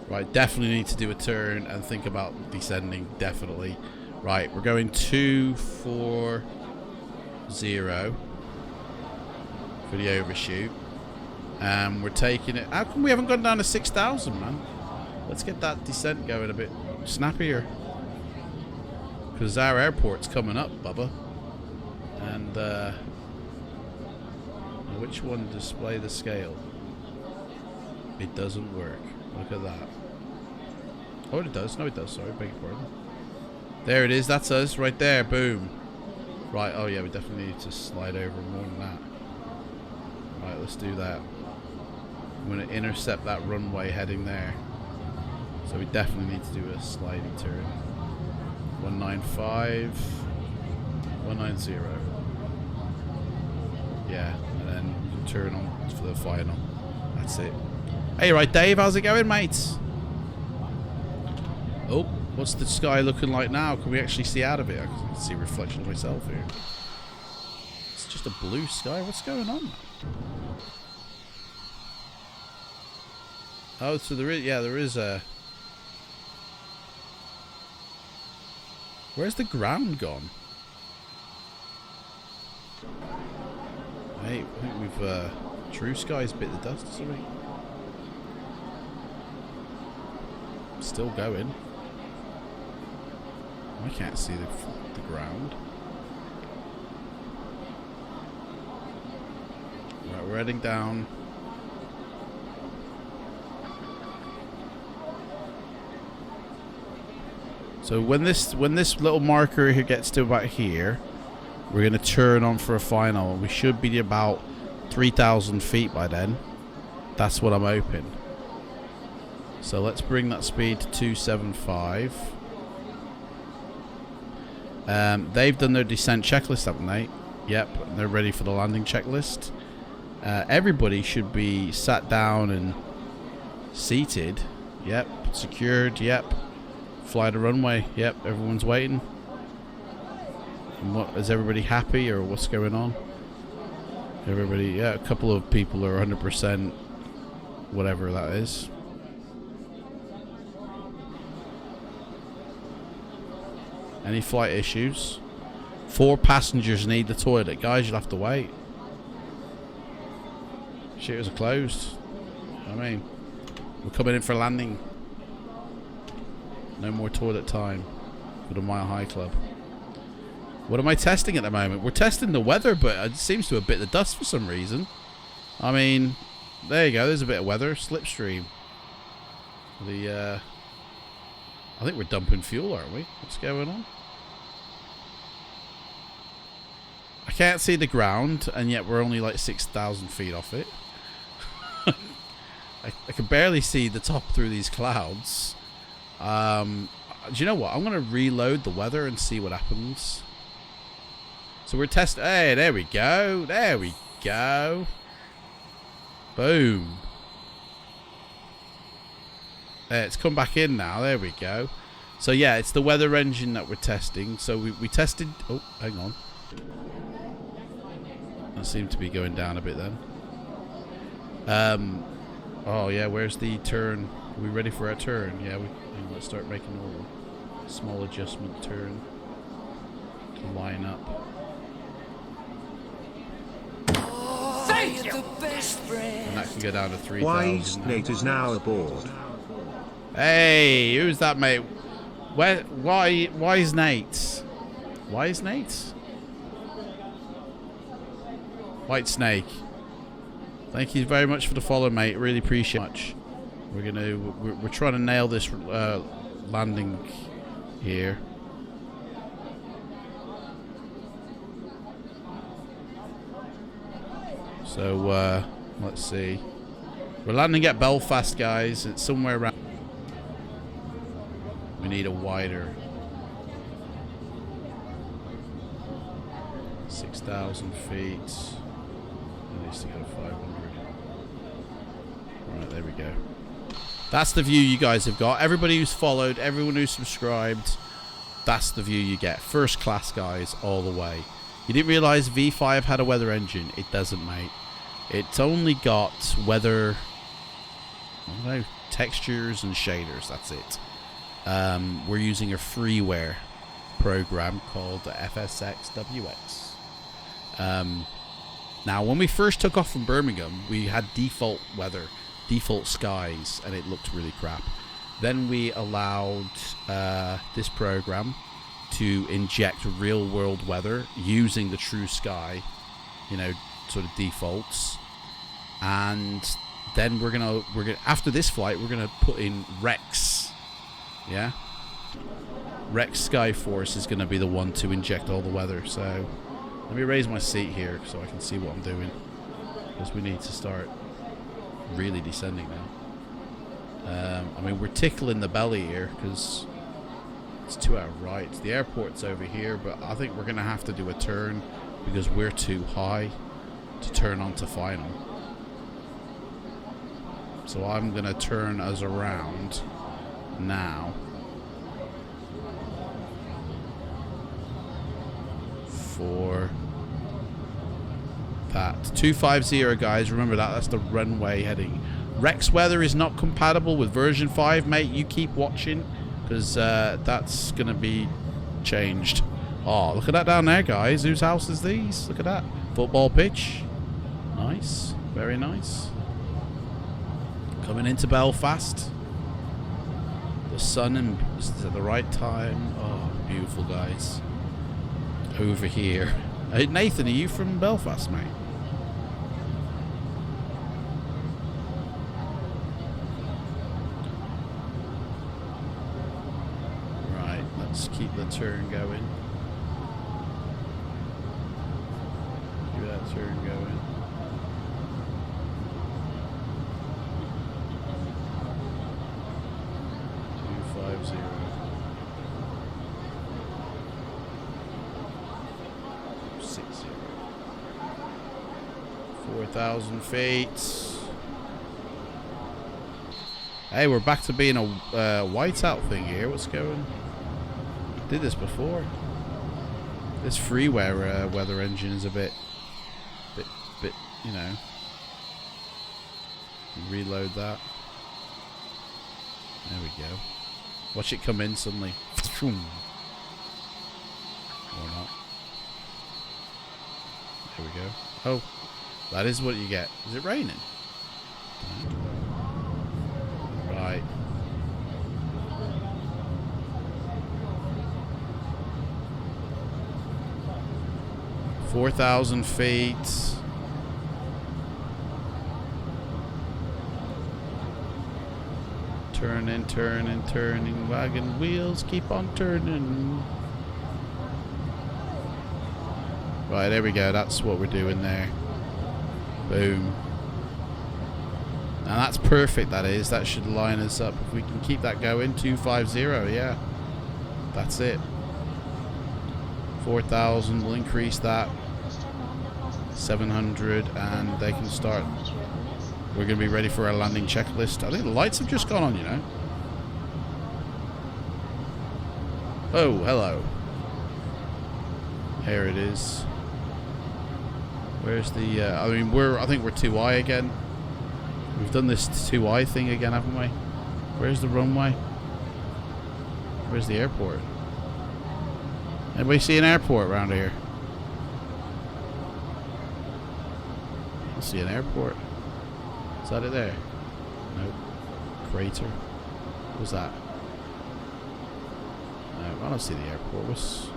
Right, definitely need to do a turn and think about descending, definitely. Right, we're going 240 for the overshoot. We're taking it... How come we haven't gone down to 6,000, man? Let's get that descent going a bit snappier. Because our airport's coming up, Bubba. And, which one display the scale? It doesn't work. Look at that. Oh, it does. No, it does. Sorry, beg your pardon. There it is. That's us right there. Boom. Right. Oh, yeah. We definitely need to slide over more than that. Right. Let's do that. I'm going to intercept that runway heading there. So we definitely need to do a slidey turn. 195. 190. Yeah. And then you can turn on for the final. That's it. Hey, right, Dave, how's it going, mates? Oh, what's the sky looking like now? Can we actually see out of it? I can see reflections of myself here. It's just a blue sky. What's going on? Oh, so there is, yeah, there is a... Where's the ground gone? Hey, I think we've, TrueSky's bit the dust or something. Still going. I can't see the ground. Right, we're heading down. So when this little marker here gets to about here, we're going to turn on for a final. We should be about 3,000 feet by then. That's what I'm hoping. So let's bring that speed to 275. They've done their descent checklist, haven't they? Yep, they're ready for the landing checklist. Everybody should be sat down and seated. Yep, secured. Yep, fly the runway. Yep, everyone's waiting. And what, is everybody happy or what's going on? Everybody, yeah, a couple of people are 100%, whatever that is. Any flight issues? 4 passengers need the toilet. Guys, you'll have to wait. Shutters are closed. I mean, we're coming in for landing. No more toilet time for the Mile High Club. What am I testing at the moment? We're testing the weather, but it seems to have bit the dust for some reason. I mean, there you go. There's a bit of weather. Slipstream. I think we're dumping fuel, aren't we? What's going on? I can't see the ground, and yet we're only like 6,000 feet off it. I can barely see the top through these clouds. Do you know what? I'm going to reload the weather and see what happens. So we're testing. Hey, there we go. There we go. Boom. There, it's come back in now. There we go. So yeah, it's the weather engine that we're testing. So we tested. Oh, hang on. That seemed to be going down a bit then. Oh yeah, where's the turn? Are we ready for our turn? Yeah, let's start making a small adjustment turn to line up. Thank you. And that can go down to 3,000. Wise Nate is now aboard. Hey, who's that, mate? Why is Nate? Why is Nate? White Snake. Thank you very much for the follow, mate. Really appreciate it. We're trying to nail this landing here. So let's see. We're landing at Belfast, guys. It's somewhere around. We need a wider 6,000 feet. It needs to go to 500. Right, there we go. That's the view you guys have got. Everybody who's followed, everyone who's subscribed, that's the view you get. First class, guys, all the way. You didn't realize V5 had a weather engine. It doesn't, mate. It's only got weather, I don't know, textures and shaders. That's it. We're using a freeware program called FSXWx. Now, when we first took off from Birmingham, we had default weather, default skies, and it looked really crap. Then we allowed this program to inject real world weather using the TrueSky, you know, sort of defaults. And then we're gonna after this flight we're gonna put in Rex. Yeah, Rex Skyforce is gonna be the one to inject all the weather. So let me raise my seat here so I can see what I'm doing, because we need to start really descending now. I mean, we're tickling the belly here because it's to our right. The airport's over here, but I think we're gonna have to do a turn because we're too high to turn onto final. So I'm gonna turn us around now for that 250, guys. Remember that. That's the runway heading. Rex weather is not compatible with version 5, mate. You keep watching because that's gonna be changed. Oh, look at that down there, guys. Whose house is these? Look at that football pitch. Nice, very nice. Coming into Belfast. The sun and is at the right time. Oh, beautiful, guys. Over here. Hey, Nathan, are you from Belfast, mate? Right, let's keep the turn going. Keep that turn going. .250. 4,000 feet. Hey, we're back to being a whiteout thing here. What's going? Did this before. This freeware weather engine is a bit, you know. Reload that. There we go. Watch it come in suddenly. Or not. There we go. Oh. That is what you get. Is it raining? Right. – 4,000 feet. Turning, turning, turning. Wagon wheels keep on turning. Right, there we go. That's what we're doing there. Boom. And that's perfect, that is. That should line us up. If we can keep that going, 250, yeah. That's it. 4,000, we'll increase that. 700, and they can start. We're going to be ready for our landing checklist. I think the lights have just gone on, you know. Oh, hello. Here it is. Where's the, I mean, I think we're 2i again. We've done this 2i thing again, haven't we? Where's the runway? Where's the airport? Anybody see an airport around here? I see an airport. Is that it there? Nope. Crater. What was that? No, I don't see the airport. What's...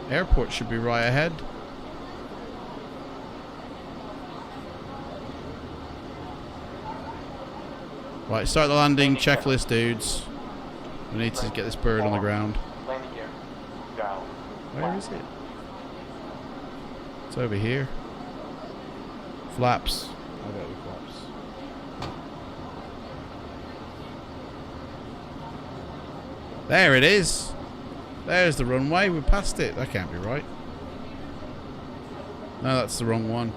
Airport should be right ahead. Right, start the landing checklist, dudes. We need to get this bird on the ground. Landing gear. Down. Where is it? It's over here. Flaps. I got the flaps. There it is. There's the runway. We're past it. That can't be right. No, that's the wrong one.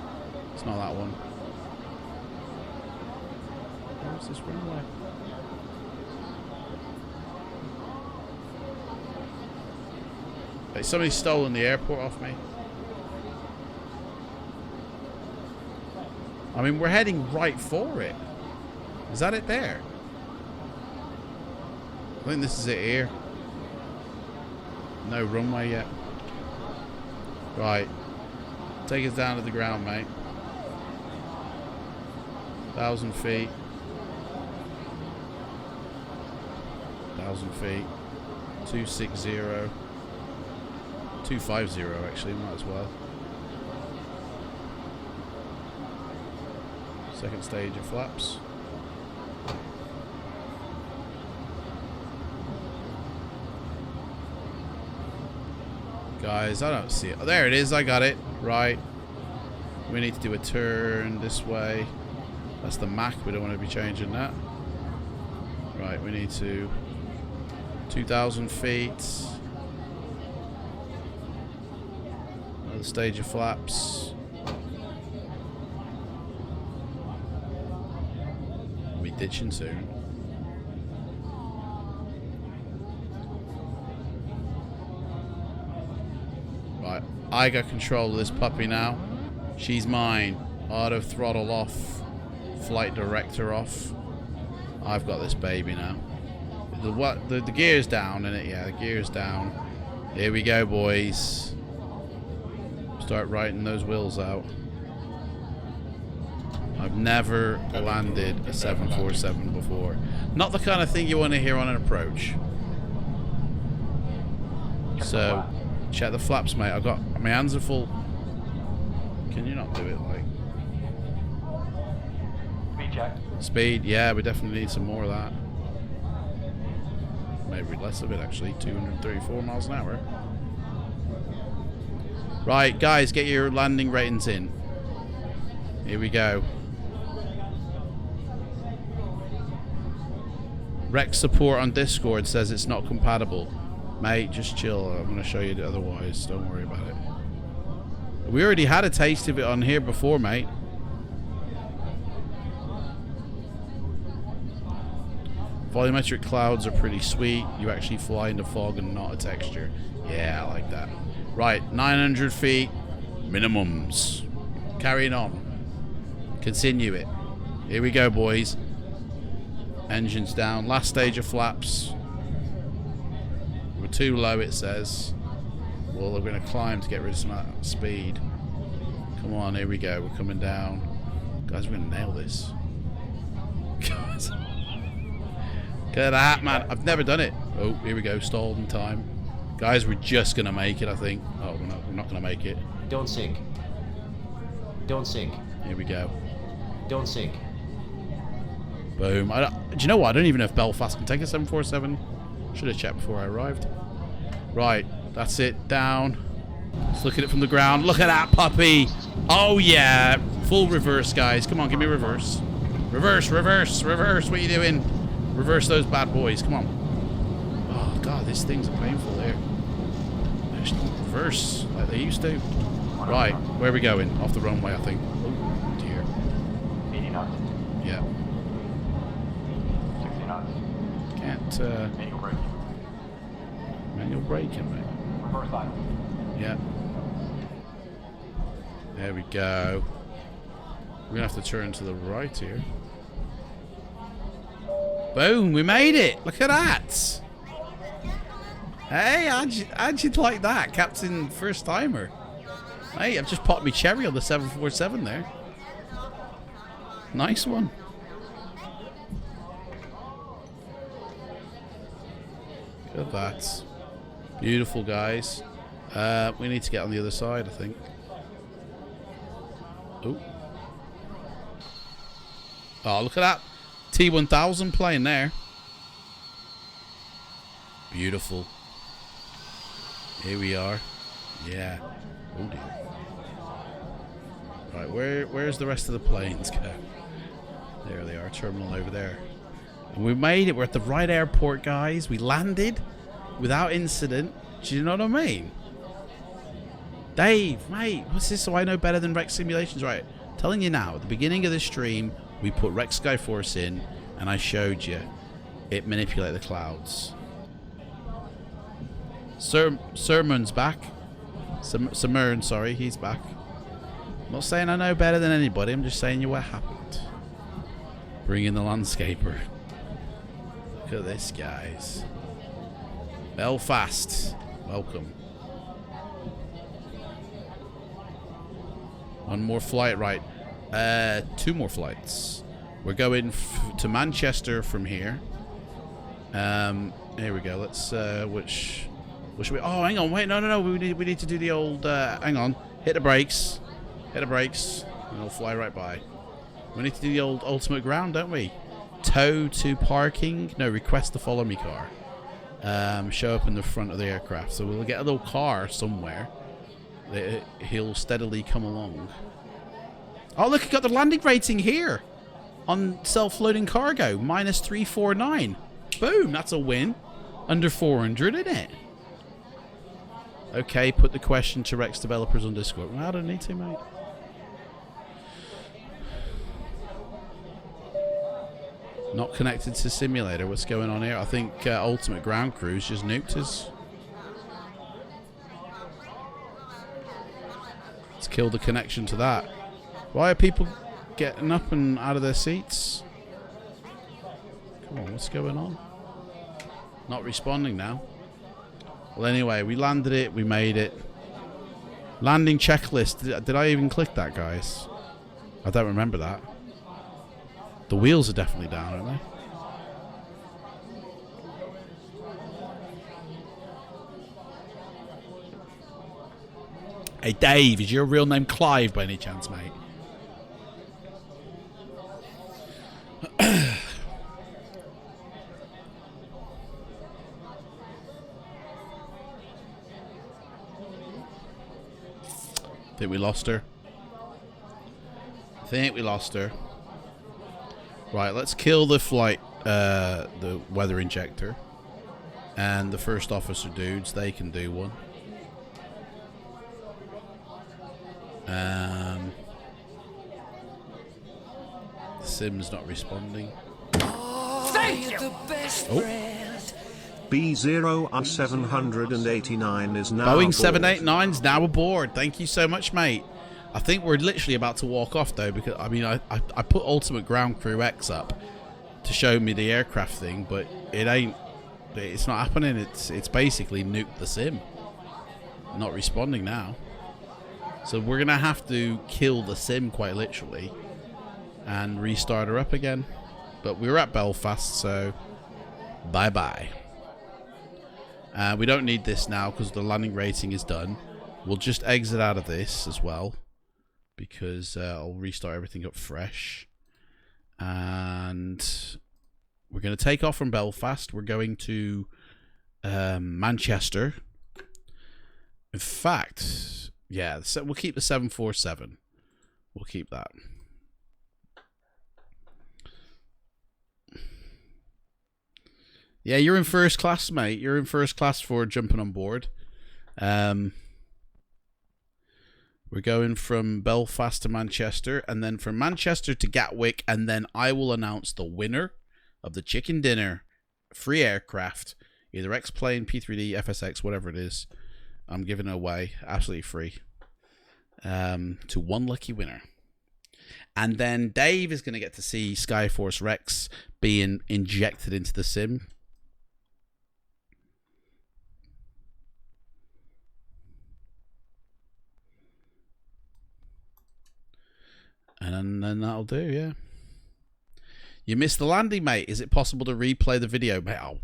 It's not that one. Where's this runway? Hey, somebody's stolen the airport off me. I mean, we're heading right for it. Is that it there? I think this is it here. No runway yet. Right. Take us down to the ground, mate. 1,000 feet. 1,000 feet. 260. 250 actually, might as well. Second stage of flaps. Guys, I don't see it. Oh, there it is. I got it. Right. We need to do a turn this way. That's the Mac. We don't want to be changing that. Right. We need to 2,000 feet. Another stage of flaps. We'll be ditching soon. Right, I got control of this puppy now. She's mine. Auto throttle off. Flight director off. I've got this baby now. The gear's down, innit? Yeah, the gear's down. Here we go, boys. Start writing those wheels out. I've never landed a 747 before. Not the kind of thing you want to hear on an approach. So, check the flaps, mate. I've got my hands are full. Can you not do it like? Speed check. Speed, yeah, we definitely need some more of that. Maybe less of it actually. 234 miles an hour. Right, guys, get your landing ratings in. Here we go. Rex support on Discord says it's not compatible. Mate, just chill. I'm going to show you otherwise. Don't worry about it. We already had a taste of it on here before, mate. Volumetric clouds are pretty sweet. You actually fly into fog and not a texture. Yeah, I like that. Right, 900 feet. Minimums. Carrying on. Continue it. Here we go, boys. Engines down. Last stage of flaps. We're too low, it says. Well, we're going to climb to get rid of some of that speed. Come on, here we go. We're coming down. Guys, we're going to nail this. Guys. Look at that, man. I've never done it. Oh, here we go. Stalled in time. Guys, we're just going to make it, I think. Oh, we're not going to make it. Don't sink. Don't sink. Here we go. Don't sink. Boom. Do you know what? I don't even know if Belfast can take a 747. Should have checked before I arrived. Right. That's it. Down. Let's look at it from the ground. Look at that puppy. Oh, yeah. Full reverse, guys. Come on, give me a reverse. Reverse, reverse, reverse. What are you doing? Reverse those bad boys. Come on. Oh, God. These things are painful here. Just reverse like they used to. Right. Where are we going? Off the runway, I think. Oh, dear. 80 knots. Yeah. 60 knots. Can't, Manual braking. manual braking, mate. Reverse idle. Yeah. There we go. We're going to have to turn to the right here. Boom, we made it. Look at that. Hey, how'd you like that, Captain First Timer? Hey, I've just popped me cherry on the 747 there. Nice one. Look at that. Beautiful, guys. We need to get on the other side, I think. Oh, look at that. T1000 plane there. Beautiful. Here we are. Yeah. Oh dear. Right, where's the rest of the planes go? There they are, terminal over there. And we made it. We're at the right airport, guys. We landed without incident. Do you know what I mean? Dave, mate, what's this so I know better than Rex Simulations? Right, telling you now, at the beginning of the stream, we put Rex Skyforce in, and I showed you it manipulate the clouds. Sermon's back. Simern, sorry, he's back. I'm not saying I know better than anybody, I'm just saying you what happened. Bring in the landscaper. Look at this, guys. Belfast, welcome. One more flight, right. 2 more flights. We're going to Manchester from here. Here we go. Let's which should we? Oh, hang on. Wait, no. We need to do the old. Hang on. Hit the brakes. Hit the brakes, and it'll fly right by. We need to do the old ultimate ground, don't we? Tow to parking. No, request to follow me car. Show up in the front of the aircraft. So we'll get a little car somewhere. He'll steadily come along. Oh, look, I got the landing rating here on self-loading cargo, -349. Boom, that's a win. Under 400, isn't it? Okay, put the question to Rex developers on Discord. Well, I don't need to, mate. Not connected to simulator. What's going on here? I think Ultimate Ground Cruise just nuked us. Let's kill the connection to that. Why are people getting up and out of their seats? Come on, what's going on? Not responding now. Well, anyway, we landed it. We made it. Landing checklist. Did I even click that, guys? I don't remember that. The wheels are definitely down, aren't they? Hey, Dave, is your real name Clive by any chance, mate? Think we lost her. Think we lost her. Right, let's kill the flight, the weather injector. And the first officer dudes, they can do one. The sim's not responding. Thank you. The best friend. B0R789 is now Boeing aboard. 789 is now aboard. Thank you so much, mate. I think we're literally about to walk off, though, because, I mean, I put Ultimate Ground Crew X up to show me the aircraft thing, but it's not happening. It's basically nuked the sim. Not responding now. So we're going to have to kill the sim, quite literally, and restart her up again. But we're at Belfast, so bye-bye. We don't need this now because the landing rating is done. We'll just exit out of this as well, because I'll restart everything up fresh. And we're going to take off from Belfast. We're going to Manchester. In fact, yeah, so we'll keep the 747. We'll keep that. Yeah, you're in first class, mate. You're in first class for jumping on board. We're going from Belfast to Manchester, and then from Manchester to Gatwick, and then I will announce the winner of the chicken dinner free aircraft, either X-Plane, P3D, FSX, whatever it is. I'm giving it away absolutely free to one lucky winner. And then Dave is going to get to see Skyforce Rex being injected into the sim. And then that'll do, yeah. You missed the landing, mate. Is it possible to replay the video, mate? Oh.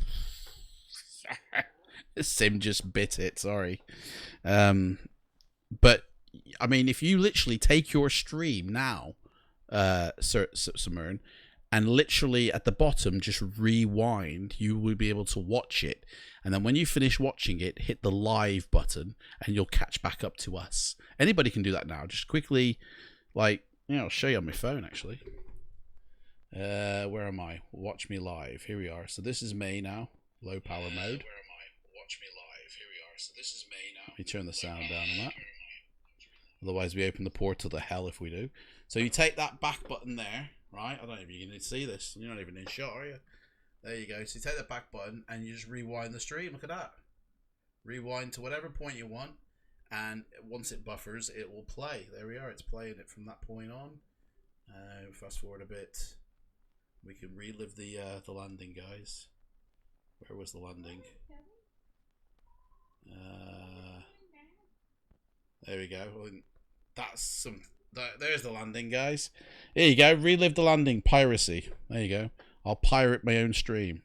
This sim just bit it, sorry. But, I mean, if you literally take your stream now, Simern, and literally at the bottom just rewind, you will be able to watch it. And then when you finish watching it, hit the live button, and you'll catch back up to us. Anybody can do that now. Just quickly, like... Yeah, I'll show you on my phone, actually. Where am I? Watch me live. Here we are. So this is me now. Low power mode. Where am I? Watch me live. Here we are. So this is me now. Let me turn the sound down on that. Otherwise, we open the portal to hell if we do. So you take that back button there, right? I don't know if you can see this. You're not even in shot, are you? There you go. So you take that back button and you just rewind the stream. Look at that. Rewind to whatever point you want. And once it buffers, it will play. There we are. It's playing it from that point on. Fast forward a bit. We can relive the landing, guys. Where was the landing? There we go. That's some. There's the landing, guys. There you go. Relive the landing. Piracy. There you go. I'll pirate my own stream.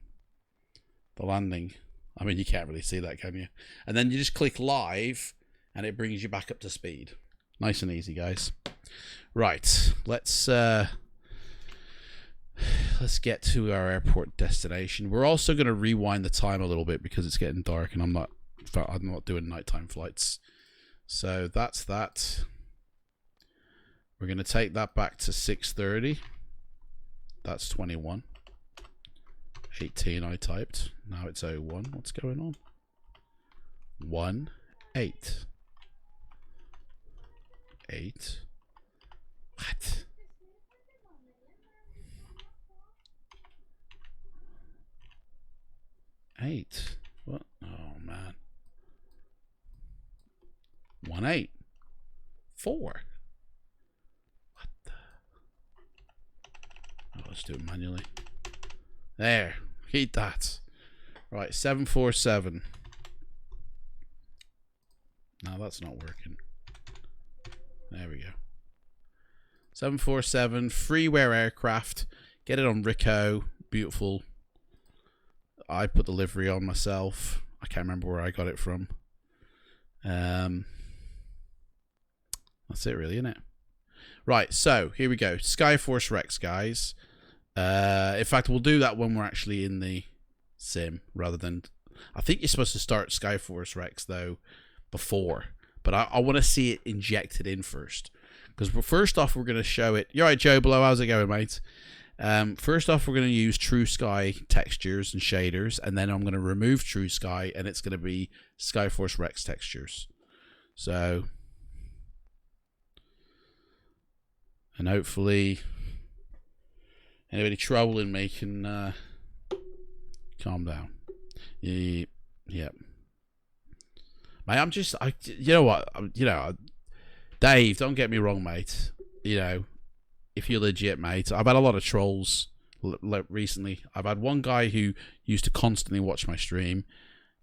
The landing. I mean, you can't really see that, can you? And then you just click live. And it brings you back up to speed. Nice and easy, guys. Right, let's get to our airport destination. We're also going to rewind the time a little bit because it's getting dark, and I'm not doing nighttime flights. So that's that. We're going to take that back to 6:30. That's 21. 18 I typed. Now it's 01. What's going on? 1-8. 8. What? Eight. What? Oh man. 1-8. 4. What the? Oh, let's do it manually. There. Keep that. Right, 747. No, that's not working. There we go. 747 freeware aircraft. Get it on Rico. Beautiful. I put the livery on myself. I can't remember where I got it from. That's it really, isn't it? Right, so here we go. SkyForce guys. In fact, we'll do that when we're actually in the sim rather than... I think you're supposed to start SkyForce though before, but I want to see it injected in first. Because first off, we're going to show it. You all right, Joe Blow? How's it going, mate? First off, we're going to use TrueSky textures and shaders, and then I'm going to remove TrueSky, and it's going to be SkyForce textures. So, and hopefully, anybody trolling me can calm down. Yeah. Mate, you know what? Dave, don't get me wrong, mate. You know, if you're legit, mate, I've had a lot of trolls recently. I've had one guy who used to constantly watch my stream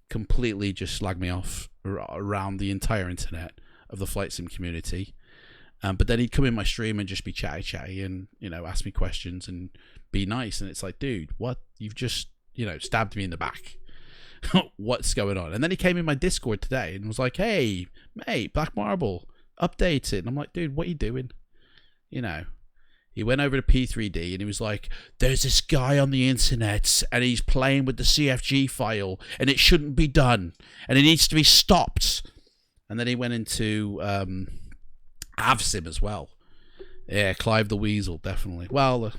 completely just slag me off around the entire internet of the flight sim community. But then he'd come in my stream and just be chatty and, you know, ask me questions and be nice. And it's like, dude, what? You've just, you know, stabbed me in the back. What's going on? And then he came in my Discord today and was like, hey, mate, Black Marble, update it. And I'm like, dude, what are you doing? You know, he went over to P3D and he was like, there's this guy on the internet and he's playing with the CFG file and it shouldn't be done and it needs to be stopped. And then he went into AvSim as well. Yeah, Clive the Weasel, definitely. Well,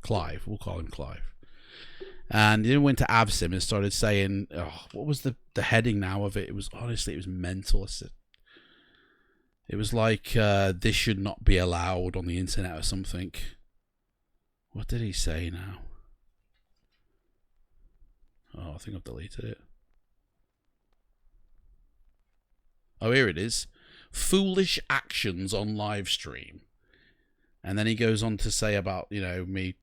Clive. We'll call him Clive. And he went to AvSim and started saying, oh, what was the heading now of it? It was, honestly, it was mental. It was like, this should not be allowed on the internet or something. What did he say now? Oh, I think I've deleted it. Oh, here it is. Foolish actions on live stream. And then he goes on to say about, you know, me,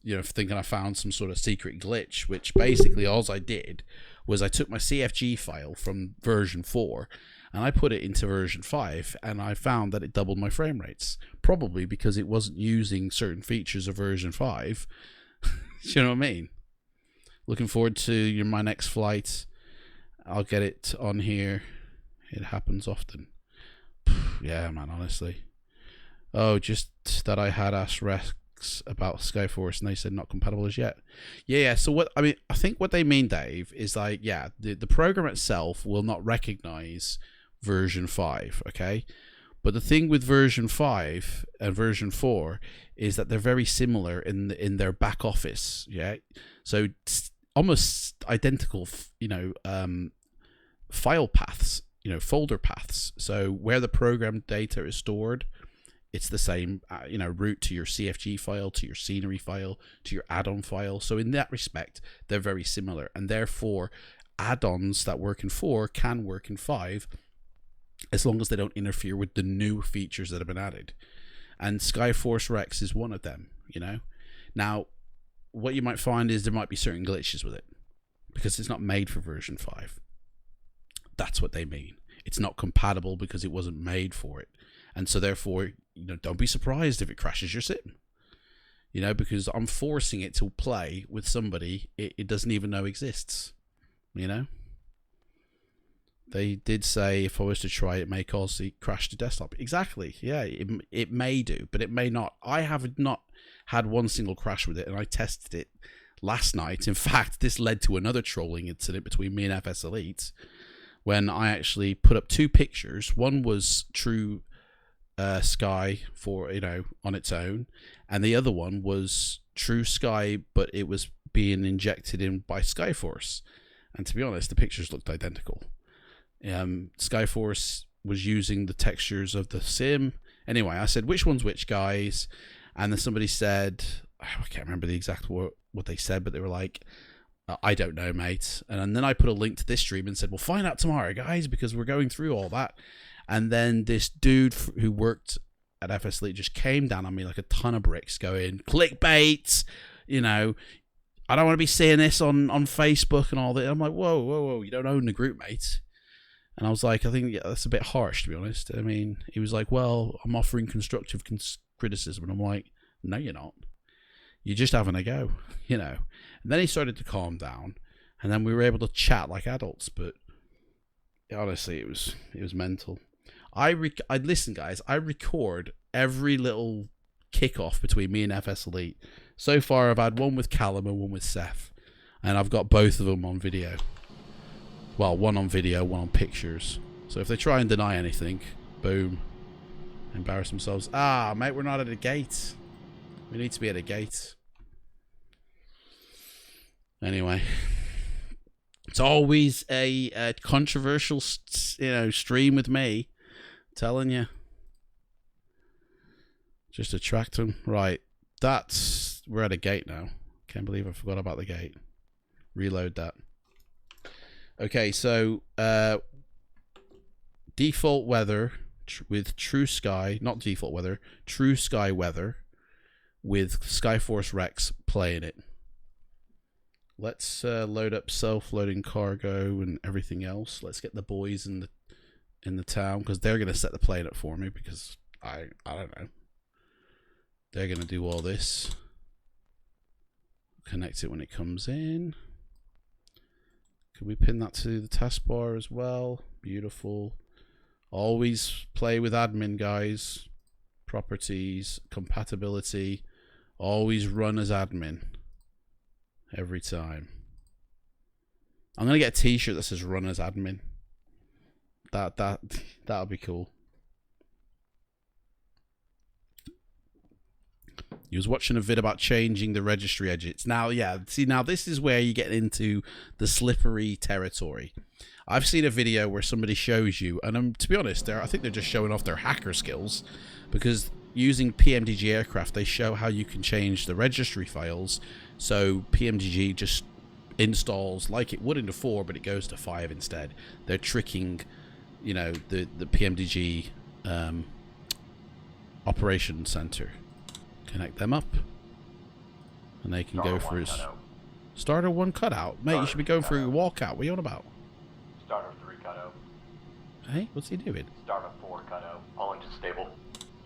you know, thinking I found some sort of secret glitch, which basically all I did was I took my CFG file from version 4 and I put it into version 5 and I found that it doubled my frame rates, probably because it wasn't using certain features of version 5. You know what I mean? Looking forward to my next flight. I'll get it on here. It happens often. Yeah, man, honestly. Oh, just that I had asked Rex about Skyforce and they said not compatible as yet. Yeah, so what I mean, I think what they mean, Dave, is like, yeah, the program itself will not recognize version 5, okay? But the thing with version 5 and version 4 is that they're very similar in their back office, yeah? So almost identical, you know, file paths, you know, folder paths. So where the program data is stored, it's the same, you know, route to your CFG file, to your scenery file, to your add-on file. So in that respect, they're very similar. And therefore, add-ons that work in 4 can work in 5 as long as they don't interfere with the new features that have been added. And SkyForce is one of them, you know. Now, what you might find is there might be certain glitches with it because it's not made for version 5. That's what they mean. It's not compatible because it wasn't made for it. And so therefore, you know, don't be surprised if it crashes your sim. You know, because I'm forcing it to play with somebody it doesn't even know exists. You know? They did say if I was to try it may cause the crash to desktop. Exactly. Yeah, it may do, but it may not. I have not had one single crash with it, and I tested it last night. In fact, this led to another trolling incident between me and FS Elite when I actually put up 2 pictures. One was TrueSky for, you know, on its own, and the other one was TrueSky, but it was being injected in by Skyforce. And to be honest, the pictures looked identical. Skyforce was using the textures of the sim. Anyway, I said, which one's which, guys? And then somebody said, I can't remember the exact what they said, but they were like, I don't know, mate. And then I put a link to this stream and said, we'll find out tomorrow, guys, because we're going through all that. And then this dude who worked at FS Elite just came down on me like a ton of bricks going, clickbait, you know, I don't want to be seeing this on Facebook and all that. I'm like, whoa, you don't own the group, mate. And I was like, I think that's a bit harsh, to be honest. I mean, he was like, well, I'm offering constructive criticism. And I'm like, no, you're not. you're just having a go, you know. And then he started to calm down, and then we were able to chat like adults. But honestly, it was mental. Listen, guys. I record every little kickoff between me and FS Elite. So far, I've had one with Callum and one with Seth, and I've got both of them on video. Well, one on video, one on pictures. So if they try and deny anything, boom, embarrass themselves. Ah, mate, we're not at a gate. We need to be at a gate. Anyway, it's always a controversial, stream with me. I'm telling you, just attract them. Right, we're at a gate now. Can't believe I forgot about the gate. Reload that. Okay, so default weather with TrueSky, not default weather, TrueSky weather with Skyforce Rex playing it. Let's load up self-loading cargo and everything else. Let's get the boys in the town, because they're gonna set the plane up for me, because I don't know. They're gonna do all this. Connect it when it comes in. Can we pin that to the taskbar as well? Beautiful. Always play with admin, guys. Properties, compatibility. Always run as admin. Every time. I'm gonna get a t-shirt that says run as admin. That'll be cool. He was watching a vid about changing the registry edges. Now, yeah, see, now this is where you get into the slippery territory. I've seen a video where somebody shows you, and to be honest, I think they're just showing off their hacker skills, because using PMDG aircraft, they show how you can change the registry files, so PMDG just installs like it would into 4, but it goes to 5 instead. They're tricking, you know, the PMDG operation center. Connect them up, and they can go for his starter 1 cutout. Mate, you should be going for your walkout. What are you on about? Starter 3 cutout. Hey, what's he doing? Starter 4 cutout. All engines stable.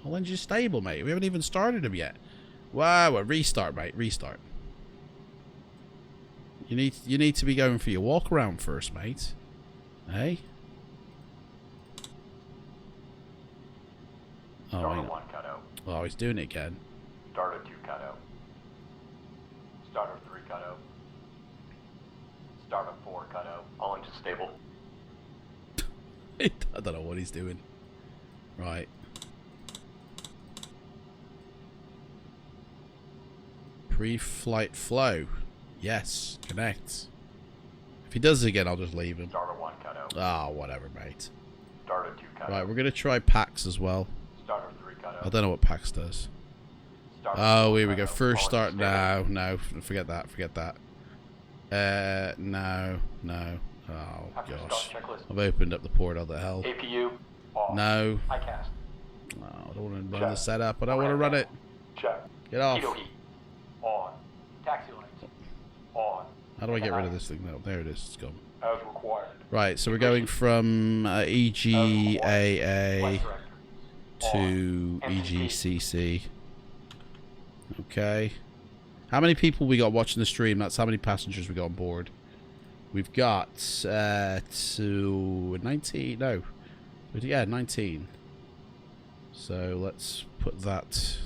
All engines stable, mate. We haven't even started them yet. Wow, well, restart, mate. Restart. You need to be going for your walk around first, mate. Hey. Oh, Starter 1 cutout. Oh, he's doing it again. Starter 2 cutout. Starter 3 cutout. Starter 4 cutout. All engines stable. I don't know what he's doing. Right. Pre-flight flow. Yes. Connect. If he does it again, I'll just leave him. Starter 1 cutout. Ah, whatever, mate. Starter 2 cutout. Right, we're going to try PAX as well. Starter 3 cutout. I don't know what PAX does. Oh, here we go. First start. No, forget that. Forget that. No. Oh, gosh. I've opened up the portal. The hell? APU off. No. ICAST. No, I don't want to run the setup. I don't want to run it. Check. Get off. Keto heat. On. Taxi lanes. On. How do I get rid of this thing? No, there it is. It's gone. As required. Right, so we're going from EGAA to EGCC. Okay. How many people we got watching the stream? That's how many passengers we got on board. We've got 19. No. Yeah, 19. So let's put that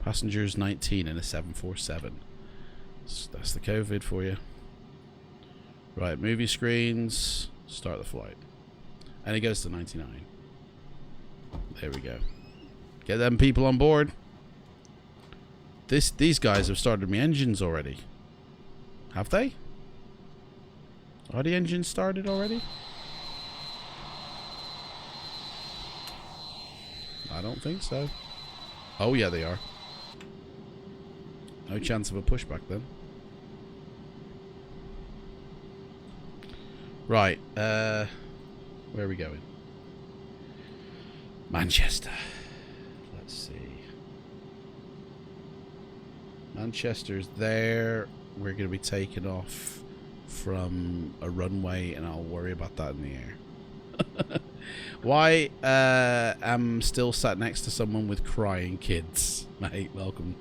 passengers 19 in a 747. That's the COVID for you. Right, movie screens. Start the flight. And it goes to 99. There we go. Get them people on board. These guys have started my engines already. Have they? Are the engines started already? I don't think so. Oh yeah, they are. No chance of a pushback then. Right, where are we going? Manchester. Let's see. Manchester's there. We're going to be taking off from a runway, and I'll worry about that in the air. Why I'm still sat next to someone with crying kids. Mate, welcome.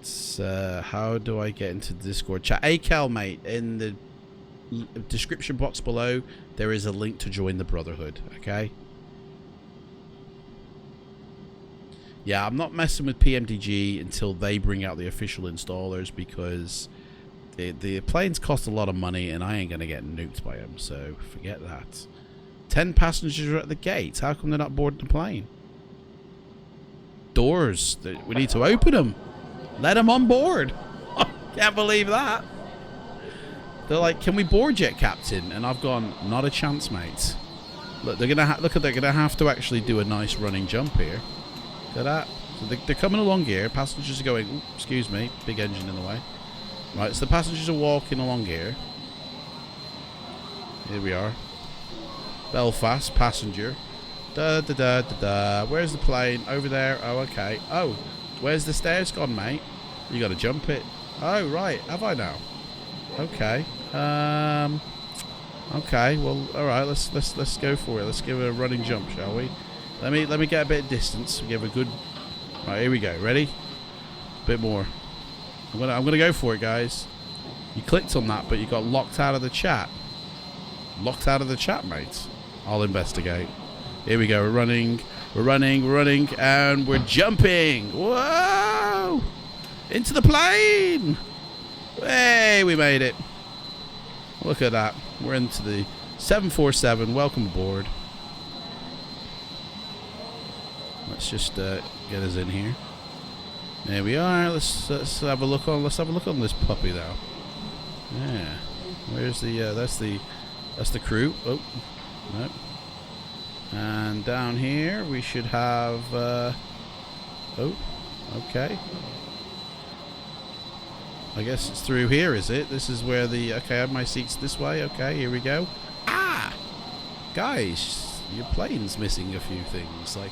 How do I get into the Discord chat? Akel, mate, in the description box below, there is a link to join the Brotherhood, okay? Yeah, I'm not messing with PMDG until they bring out the official installers, because the planes cost a lot of money and I ain't going to get nuked by them, so forget that. 10 passengers are at the gate. How come they're not boarding the plane? Doors. We need to open them. Let them on board. Can't believe that. They're like, can we board yet, Captain? And I've gone, not a chance, mate. Look, they're gonna have to actually do a nice running jump here. Look at that. So they're coming along here. Passengers are going. Ooh, excuse me, big engine in the way. Right, so the passengers are walking along here. Here we are. Belfast passenger. Da da da da da. Where's the plane? Over there. Oh, okay. Oh, where's the stairs gone, mate? You got to jump it. Oh, right. Have I now? Okay. Okay. Well, all right. Let's go for it. Let's give it a running jump, shall we? Let me get a bit of distance. Give a good. Right, here we go. Ready? A bit more. I'm gonna go for it, guys. You clicked on that, but you got locked out of the chat. Locked out of the chat, mate. I'll investigate. Here we go. We're running, and we're jumping. Whoa! Into the plane. Hey, we made it. Look at that. We're into the 747. Welcome aboard. Let's just get us in here. There we are. Let's have a look on. Let's have a look on this puppy, though. Yeah. Where's the? That's the crew. Oh, no. And down here we should have. Oh, okay. I guess it's through here, is it? This is where the. Okay, I have my seats this way. Okay, here we go. Ah, guys, your plane's missing a few things, like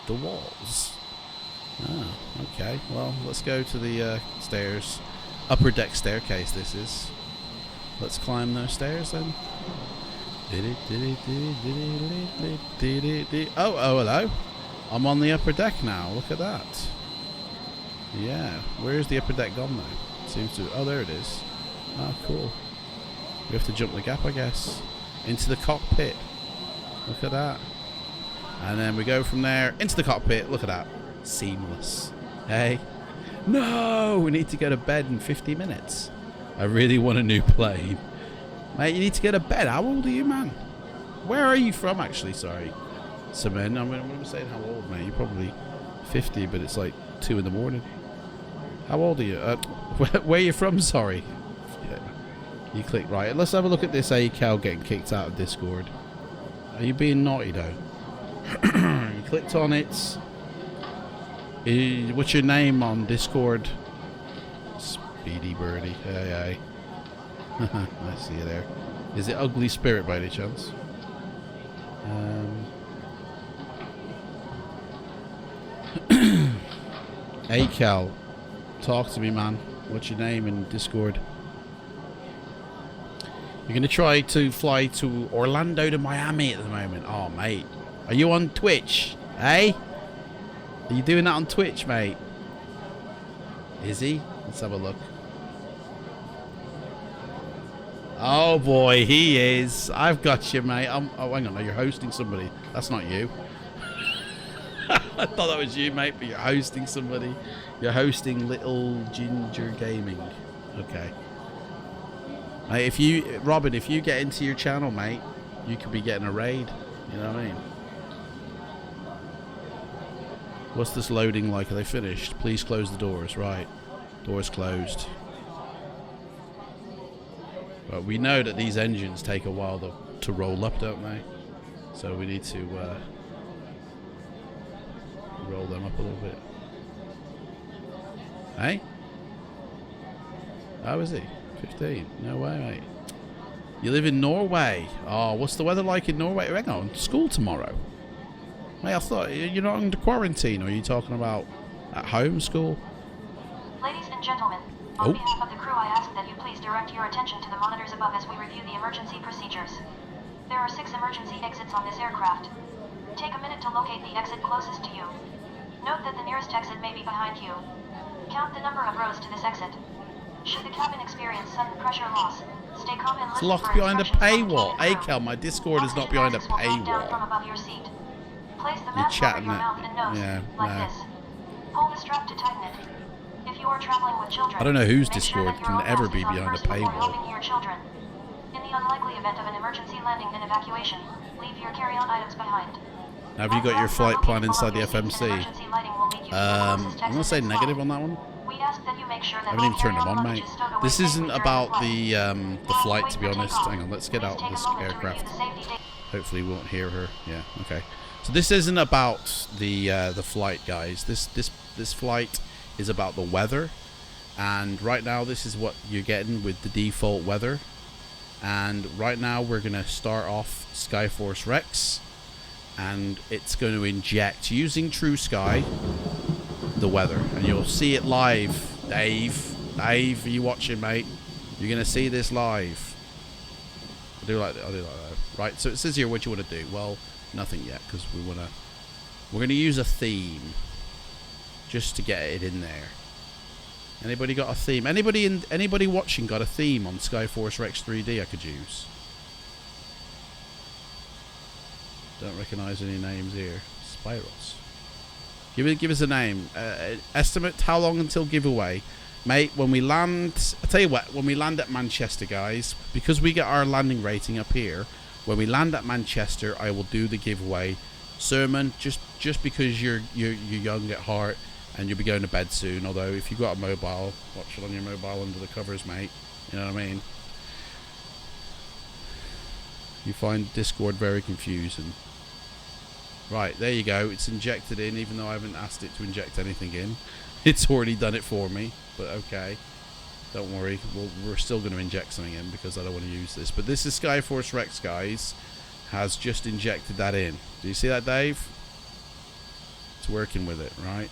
the walls. Oh, okay. Well, let's go to the stairs. Upper deck staircase, this is. Let's climb those stairs then. Oh, hello. I'm on the upper deck now. Look at that. Yeah. Where's the upper deck gone though? Seems to. Oh, there it is. Oh, cool. We have to jump the gap, I guess. Into the cockpit. Look at that. And then we go from there into the cockpit. Look at that. Seamless. Hey. No! We need to go to bed in 50 minutes. I really want a new plane. Mate, you need to go to bed. How old are you, man? Where are you from, actually? Sorry. Semen. I'm saying how old, mate. You're probably 50, but it's like 2 in the morning. How old are you? Where are you from? Sorry. Yeah. You click right. Let's have a look at this ACAL getting kicked out of Discord. Are you being naughty, though? You clicked on it. What's your name on Discord? Speedy Birdie. Hey, hey. I see you there. Is it Ugly Spirit by any chance? ACAL, talk to me, man. What's your name in Discord? You're gonna try to fly to Orlando to Miami at the moment. Oh, mate. Are you on Twitch? Hey? Are you doing that on Twitch, mate? Is he? Let's have a look. Oh boy, he is. I've got you, mate. Oh, hang on. You're hosting somebody. That's not you. I thought that was you, mate, but you're hosting somebody. You're hosting Little Ginger Gaming. Okay. Mate, Robin, if you get into your channel, mate, you could be getting a raid. You know what I mean? What's this loading like? Are they finished? Please close the doors. Right. Doors closed. But we know that these engines take a while to roll up, don't they? So we need to roll them up a little bit. Hey? How is he? 15. No way, mate. You live in Norway. Oh, what's the weather like in Norway? Hang on, school tomorrow. Mate, I thought you're not under quarantine, or are you talking about at home school? Ladies and gentlemen, on behalf of the crew, I ask that you please direct your attention to the monitors above as we review the emergency procedures. There are 6 emergency exits on this aircraft. Take a minute to locate the exit closest to you. Note that the nearest exit may be behind you. Count the number of rows to this exit. Should the cabin experience sudden pressure loss, stay calm and It's listen locked for behind a instructions from the paywall. cabin crew. Akel, my Discord is not behind a Oxygen masks will drop down from paywall. above your seat. Place the You're mask over chatting your it. mouth and nose, Yeah, like no. this. Pull the strap to tighten it. If you are traveling with children, I don't know whose make sure Discord that your can own ever mask be is on behind a first before paywall. helping your children. In the unlikely event of an emergency landing and evacuation, leave your carry-on items behind. Have you got your flight plan inside the FMC? I'm gonna say negative on that one. We ask that you make sure that I haven't even all turned them carry-on on, luggage mate. is stowed away This isn't safely during about flight. the flight, to be Wait for honest. takeoff. Hang on, let's get out Please this take a moment to aircraft. review the safety data. Hopefully, we won't hear her. Yeah, okay. So this isn't about the flight, guys. This flight is about the weather, and right now this is what you're getting with the default weather. And right now we're gonna start off SkyForce and it's going to inject using TrueSky the weather, and you'll see it live. Dave, are you watching, mate? You're gonna see this live. I do like that. Right, so it says here what you want to do. Well, nothing yet, because we're gonna use a theme just to get it in there. Anybody got a theme? Anybody watching got a theme on SkyForce 3D I could use? Don't recognize any names here. Spyros. Give us a name. Estimate how long until giveaway, mate. When we land, I tell you what. When we land at Manchester, guys, because we get our landing rating up here. When we land at Manchester, I will do the giveaway. Sermon, just because you're young at heart and you'll be going to bed soon. Although if you've got a mobile, watch it on your mobile under the covers, mate. You know what I mean? You find Discord very confusing. Right, there you go. It's injected in, even though I haven't asked it to inject anything in. It's already done it for me, but okay. Don't worry, we're still going to inject something in because I don't want to use this. But this is SkyForce, guys. Has just injected that in. Do you see that, Dave? It's working with it, right?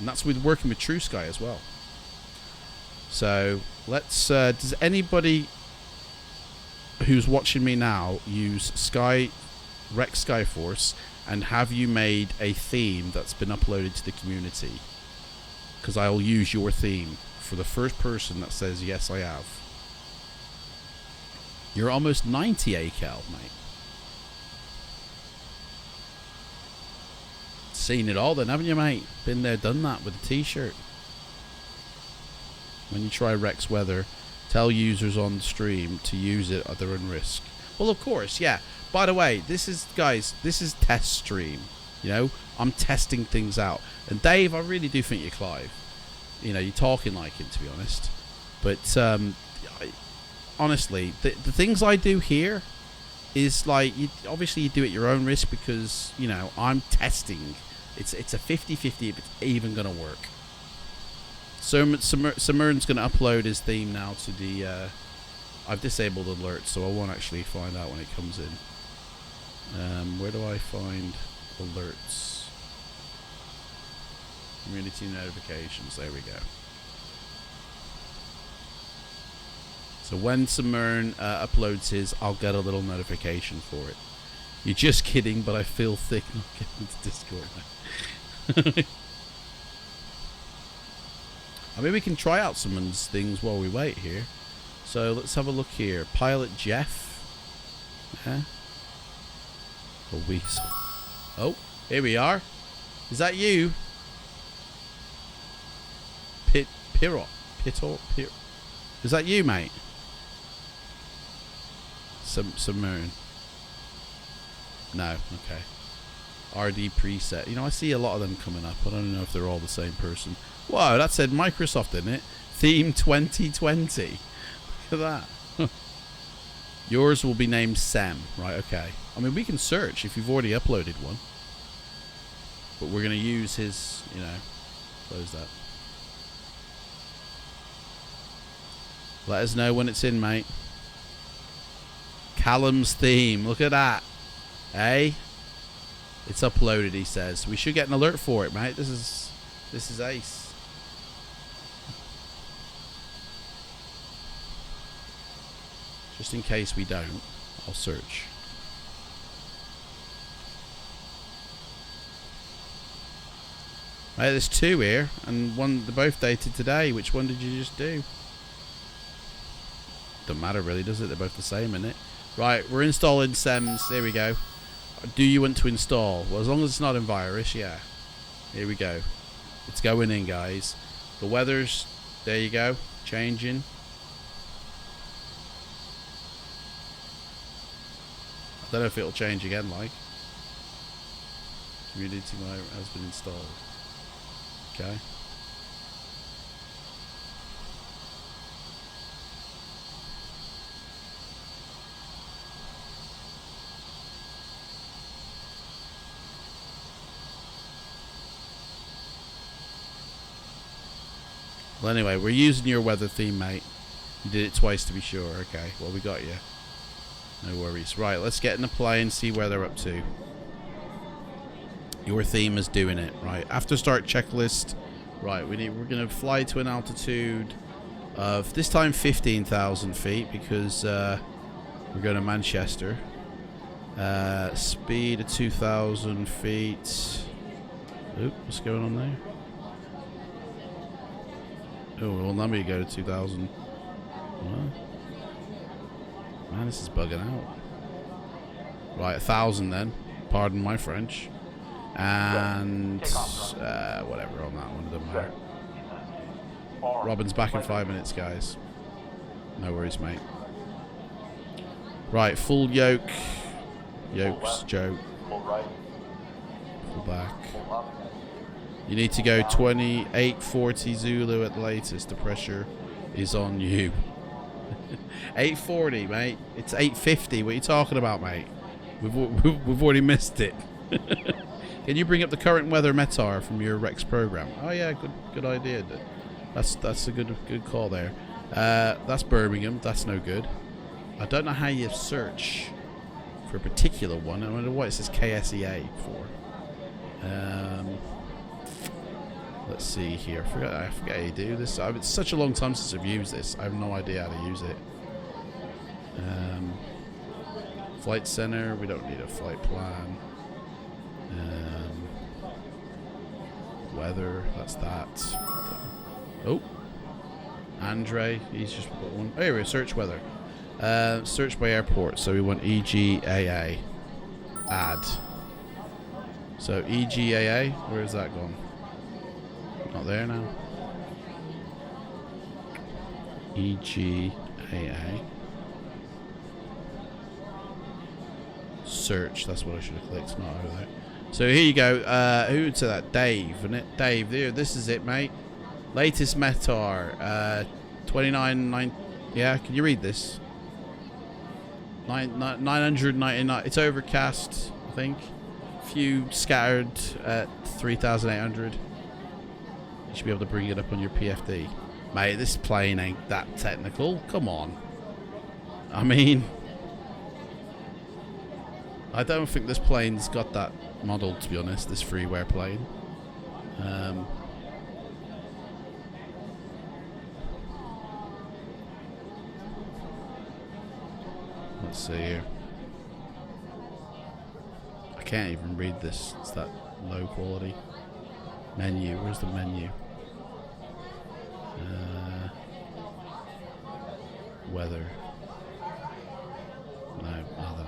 And that's with working with TrueSky as well. So let's. Does anybody who's watching me now use SkyForce, and have you made a theme that's been uploaded to the community? Because I'll use your theme for the first person that says yes, I have. You're almost 90, Akel, mate. Seen it all then, haven't you, mate? Been there, done that with a t-shirt. When you try Rex Weather, tell users on stream to use it at their own risk. Well, of course, yeah. By the way, this is, guys, this is test stream. You know, I'm testing things out. And Dave, I really do think you're Clive. You know, you're talking like him, to be honest. But honestly, the things I do here is like, obviously you do it at your own risk because, you know, I'm testing. It's a 50-50 if it's even going to work. Simern's going to upload his theme now to the... I've disabled alerts, so I won't actually find out when it comes in. Where do I find alerts? Community notifications. There we go. So when Simern uploads his, I'll get a little notification for it. You're just kidding, but I feel thick not getting into Discord. I mean, we can try out someone's things while we wait here. So let's have a look here. Pilot Jeff. Yeah. A weasel. Oh, here we are. Is that you? Pirot. Is that you, mate? Simern. No, okay. RD preset. You know, I see a lot of them coming up. I don't know if they're all the same person. Whoa, that said Microsoft, didn't it? Theme 2020. Look at that. Yours will be named Sam. Right, okay. I mean, we can search if you've already uploaded one. But we're going to use his, you know, close that. Let us know when it's in, mate. Callum's theme. Look at that. Hey? It's uploaded, he says. We should get an alert for it, mate. This is ace. Just in case we don't, I'll search. Hey, there's two here, and one, they're both dated today. Which one did you just do? Doesn't matter really, does it? They're both the same, isn't it? Right, we're installing SEMS. Here we go. Do you want to install? Well, as long as it's not in virus, yeah. Here we go. It's going in, guys. The weather's, there you go, changing. I don't know if it'll change again, like. Community mode has been installed. Okay. Well, anyway, we're using your weather theme, mate. You did it twice to be sure. Okay, well, we got you. No worries. Right, let's get in the plane, see where they're up to. Your theme is doing it. Right, after start checklist. Right, we're going to fly to an altitude of, this time, 15,000 feet, because we're going to Manchester. Speed of 2,000 feet. Oop, what's going on there? Oh, well, let me go to 2,000. What? Man, this is bugging out. Right, 1,000 then. Pardon my French. And whatever on that one, it doesn't matter. Robin's back in 5 minutes, guys. No worries, mate. Right, full yoke. Yoke's joke. Pull back. You need to go 2840 Zulu at the latest. The pressure is on you. 840, mate. It's 850. What are you talking about, mate? We've already missed it. Can you bring up the current weather METAR from your Rex program? Oh yeah, good idea. That's a good call there. That's Birmingham. That's no good. I don't know how you search for a particular one. I wonder what it says KSEA for. Let's see here. I forget how you do this. It's such a long time since I've used this. I have no idea how to use it. Flight center. We don't need a flight plan. Weather. That's that. Oh. Andre. He's just put one. Oh, here we go. Search weather. Search by airport. So we want EGAA. Add. So EGAA. Where is that gone? Not there now. EGAA. Search. That's what I should have clicked. Not over there. So here you go. Who would say that? Dave, isn't it? Dave, there. This is it, mate. Latest METAR. 29.9. Yeah, can you read this? 999. It's overcast, I think. Few scattered at 3,800. You should be able to bring it up on your PFD. Mate, this plane ain't that technical. Come on. I mean, I don't think this plane's got that model, to be honest, this freeware plane. Let's see here. I can't even read this. It's that low quality. Menu. Where's the menu? Weather. No, I don't know.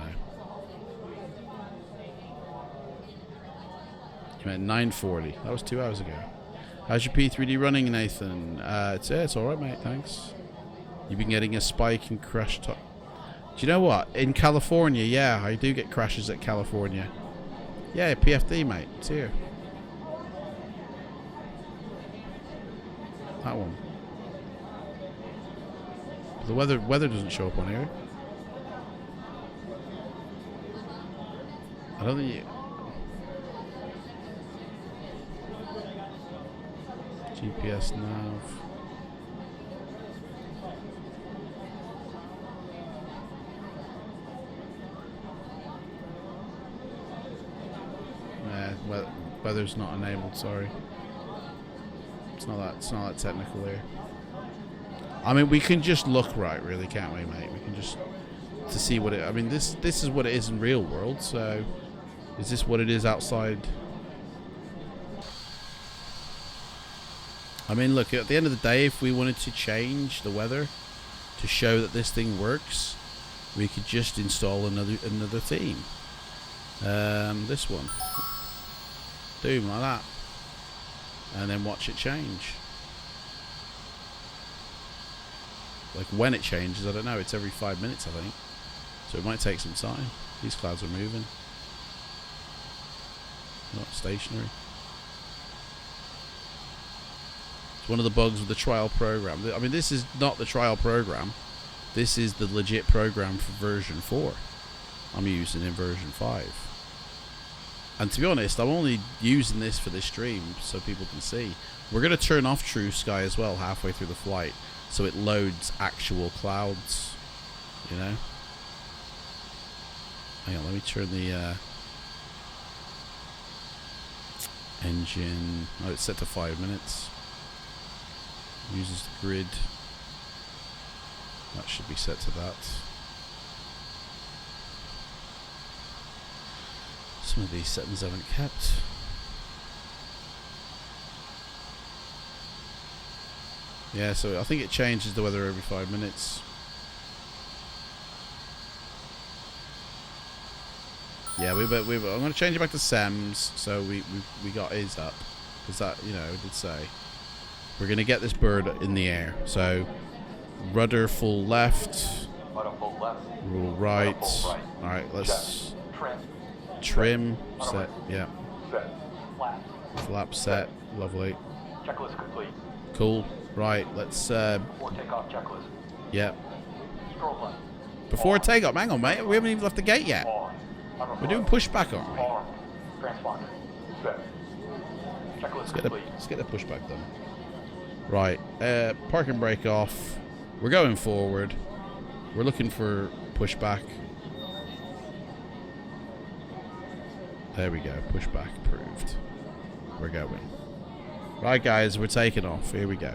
You meant 940. That was 2 hours ago. How's your P3D running, Nathan? It's alright, mate. Thanks. You've been getting a spike and crash top. Do you know what? In California, yeah, I do get crashes at California. Yeah, PFD, mate. It's here. That one. The weather doesn't show up on here. I don't think you... GPS nav. Nah, weather's not enabled, sorry. It's not that technical here. I mean, we can just look right, really, can't we, mate? We can just to see what it. I mean, this is what it is in real world. So, is this what it is outside? I mean, look, at the end of the day, if we wanted to change the weather to show that this thing works, we could just install another theme. This one. Boom, like that. And then watch it change. Like when it changes, I don't know. It's every 5 minutes, I think. So it might take some time. These clouds are moving. Not stationary. It's one of the bugs with the trial program. I mean, this is not the trial program. This is the legit program for version 4. I'm using in version 5. And to be honest, I'm only using this for this stream so people can see. We're going to turn off TrueSky as well halfway through the flight, so it loads actual clouds, you know. Hang on, let me turn the engine. Oh, it's set to 5 minutes. Uses the grid. That should be set to that. Some of these settings I haven't kept. Yeah, so I think it changes the weather every 5 minutes. Yeah, I'm going to change it back to SEMS, so we got his up, because that, you know, it did say we're going to get this bird in the air. So rudder full left, rule right. All right, let's trim set. Yeah, flap set. Lovely. Checklist complete. Cool. Right, let's Before takeoff checklist. yeah. Strobe light. Before takeoff, hang on, mate. We haven't even left the gate yet. We're doing pushback, aren't we? Arm. Transponder. Set. Checklist complete. Let's get the pushback done. Right, park and brake off. We're going forward. We're looking for pushback. There we go. Pushback approved. We're going. Right, guys, we're taking off. Here we go.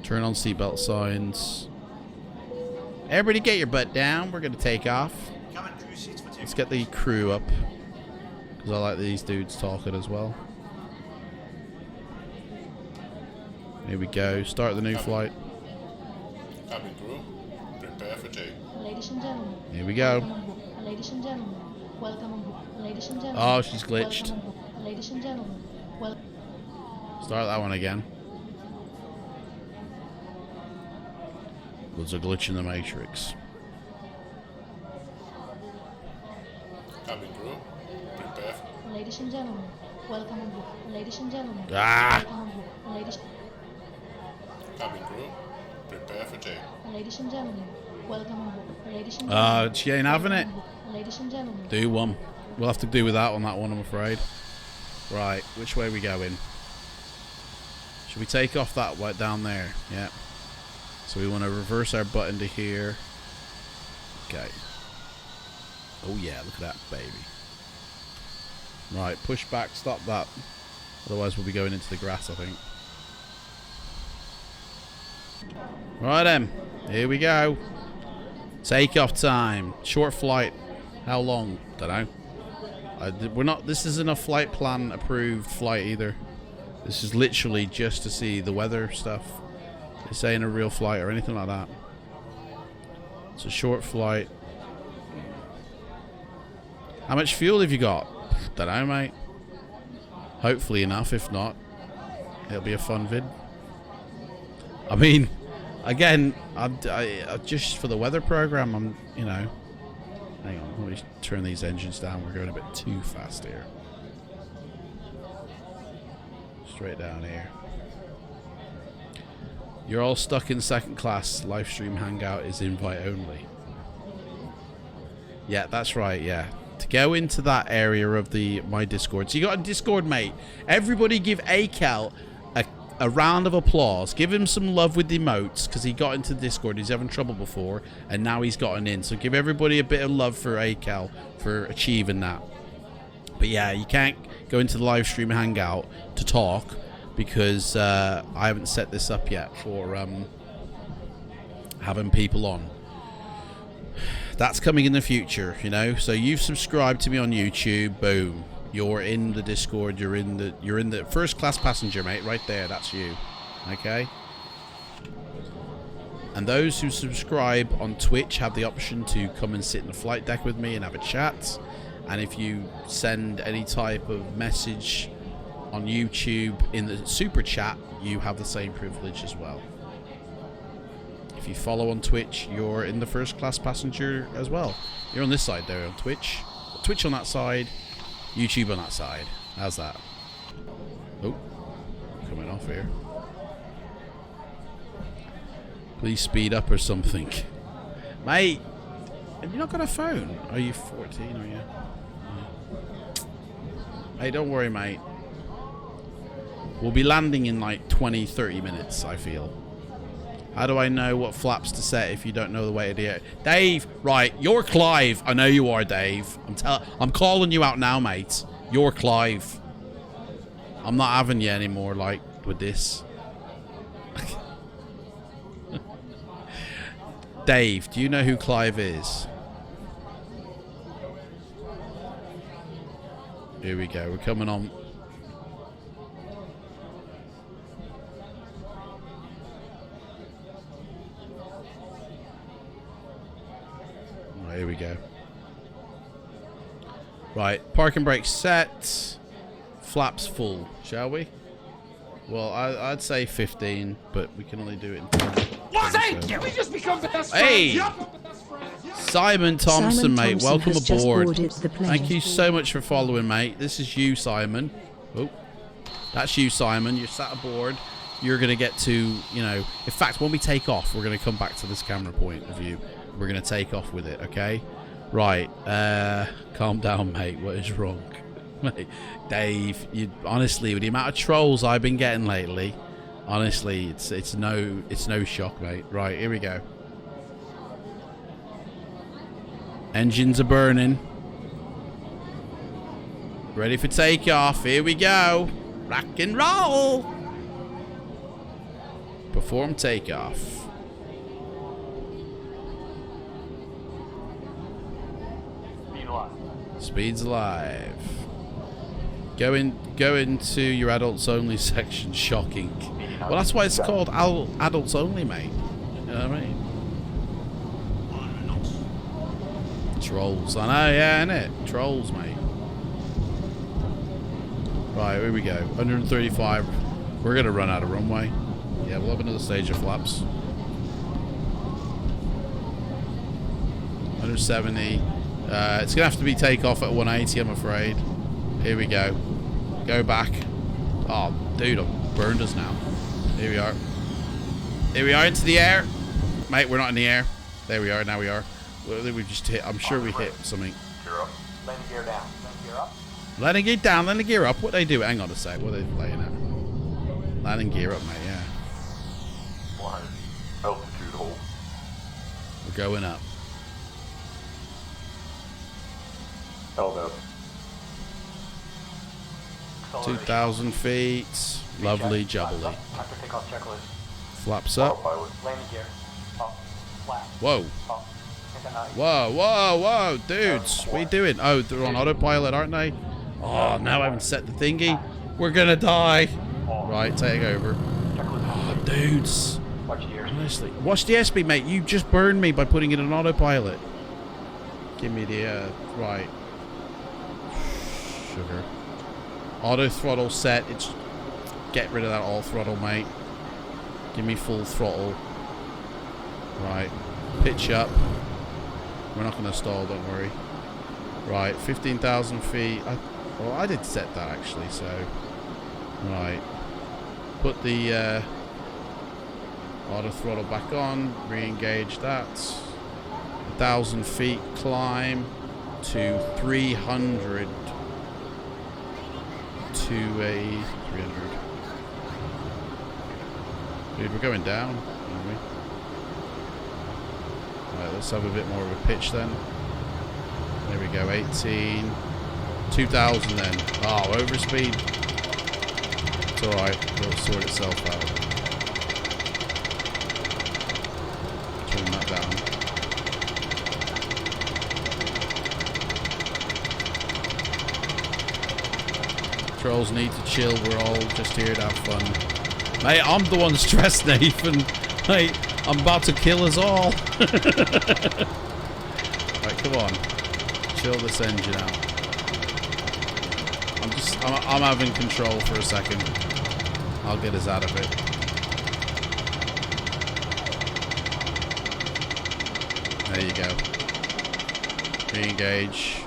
Turn on seatbelt signs. Everybody get your butt down. We're going to take off. Let's get the crew up, because I like these dudes talking as well. Here we go. Start the new flight. Cabin crew, prepare for take. Ladies and gentlemen. Here we go. Ladies and gentlemen, welcome on board. Ladies and gentlemen. Oh, she's glitched. Ladies and gentlemen, welcome. Start that one again. There's a glitch in the matrix. Cabin crew, prepare. Ladies and gentlemen, welcome on board. Ladies and gentlemen, Ah! welcome on board. Ladies. Cabin crew, prepare for take. Ladies and gentlemen, welcome on board. Ladies and gentlemen. She ain't having it. Ladies and gentlemen. Do one. We'll have to do without on that one, I'm afraid. Right, which way are we going? Should we take off that way down there? Yeah. So we want to reverse our button to here. Okay. Oh yeah, look at that, baby. Right, push back, stop that. Otherwise we'll be going into the grass, I think. Right then, here we go. Takeoff time. Short flight. How long? Don't know. We're not. This isn't a flight plan approved flight either. This is literally just to see the weather stuff. This ain't a real flight or anything like that. It's a short flight. How much fuel have you got? Don't know, mate. Hopefully enough. If not, it'll be a fun vid. I mean, again, I just for the weather program, I'm, you know. Hang on, let me turn these engines down. We're going a bit too fast here. Straight down here. You're all stuck in second class. Live stream hangout is invite only. Yeah, that's right, yeah. To go into that area of my Discord. So you got a Discord, mate. Everybody give Akel a round of applause. Give him some love with the emotes, because he got into Discord. He's having trouble before, and now he's gotten in. So give everybody a bit of love for Akel for achieving that. But yeah, you can't go into the live stream hangout to talk, because I haven't set this up yet for having people on. That's coming in the future, you know. So you've subscribed to me on YouTube. Boom. You're in the Discord. You're in the first class passenger, mate. Right there. That's you. Okay. And those who subscribe on Twitch have the option to come and sit in the flight deck with me and have a chat. And if you send any type of message on YouTube in the super chat, you have the same privilege as well. If you follow on Twitch, you're in the first class passenger as well. You're on this side there on Twitch. Twitch on that side, YouTube on that side. How's that? Oh, coming off here. Please speed up or something. Mate, have you not got a phone? Are you 14, are you? Hey, don't worry, mate. We'll be landing in like 20-30 minutes, I feel. How do I know what flaps to set if you don't know the way to the air? Dave, right, you're Clive. I know you are, Dave. I'm calling you out now, mate. You're Clive. I'm not having you anymore, like, with this. Dave, do you know who Clive is? Here we go. We're coming on. Oh, here we go. Right. Parking brake set. Flaps full. Shall we? Well, I'd say 15, but we can only do it in 10. Thank you. We just become best friends. Hey, Simon Thompson, mate. Welcome aboard. Thank you so much for following, mate. This is you, Simon. Oh, that's you, Simon. You're sat aboard. You're going to get to, you know, in fact, when we take off, we're going to come back to this camera point of view. We're going to take off with it, okay? Right. Calm down, mate. What is wrong? Mate, Dave, you honestly, with the amount of trolls I've been getting lately, honestly, it's no shock, mate. Right, here we go. Engines are burning. Ready for takeoff. Here we go. Rock and roll. Perform takeoff. Speed's alive. Go into your adults only section. Shocking. Well, that's why it's called adults only, mate. You know what I mean? Trolls. I know, yeah, innit? Trolls, mate. Right, here we go. 135. We're gonna run out of runway. Yeah, we'll have another stage of flaps. 170. It's gonna have to be takeoff at 180, I'm afraid. Here we go. Go back. Oh, dude, I've burned us now. Here we are. Here we are into the air. Mate, we're not in the air. There we are. Now we are. We've just hit. I'm sure we hit something. Gear up. Landing gear down. Landing gear up. Landing gear down. Landing gear up. What they do? Hang on a sec. What are they playing at? Landing gear up, mate. Yeah. 100. Altitude hold. We're going up. Held up. 2,000 feet. Lovely jubbly. After takeoff checklist. Flaps up. Landing gear. Up. Flat. Whoa. Up. Whoa, whoa, whoa, dudes. What are you doing? Oh, they're on autopilot, aren't they? Oh, now I haven't set the thingy. We're gonna die. Right, take over. Oh, dudes. Honestly. Watch the airspeed, mate. You just burned me by putting it on autopilot. Give me the, right. Sugar. Auto throttle set. It's get rid of that all throttle, mate. Give me full throttle. Right. Pitch up. We're not going to stall, don't worry. Right. 15,000 feet. Well, I did set that actually, so. Right. Put the auto throttle back on. Re-engage that. 1,000 feet climb to 300. To a 300. Dude, we're going down, aren't we? Alright, let's have a bit more of a pitch then. There we go, 18. 2,000 then. Oh, overspeed. It's alright, it'll sort itself out. Turn that down. Trolls need to chill. We're all just here to have fun. Mate, I'm the one stressed, Nathan. Mate, I'm about to kill us all. Right, come on. Chill this engine out. I'm having control for a second. I'll get us out of it. There you go. Re-engage.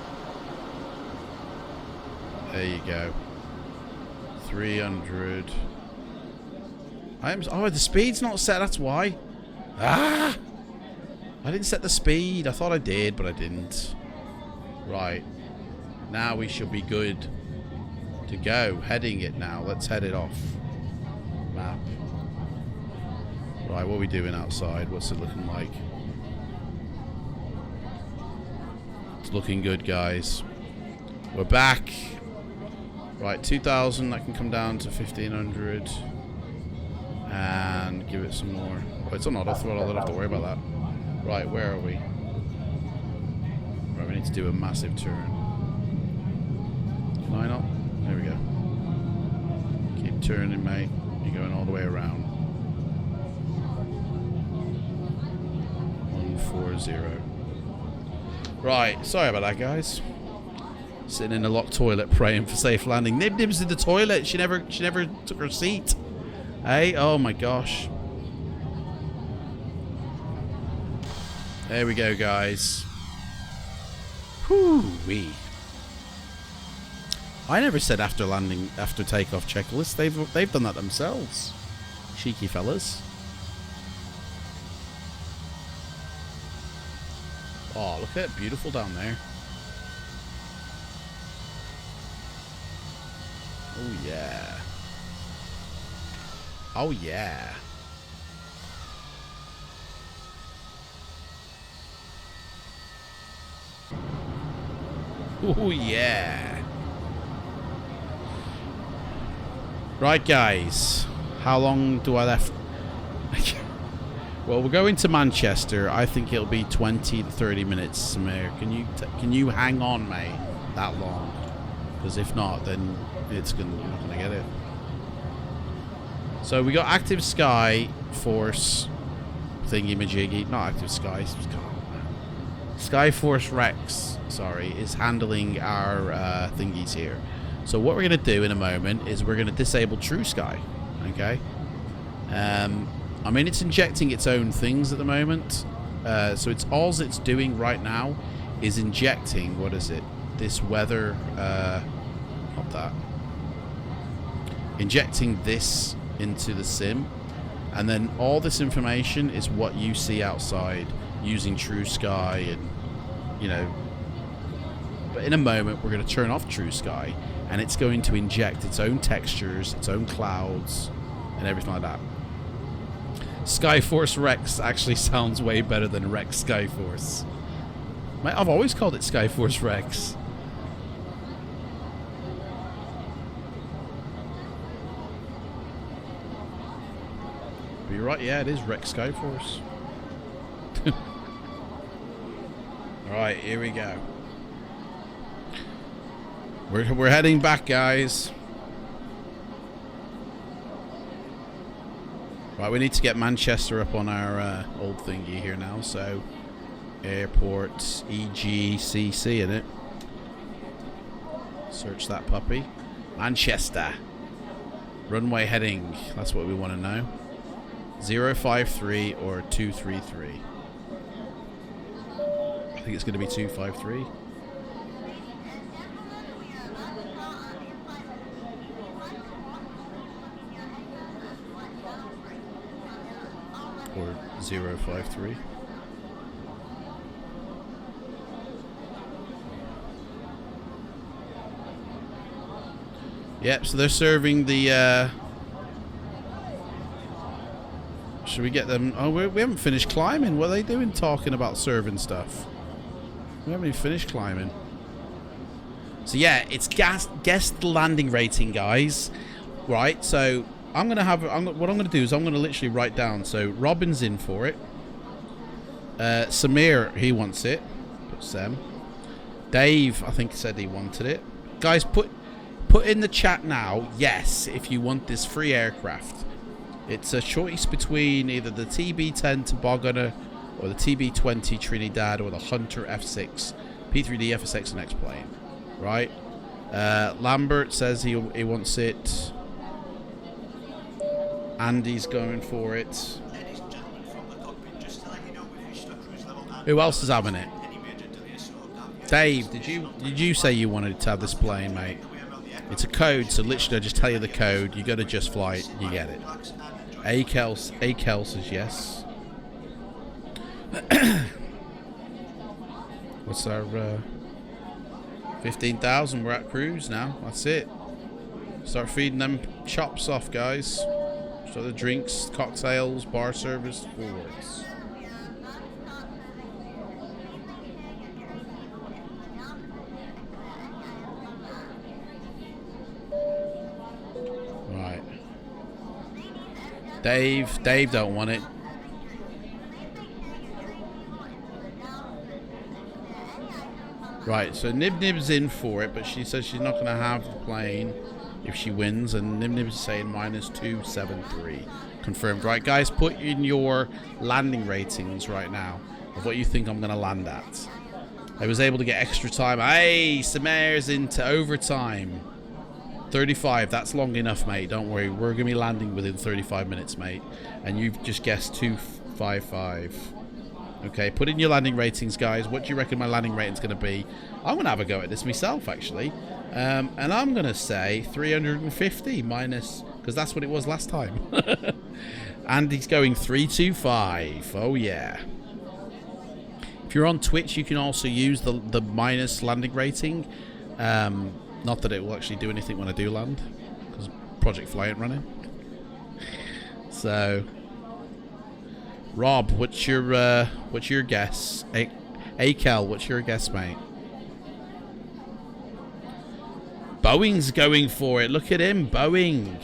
There you go. 300. Oh, the speed's not set, that's why. Ah! I didn't set the speed. I thought I did, but I didn't. Right. Now we should be good to go. Heading it now. Let's head it off. Map. Right, what are we doing outside? What's it looking like? It's looking good, guys. We're back. Right, 2,000. That can come down to 1,500. And give it some more. Oh, it's on auto throttle. I don't have to worry about that. Right, where are we? Right, we need to do a massive turn. Can I not? There we go. Keep turning, mate. You're going all the way around. 140. Right, sorry about that, guys. Sitting in a locked toilet praying for safe landing. Nib Nib's in the toilet. She never took her seat. Hey, oh my gosh. There we go, guys. Whoo-wee. I never said after takeoff checklist. They've done that themselves. Cheeky fellas. Oh, look at it, beautiful down there. Oh yeah. Oh yeah. Oh yeah. Right, guys. How long do I left? Well, we're going to Manchester. I think it'll be 20 to 30 minutes, Samir. Can you hang on, mate, that long? Because if not, then you're not gonna get it. So we got Active Sky Force thingy majiggy, not Active Sky. Sky Force Rex, sorry, is handling our thingies here. So what we're gonna do in a moment is we're gonna disable TrueSky. Okay. I mean, it's injecting its own things at the moment. So all it's doing right now is injecting, what is it? This weather, not that. Injecting this into the sim. And then all this information is what you see outside using TrueSky and, you know. But in a moment, we're going to turn off TrueSky and it's going to inject its own textures, its own clouds, and everything like that. Skyforce Rex actually sounds way better than Rex Skyforce. I've always called it Skyforce Rex. But you're right, yeah, it is Rex Skyforce. Alright, here we go. We're heading back, guys. Right, we need to get Manchester up on our old thingy here now, so airport EGCC in it. Search that puppy. Manchester. Runway heading, that's what we want to know. 053 or 233. I think it's going to be 253. Or 053. Yep, so they're serving the should we get them? Oh, we haven't finished climbing. What are they doing talking about serving stuff? We haven't even finished climbing. So yeah, it's guess the landing rating, guys. Right, so I'm gonna have what I'm gonna do is I'm gonna literally write down. So Robin's in for it. Samir, he wants it. Put Sam. Dave, I think, said he wanted it. Guys, put Put in the chat now, yes, if you want this free aircraft. It's a choice between either the TB10 Tobogganer or the TB20 Trinidad or the Hunter F6 P3D FSXWx plane, right? Lambert says he wants it. Andy's going for it. Ladies and gentlemen from the cockpit, just to let you know, we've reached our cruise level. Who else is having it? Any major delays, so that Dave, did you say you wanted to have this plane, mate? It's a code, so literally I just tell you the code. You go to Just Flight, you get it. Akel says yes. What's our 15,000? We're at cruise now. That's it. Start feeding them chops off, guys. So the drinks, cocktails, bar service, forwards. Right. Dave don't want it. Right, so Nib's in for it, but she says she's not going to have the plane if she wins, and Nib's saying -273. Confirmed. Right, guys, put in your landing ratings right now of what you think I'm going to land at. I was able to get extra time. Hey, Samir's into overtime. 35, that's long enough, mate. Don't worry, we're going to be landing within 35 minutes, mate. And you've just guessed 255. Okay, put in your landing ratings, guys. What do you reckon my landing rating's going to be? I'm going to have a go at this myself, actually. And I'm going to say 350 minus, because that's what it was last time. And he's going 325. Oh, yeah. If you're on Twitch, you can also use the minus landing rating. Not that it will actually do anything when I do land, because Project Fly ain't running. So, Rob, what's your guess? Akel, what's your guess, mate? Boeing's going for it. Look at him, Boeing.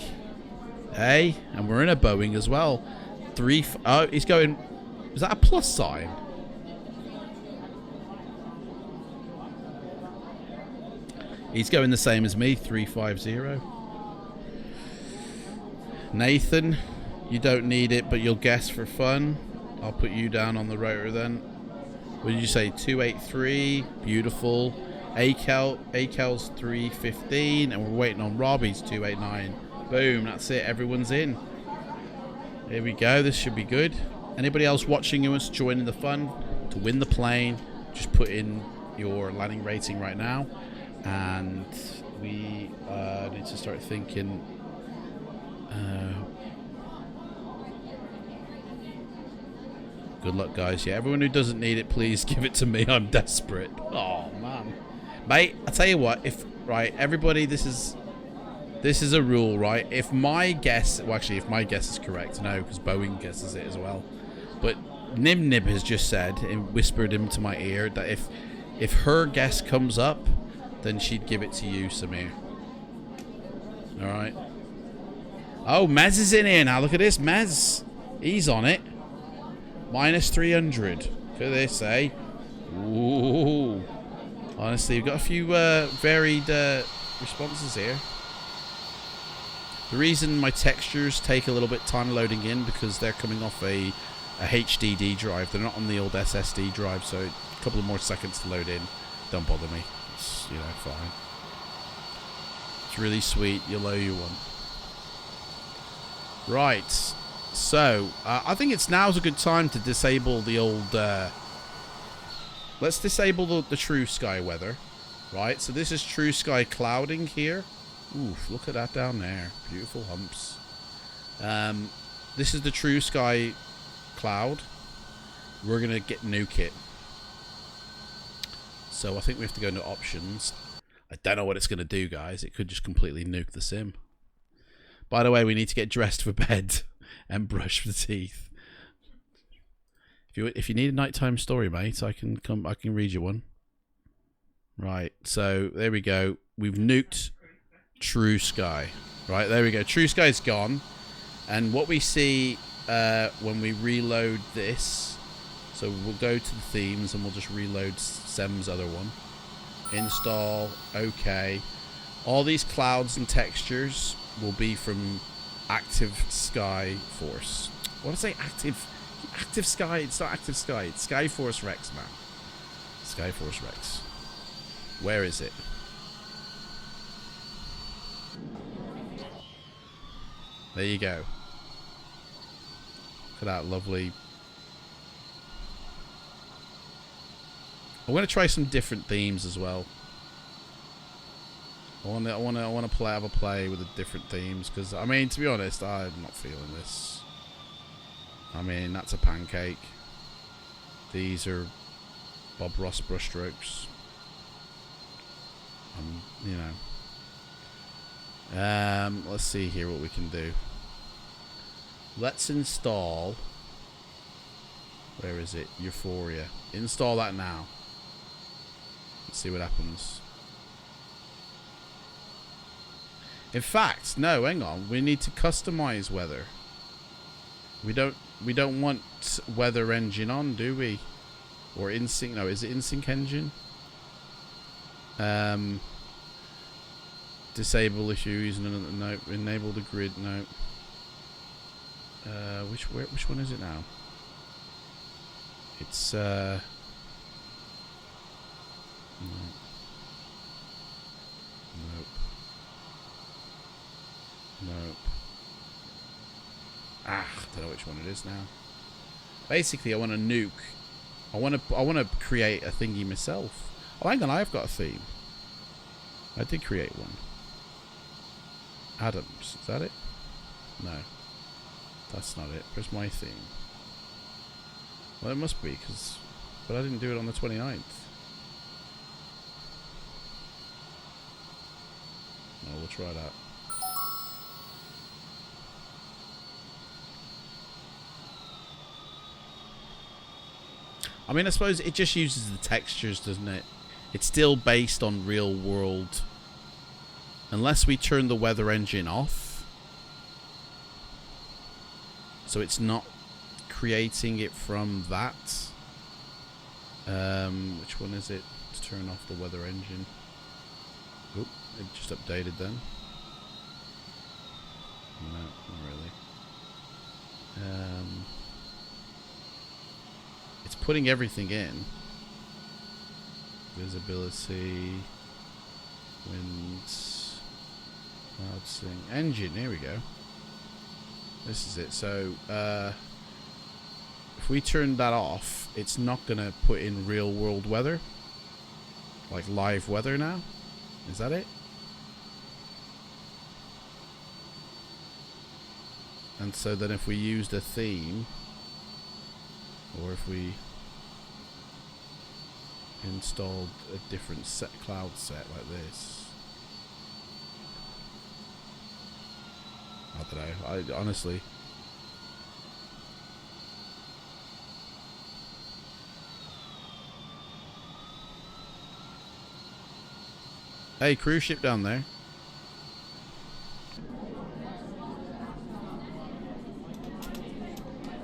Hey, and we're in a Boeing as well. Oh, he's going. Is that a plus sign? He's going the same as me, 350. Nathan, you don't need it, but you'll guess for fun. I'll put you down on the rotor then. What did you say? 283. Beautiful. Akel's 315, and we're waiting on Robbie's 289. Boom, that's it. Everyone's in. Here we go. This should be good. Anybody else watching who wants to join in the fun to win the plane, just put in your landing rating right now. And we need to start thinking. Good luck, guys. Yeah, everyone who doesn't need it, please give it to me. I'm desperate. Oh man, mate. I tell you what. If everybody, this is a rule, right? If my guess, well, actually, if my guess is correct, no, because Boeing guesses it as well. But Nib has just said and whispered into my ear that if her guess comes up, then she'd give it to you, Samir. Alright. Oh, Mez is in here now. Look at this, Mez. He's on it. -300. Look at this, eh? Ooh. Honestly, we've got a few varied responses here. The reason my textures take a little bit time loading in because they're coming off a HDD drive. They're not on the old SSD drive, so a couple of more seconds to load in. Don't bother me. It's, fine. It's really sweet. You'll owe you one. Right. So, I think now's a good time to disable the old... let's disable the TrueSky weather. Right, so this is TrueSky clouding here. Oof, look at that down there. Beautiful humps. This is the TrueSky cloud. We're going to get nuke it. So I think we have to go into options. I don't know what it's going to do, guys. It could just completely nuke the sim. By the way, we need to get dressed for bed and brush the teeth. If you need a nighttime story, mate, I can read you one. Right, so there we go. We've nuked TrueSky. Right, there we go. TrueSky's gone. And what we see when we reload this, so we'll go to the themes and we'll just reload Sem's other one. Install, okay. All these clouds and textures will be from Active Sky Force. What did I say? Active Sky. It's not Active Sky. It's Sky Force Rex, man. Sky Force Rex. Where is it? There you go. Look at that lovely. I'm gonna try some different themes as well. I wanna have a play with the different themes, because I mean, to be honest, I'm not feeling this. I mean, that's a pancake. These are Bob Ross brushstrokes. You know. Let's see here what we can do. Let's install. Where is it? Euphoria. Install that now. Let's see what happens. In fact, no, hang on. We need to customize weather. We don't want weather engine on, do we? Or InSync? No, is it InSync engine? Disable if you're using another. No. Enable the grid. No. Which one is it now? It's no. Nope. Nope. I don't know which one it is now. Basically, I want to nuke. I want to create a thingy myself. Oh, hang on, I've got a theme. I did create one. Adams, is that it? No, that's not it. Where's my theme? Well, it must be, but I didn't do it on the 29th. No, we'll try that. I mean, I suppose it just uses the textures, doesn't it? It's still based on real world. Unless we turn the weather engine off. So it's not creating it from that. Which one is it? Let's turn off the weather engine. Oop, it just updated then. No, not really. It's putting everything in. Visibility, winds, cloud sync, engine. Here we go. This is it. So if we turn that off, it's not gonna put in real world weather, like live weather now. Is that it? And so then if we used a theme, or if we installed a different cloud set like this, I don't know. I honestly, hey, cruise ship down there.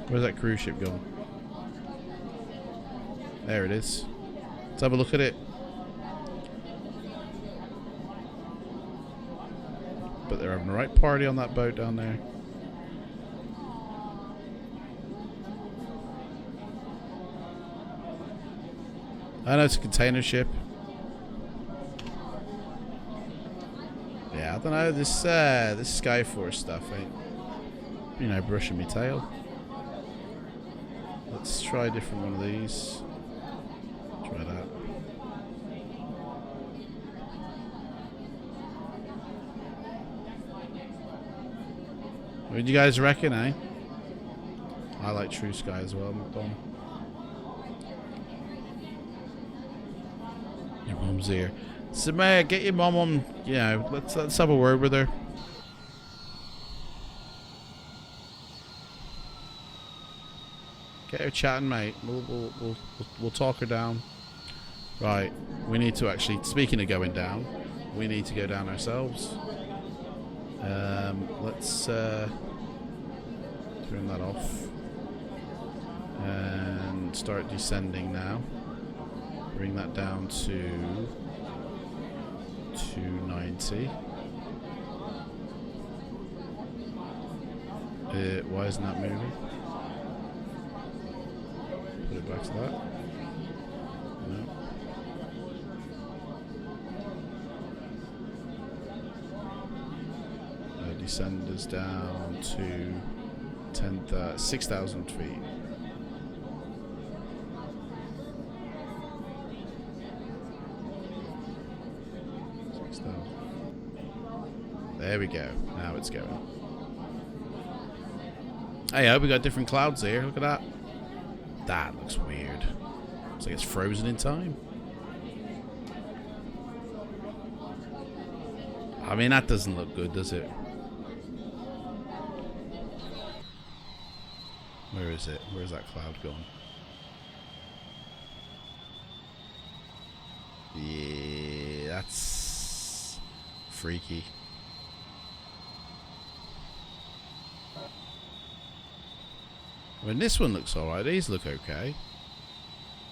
Where's that cruise ship going? There it is. Let's have a look at it. But they're having the right party on that boat down there. I know it's a container ship. Yeah, I don't know. This Skyforce stuff ain't, you know, brushing me tail. Let's try a different one of these. Try that. What do you guys reckon, eh? I like TrueSky as well, McDonald. Your mum's here. So, man, get your mum on. You know, let's have a word with her. Get her chatting, mate. We'll talk her down. Right, we need to actually. Speaking of going down, we need to go down ourselves. Let's turn that off and start descending now. Bring that down to 290. Why isn't that moving? Put it back to that. No. Descend us down to 6,000 feet. There we go. Now it's going. Hey, I hope we got different clouds here. Look at that. That looks weird. Looks like it's frozen in time. I mean, that doesn't look good, does it? Where is it? Where's that cloud gone? Yeah, that's freaky. I mean, this one looks alright. These look okay.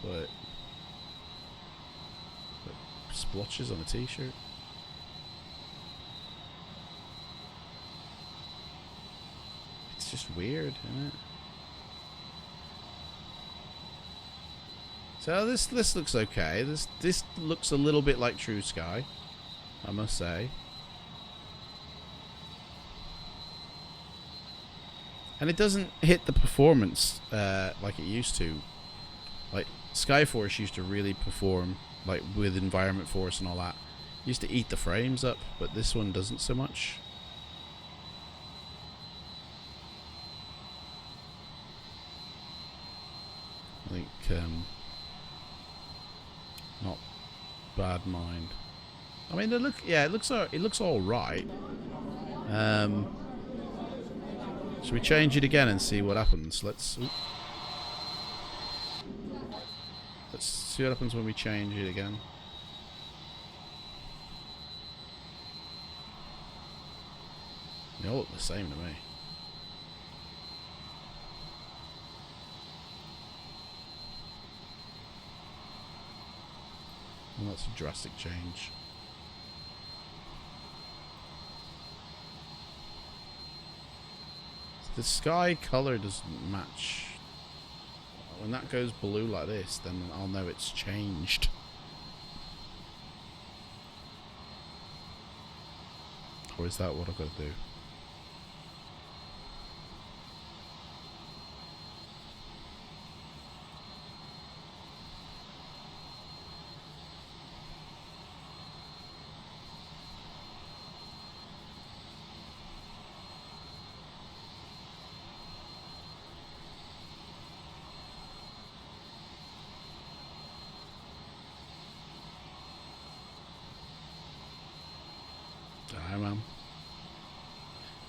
But splotches on a t-shirt. It's just weird, isn't it? So this looks okay. This looks a little bit like TrueSky, I must say. And it doesn't hit the performance like it used to. Like Skyforce used to really perform, like with Environment Force and all that. It used to eat the frames up, but this one doesn't so much. I think not bad mind. I mean, it looks all right. Should we change it again and see what happens? Let's see what happens when we change it again. They all look the same to me. Well, that's a drastic change. The sky color doesn't match. When that goes blue like this, then I'll know it's changed. Or is that what I've got to do?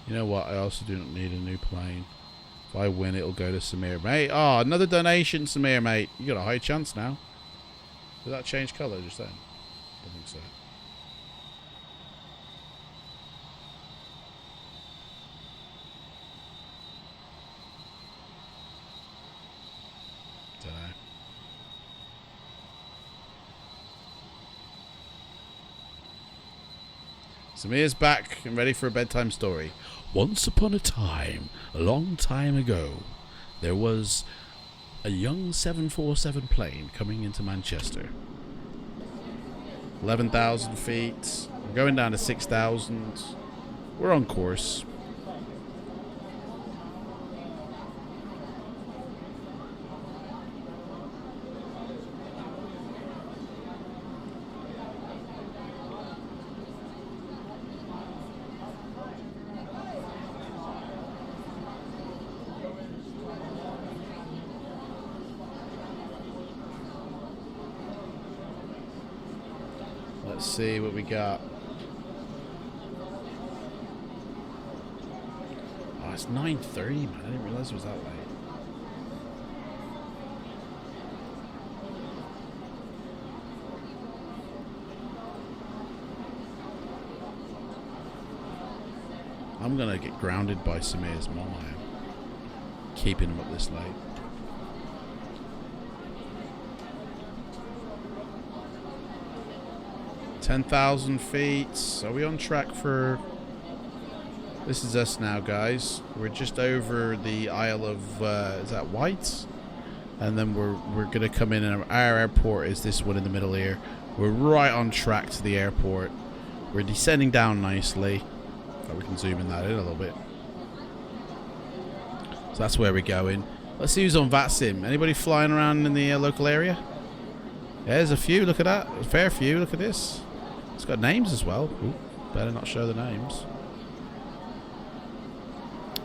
You know what? I also do not need a new plane. If I win, it'll go to Samir, mate. Oh, another donation, Samir, mate. You got a high chance now. Did that change colour just then? I think so. Don't know. Samir's back and ready for a bedtime story. Once upon a time, a long time ago, there was a young 747 plane coming into Manchester. 11,000 feet. We're going down to 6,000. We're on course. Let's see what we got. Oh, it's 9:30, man. I didn't realize it was that late. I'm gonna get grounded by Samir's mom. I am keeping him up this late. 10,000 feet. Are we on track for... This is us now, guys. We're just over the Isle of... is that Wight? And then we're going to come in, and our airport is this one in the middle here. We're right on track to the airport. We're descending down nicely. So we can zoom in that in a little bit. So that's where we're going. Let's see who's on VATSIM. Anybody flying around in the local area? Yeah, there's a few. Look at that. A fair few. Look at this. It's got names as well. Ooh, better not show the names.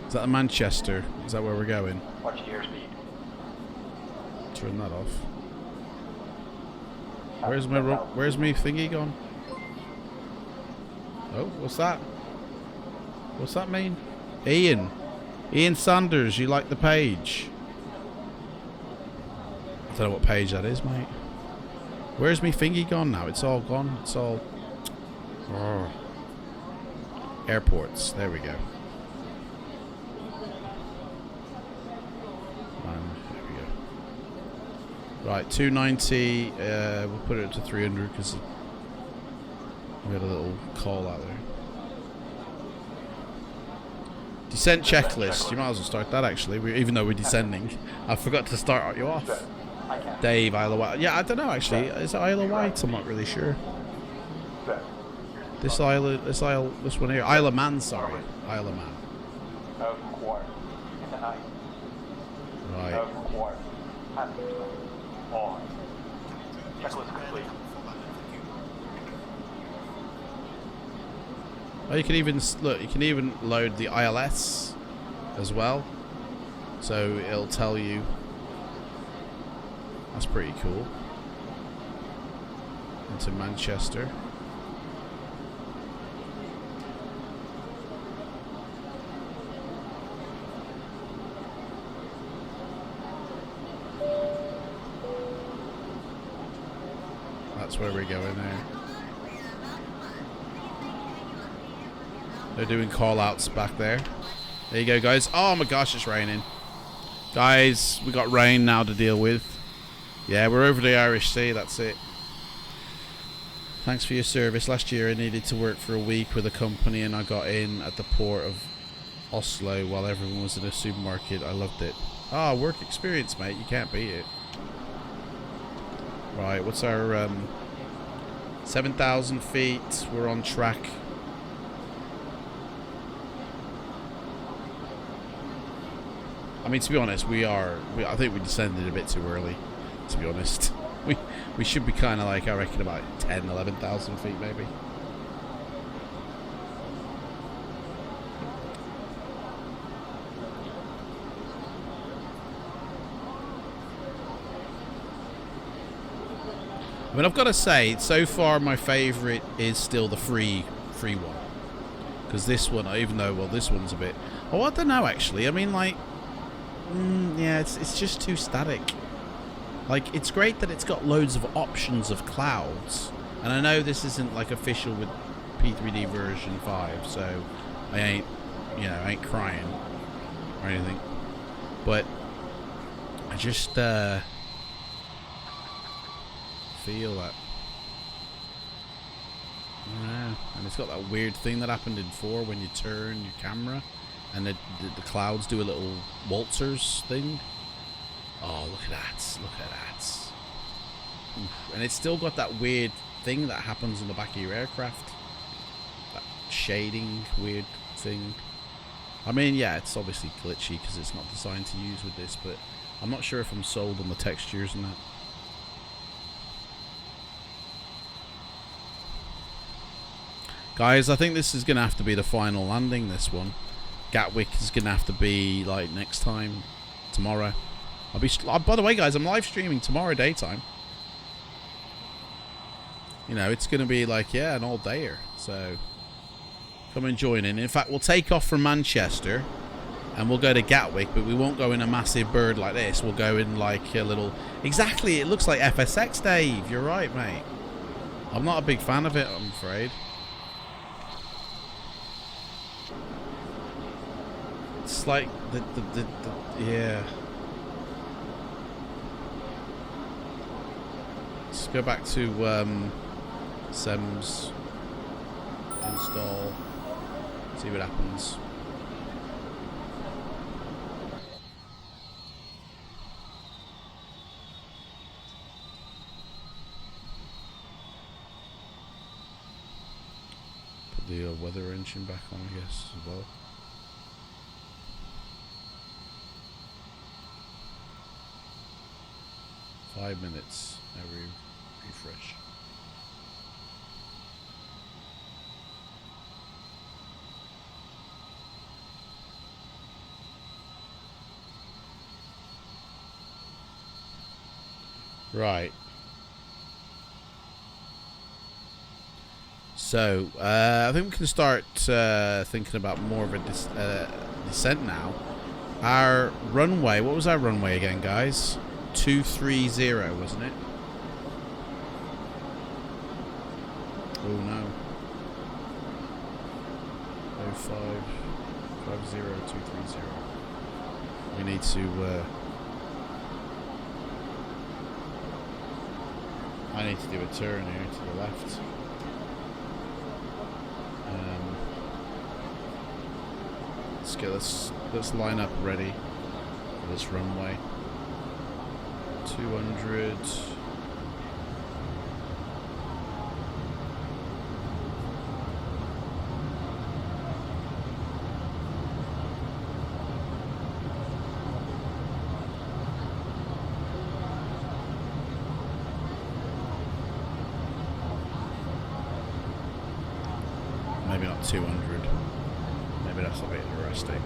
Is that the Manchester? Is that where we're going? Watch the airspeed. Turn that off. Where's my thingy gone? Oh, what's that? What's that mean? Ian Sanders, you like the page? I don't know what page that is, mate. Where's me thingy gone now? It's all gone. It's all... Oh. Airports. There we go. There we go. Right, 290. We'll put it to 300 because we had a little call out there. Descent checklist. You might as well start that actually. Even though we're descending, I forgot to start you off. Dave, Isle of Wight. Yeah, I don't know actually. Is it Isle of Wight? I'm not really sure. This one here, Isle of Man. Sorry, Isle of Man. Right. Checklist complete. Oh, you can even look. You can even load the ILS as well, so it'll tell you. That's pretty cool. Into Manchester. That's where we're going there. They're doing call-outs back there. There you go, guys. Oh my gosh, it's raining. Guys, we got rain now to deal with. Yeah, we're over the Irish Sea, that's it. Thanks for your service. Last year I needed to work for a week with a company and I got in at the port of Oslo while everyone was in a supermarket. I loved it. Ah, work experience, mate. You can't beat it. Right, what's our 7,000 feet. We're on track. I mean, to be honest, I think we descended a bit too early, to be honest. We should be kind of like, I reckon, about 10, 11,000 feet maybe. I mean, I've got to say, so far my favourite is still the free one. Because this one, even though, well, this one's a bit... Oh, I don't know, actually. I mean, like... yeah, it's just too static. Like, it's great that it's got loads of options of clouds. And I know this isn't, like, official with P3D version 5, so I ain't, you know, I ain't crying or anything. But I just, feel that. Yeah, and it's got that weird thing that happened in 4 when you turn your camera and the clouds do a little waltzers thing. Oh, look at that. Look at that. Oof. And it's still got that weird thing that happens in the back of your aircraft. That shading weird thing. I mean, yeah, it's obviously glitchy because it's not designed to use with this, but I'm not sure if I'm sold on the textures and that. Guys, I think this is going to have to be the final landing, this one. Gatwick is going to have to be, like, next time. Tomorrow. I'll be... by the way, guys, I'm live streaming tomorrow daytime. You know, it's going to be, like, yeah, an all-dayer. So, come and join in. In fact, we'll take off from Manchester. And we'll go to Gatwick, but we won't go in a massive bird like this. We'll go in, like, a little... Exactly, it looks like FSX, Dave. You're right, mate. I'm not a big fan of it, I'm afraid. It's like the yeah. Let's go back to Sems. Install. See what happens. Put the weather engine back on, I guess, as well. Five minutes. Now we refresh. Right. So, I think we can start thinking about more of a descent now. Our runway, what was our runway again, guys? 230, wasn't it? Oh no. 0550230. We need to I need to do a turn here to the left. Let's line up ready for this runway. 200. Maybe not 200. Maybe that's a bit drastic.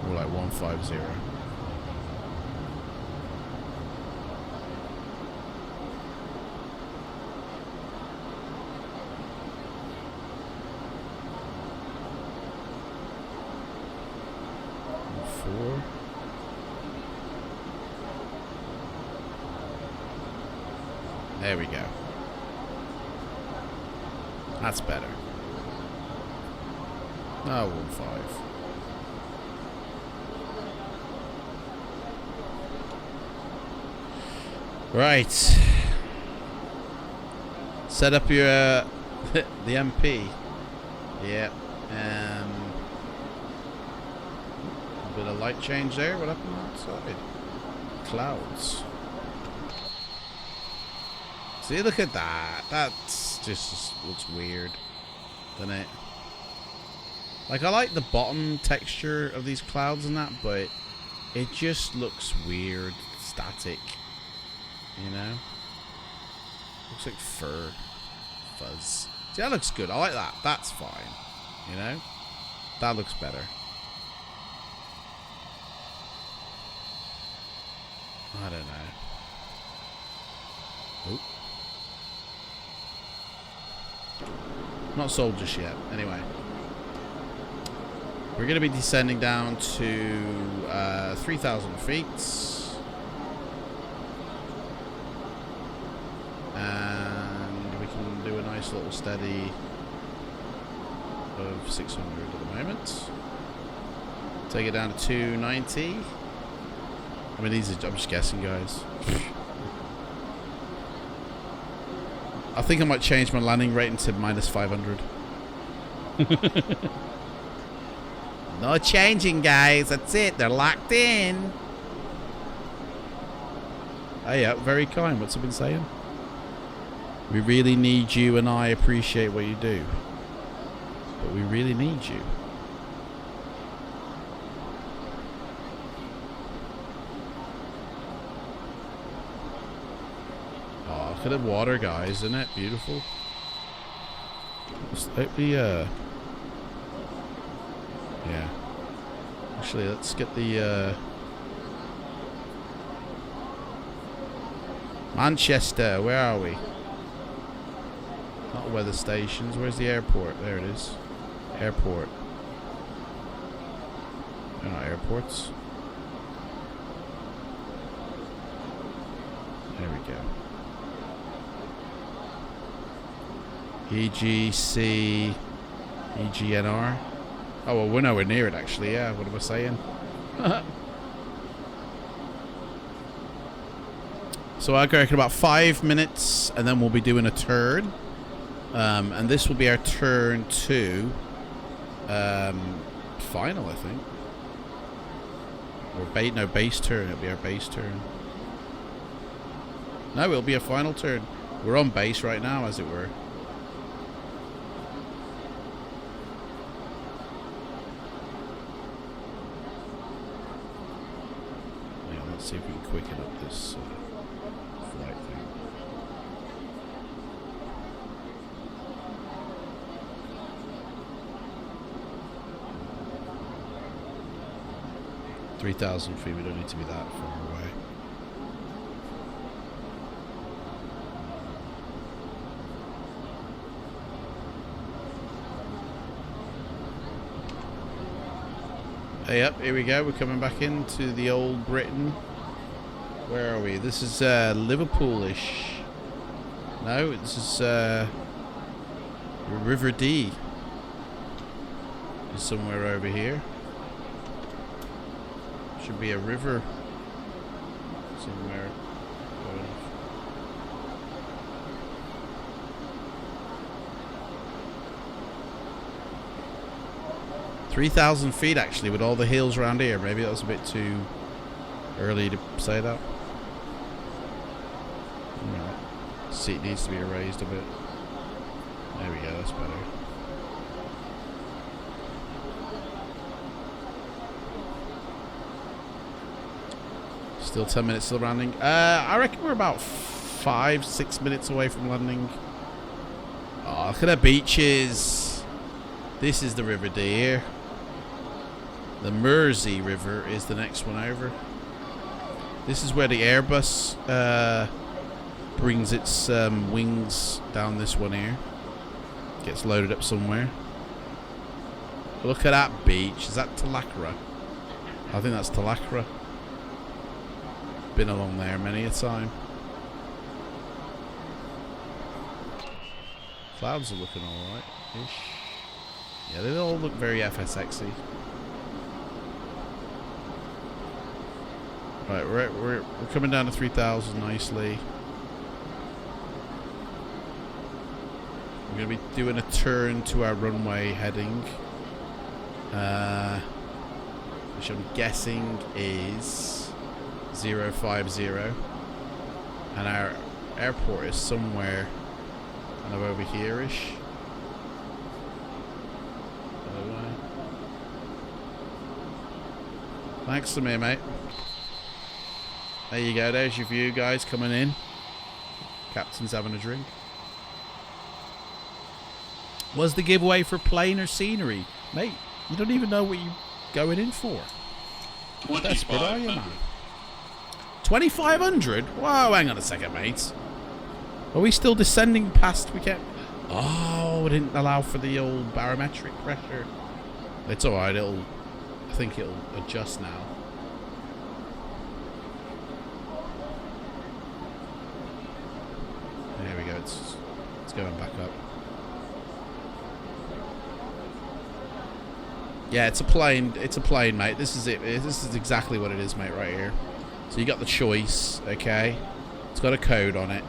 More like 150. Four. There we go. That's better. Oh, 1.5. Right. Set up your the MP. Yeah. A bit of light change there. What happened outside? Clouds. See, look at that. That's just looks weird, doesn't it? Like, I like the bottom texture of these clouds and that, but it just looks weird, static. You know? Looks like fur. Fuzz. See, that looks good. I like that. That's fine. You know? That looks better. I don't know. Oh. Not sold just yet. Anyway. We're going to be descending down to 3,000 feet. And we can do a nice little steady of 600 at the moment. Take it down to 290. I mean, these are, I'm just guessing, guys. I think I might change my landing rating to -500. No changing, guys. That's it. They're locked in. Oh, yeah. Very kind. What's it been saying? We really need you, and I appreciate what you do. But we really need you. Oh, look at the water, guys. Isn't it beautiful? Slightly, yeah. Actually, let's get the, Manchester, where are we? Not weather stations. Where's the airport? There it is. Airport. They're not airports. There we go. EGC, EGNR. Oh, well, we're nowhere near it, actually. Yeah, what am I saying? So I reckon about 5 minutes, and then we'll be doing a turn. And this will be our turn 2. Final, I think. Or base turn. It'll be our base turn. No, it'll be a final turn. We're on base right now, as it were. Yeah, let's see if we can quicken up this flight thing. $3,000 feet. We don't need to be that far away. Hey, up, here we go. We're coming back into the old Britain. Where are we? This is Liverpoolish. No, this is River D. Is somewhere over here. Should be a river somewhere. 3,000 feet actually, with all the hills around here. Maybe that was a bit too early to say that. Right. Seat needs to be raised a bit. There we go, that's better. Still 10 minutes till landing. I reckon we're about 5-6 minutes away from landing. Oh, look at the beaches. This is the River Dee. The Mersey River is the next one over. This is where the Airbus brings its wings down this one here. Gets loaded up somewhere. Look at that beach. Is that Talacra? I think that's Talacra. Been along there many a time. Clouds are looking alright-ish. Yeah, they all look very FSXy. Right, we're coming down to 3,000 nicely. We're going to be doing a turn to our runway heading. Which I'm guessing is 050. And our airport is somewhere kind of over here-ish. Thanks to me, mate. There you go, there's your view, guys, coming in. Captain's having a drink. Was the giveaway for plane or scenery? Mate, you don't even know what you're going in for. Desperate, are you, man? 2,500? Whoa, hang on a second, mate. Are we still descending past? We can't. Oh, we didn't allow for the old barometric pressure. It's alright, I think it'll adjust now. There we go, it's going back up. Yeah, it's a plane, mate. This is it. This is exactly what it is, mate, right here. So you got the choice, okay? It's got a code on it.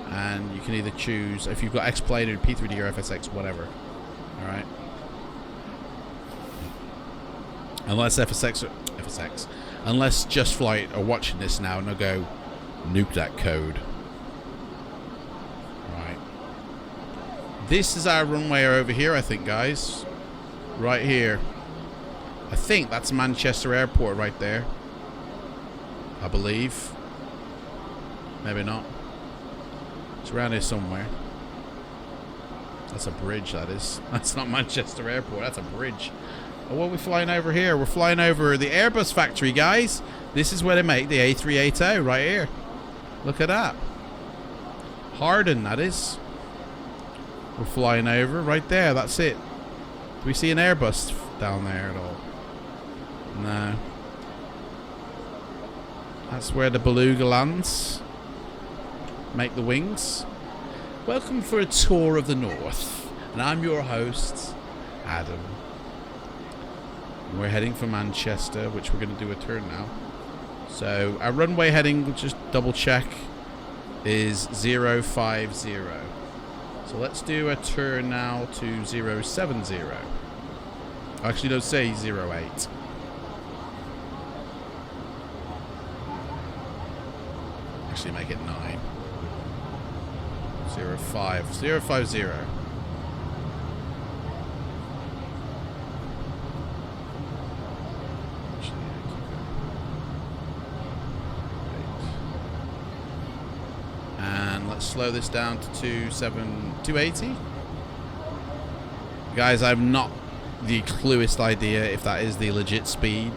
And you can either choose if you've got X-Plane or P3D or FSX, whatever. Alright. Unless FSX. Unless Just Flight are watching this now and they'll go, nuke that code. Right. This is our runway over here, I think, guys. Right here. I think that's Manchester Airport right there. I believe. Maybe not. It's around here somewhere. That's a bridge, that is. That's not Manchester Airport, that's a bridge. Oh, what are we flying over here? We're flying over the Airbus factory, guys. This is where they make the A380 right here. Look at that. Harden, that is. We're flying over right there. That's it. Do we see an Airbus down there at all? No. That's where the Beluga lands. Make the wings. Welcome for a tour of the North. And I'm your host, Adam. We're heading for Manchester, which we're going to do a turn now. So our runway heading, we'll just double check. is 050. So let's do a turn now to 070. Actually, don't say 08. Actually, make it 9. 05. 050. And let's slow this down to 280. Guys, I've not the cluest idea if that is the legit speed.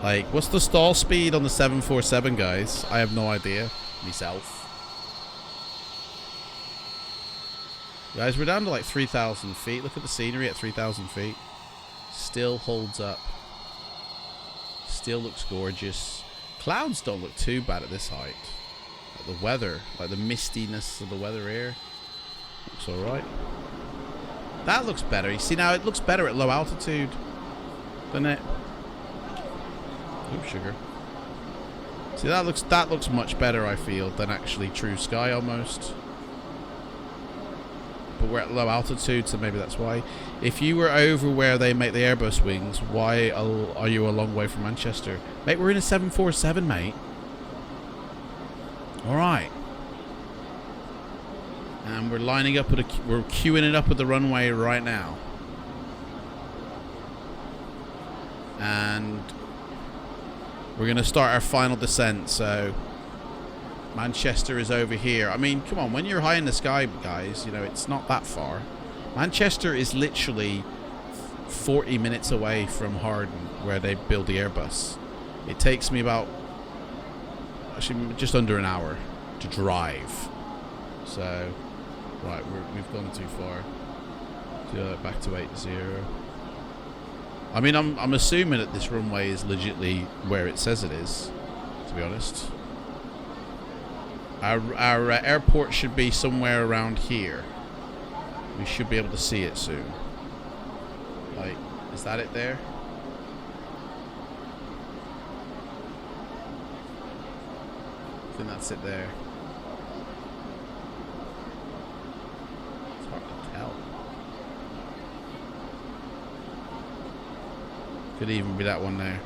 Like, what's the stall speed on the 747, guys? I have no idea myself. Guys, we're down to like 3,000 feet. Look at the scenery at 3,000 feet. Still holds up. Still looks gorgeous. Clouds don't look too bad at this height. Like the weather, like the mistiness of the weather here, looks alright. That looks better. You see now, it looks better at low altitude, doesn't it? Oops, sugar. See, that looks much better, I feel, than actually TrueSky almost. But we're at low altitude, so maybe that's why. If you were over where they make the Airbus wings, why are you a long way from Manchester? Mate, we're in a 747, mate. Alright. And we're lining up with we're queuing it up with the runway right now. And we're going to start our final descent, so Manchester is over here. I mean, come on, when you're high in the sky, guys, you know, it's not that far. Manchester is literally 40 minutes away from Hardin, where they build the Airbus. It takes me about, actually, just under an hour to drive. So, right, we've gone too far. Back to 80. I mean, I'm assuming that this runway is legitly where it says it is, to be honest. Our airport should be somewhere around here. We should be able to see it soon. Like, is that it there? I think that's it there. It's hard to tell. Could even be that one there.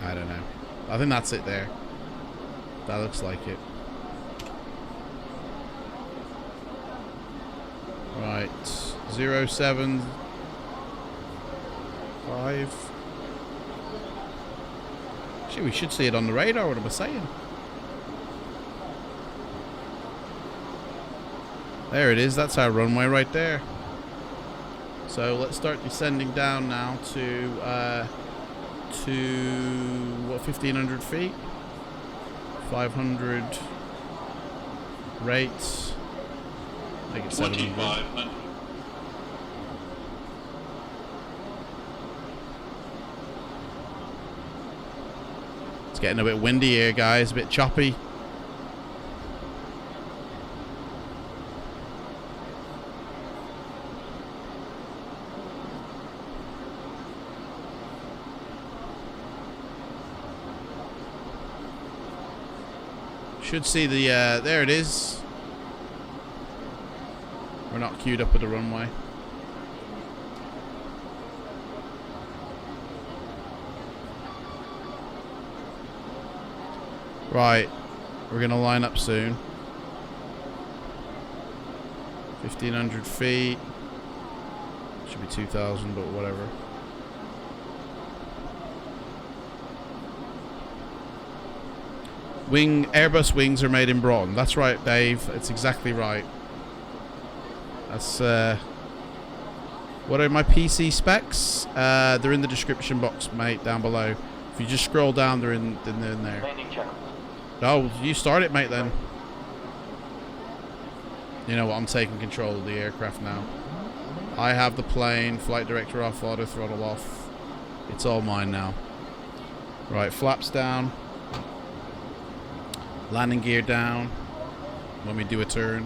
I don't know. I think that's it there. That looks like it. Right. 075. Actually, we should see it on the radar. What am I saying? There it is. That's our runway right there. So let's start descending down now to what, 1,500 feet? 500 rates. Make it 700. It's getting a bit windy here, guys. A bit choppy. Should see the, there it is. We're not queued up with the runway. Right, we're gonna line up soon. 1,500 feet. Should be 2,000, but whatever. Airbus wings are made in Broughton. That's right, Dave. It's exactly right. That's what are my PC specs? They're in the description box, mate, down below. If you just scroll down, they're in there. Landing check. Oh, you start it, mate, then. You know what? I'm taking control of the aircraft now. I have the plane. Flight director off. Auto throttle off. It's all mine now. Right, flaps down. Landing gear down when we do a turn.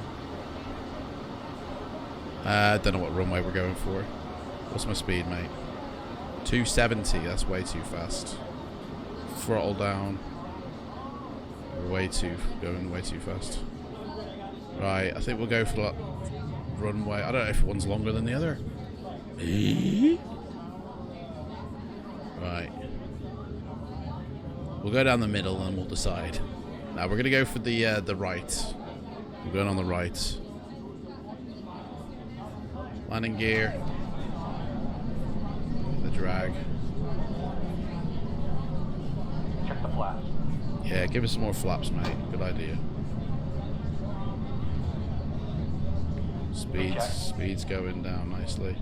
Don't know what runway we're going for. What's my speed, mate? 270. That's way too fast. Throttle down. We're going way too fast. Right, I think we'll go for that runway. I don't know if one's longer than the other. Right. We'll go down the middle and we'll decide. Now we're gonna go for the right. We're going on the right. Landing gear. The drag. Check the flaps. Yeah, give us some more flaps, mate. Good idea. Speed's going down nicely.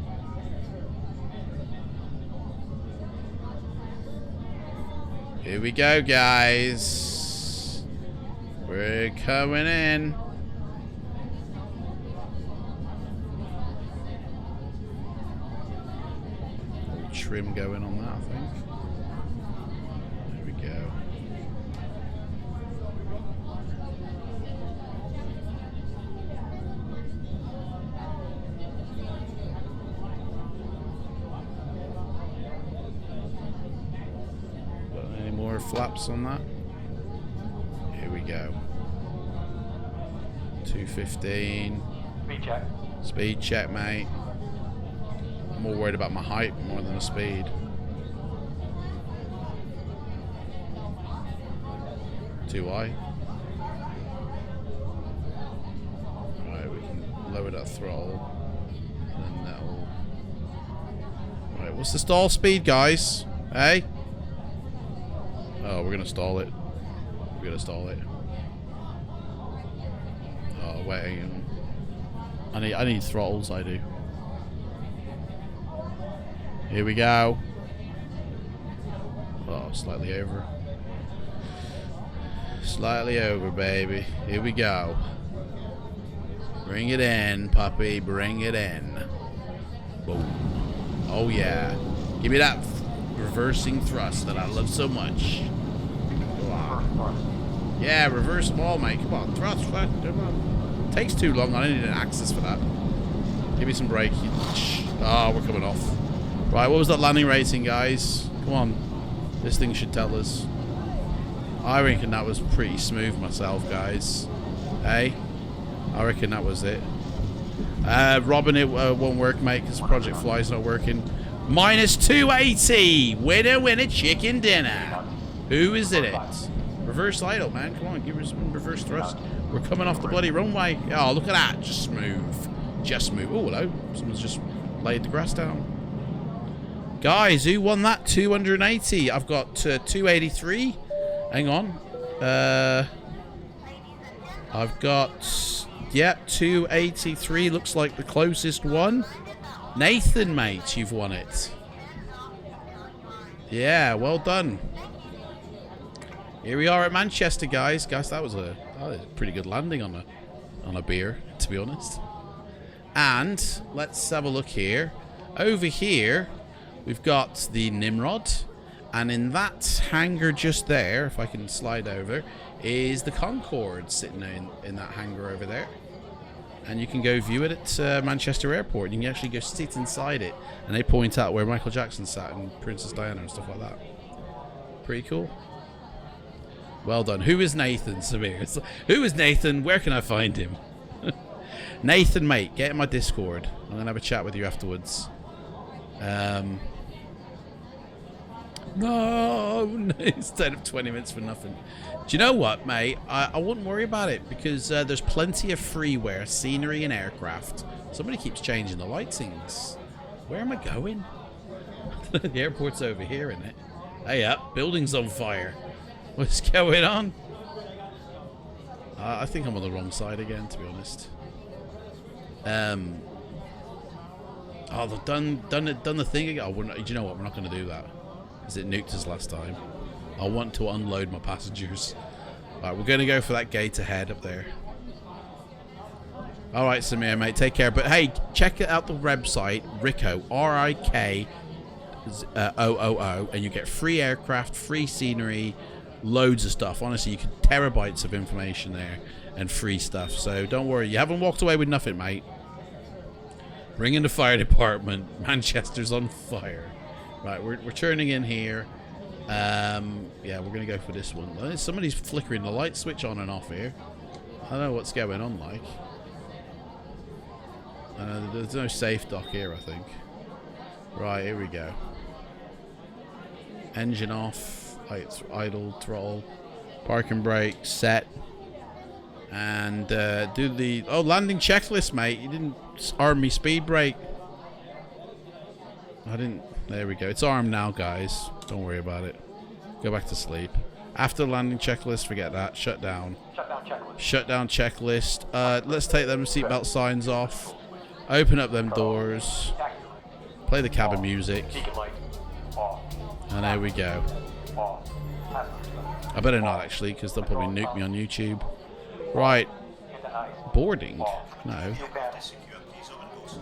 Here we go, guys. We're coming in. Little trim going on that, I think. There we go. Flaps on that. Here we go. 215. Speed check. Speed check, mate. I'm more worried about my height more than the speed. Too high. Right, we can lower that throttle. And that'll... Right, what's the stall speed, guys? Hey? Oh, we're gonna stall it. We're gonna stall it. Oh, wait, hang on. I need throttles, I do. Here we go. Oh, slightly over. Slightly over, baby. Here we go. Bring it in, puppy. Bring it in. Boom. Oh, yeah. Give me that reversing thrust that I love so much. Yeah, reverse them all, mate. Come on, thrust. Come on. Takes too long. I need an axis for that. Give me some brake. Oh, we're coming off. Right, what was that landing rating, guys? Come on. This thing should tell us. I reckon that was pretty smooth myself, guys. Hey? I reckon that was it. Robin, it won't work, mate, because Project Fly's not working. Minus 280. Winner, chicken dinner. Who is it? Reverse idle, man. Come on, give us some reverse thrust. We're coming off the bloody runway. Oh, look at that. Just smooth. Just smooth. Oh, hello. Someone's just laid the grass down. Guys, who won that? 280. I've got 283. Hang on. I've got... Yep, 283. Looks like the closest one. Nathan, mate, you've won it. Yeah, well done. Here we are at Manchester, guys. Guys, that was a pretty good landing on a beer, to be honest. And let's have a look here. Over here, we've got the Nimrod, and in that hangar just there, if I can slide over, is the Concorde sitting in that hangar over there. And you can go view it at Manchester Airport. You can actually go sit inside it, and they point out where Michael Jackson sat and Princess Diana and stuff like that. Pretty cool. Well done. Who is Nathan, Samir? Who is Nathan? Where can I find him? Nathan, mate, get in my Discord. I'm going to have a chat with you afterwards. No, instead of 20 minutes for nothing. Do you know what, mate? I wouldn't worry about it because there's plenty of freeware, scenery, and aircraft. Somebody keeps changing the lightings. Where am I going? The airport's over here, isn't it? Hey up, building's on fire. What's going on? I think I'm on the wrong side again, to be honest. Oh, they've done the thing again. Oh, do you know what? We're not going to do that because it nuked us last time. I want to unload my passengers. All right, we're going to go for that gate ahead up there. All right, Samir, mate, take care. But hey, check out the website, Rico, RIKOOO, and you get free aircraft, free scenery, loads of stuff. Honestly, you get terabytes of information there and free stuff. So don't worry, you haven't walked away with nothing, mate. Bring in the fire department. Manchester's on fire. Right, we're turning in here. Yeah, we're gonna go for this one. Somebody's flickering the light switch on and off here. I don't know what's going on, like. There's no safe dock here, I think. Right, here we go. Engine off, lights idle, throttle, parking brake set, and do the landing checklist, mate. You didn't arm me speed brake. I didn't. There we go. It's armed now, guys. Don't worry about it. Go back to sleep. After the landing checklist, forget that. Shut down. Shutdown checklist. Shutdown checklist. Let's take them seatbelt signs off. Open up them doors. Play the cabin music. And there we go. I better not, actually, because they'll probably nuke me on YouTube. Right. Boarding? No.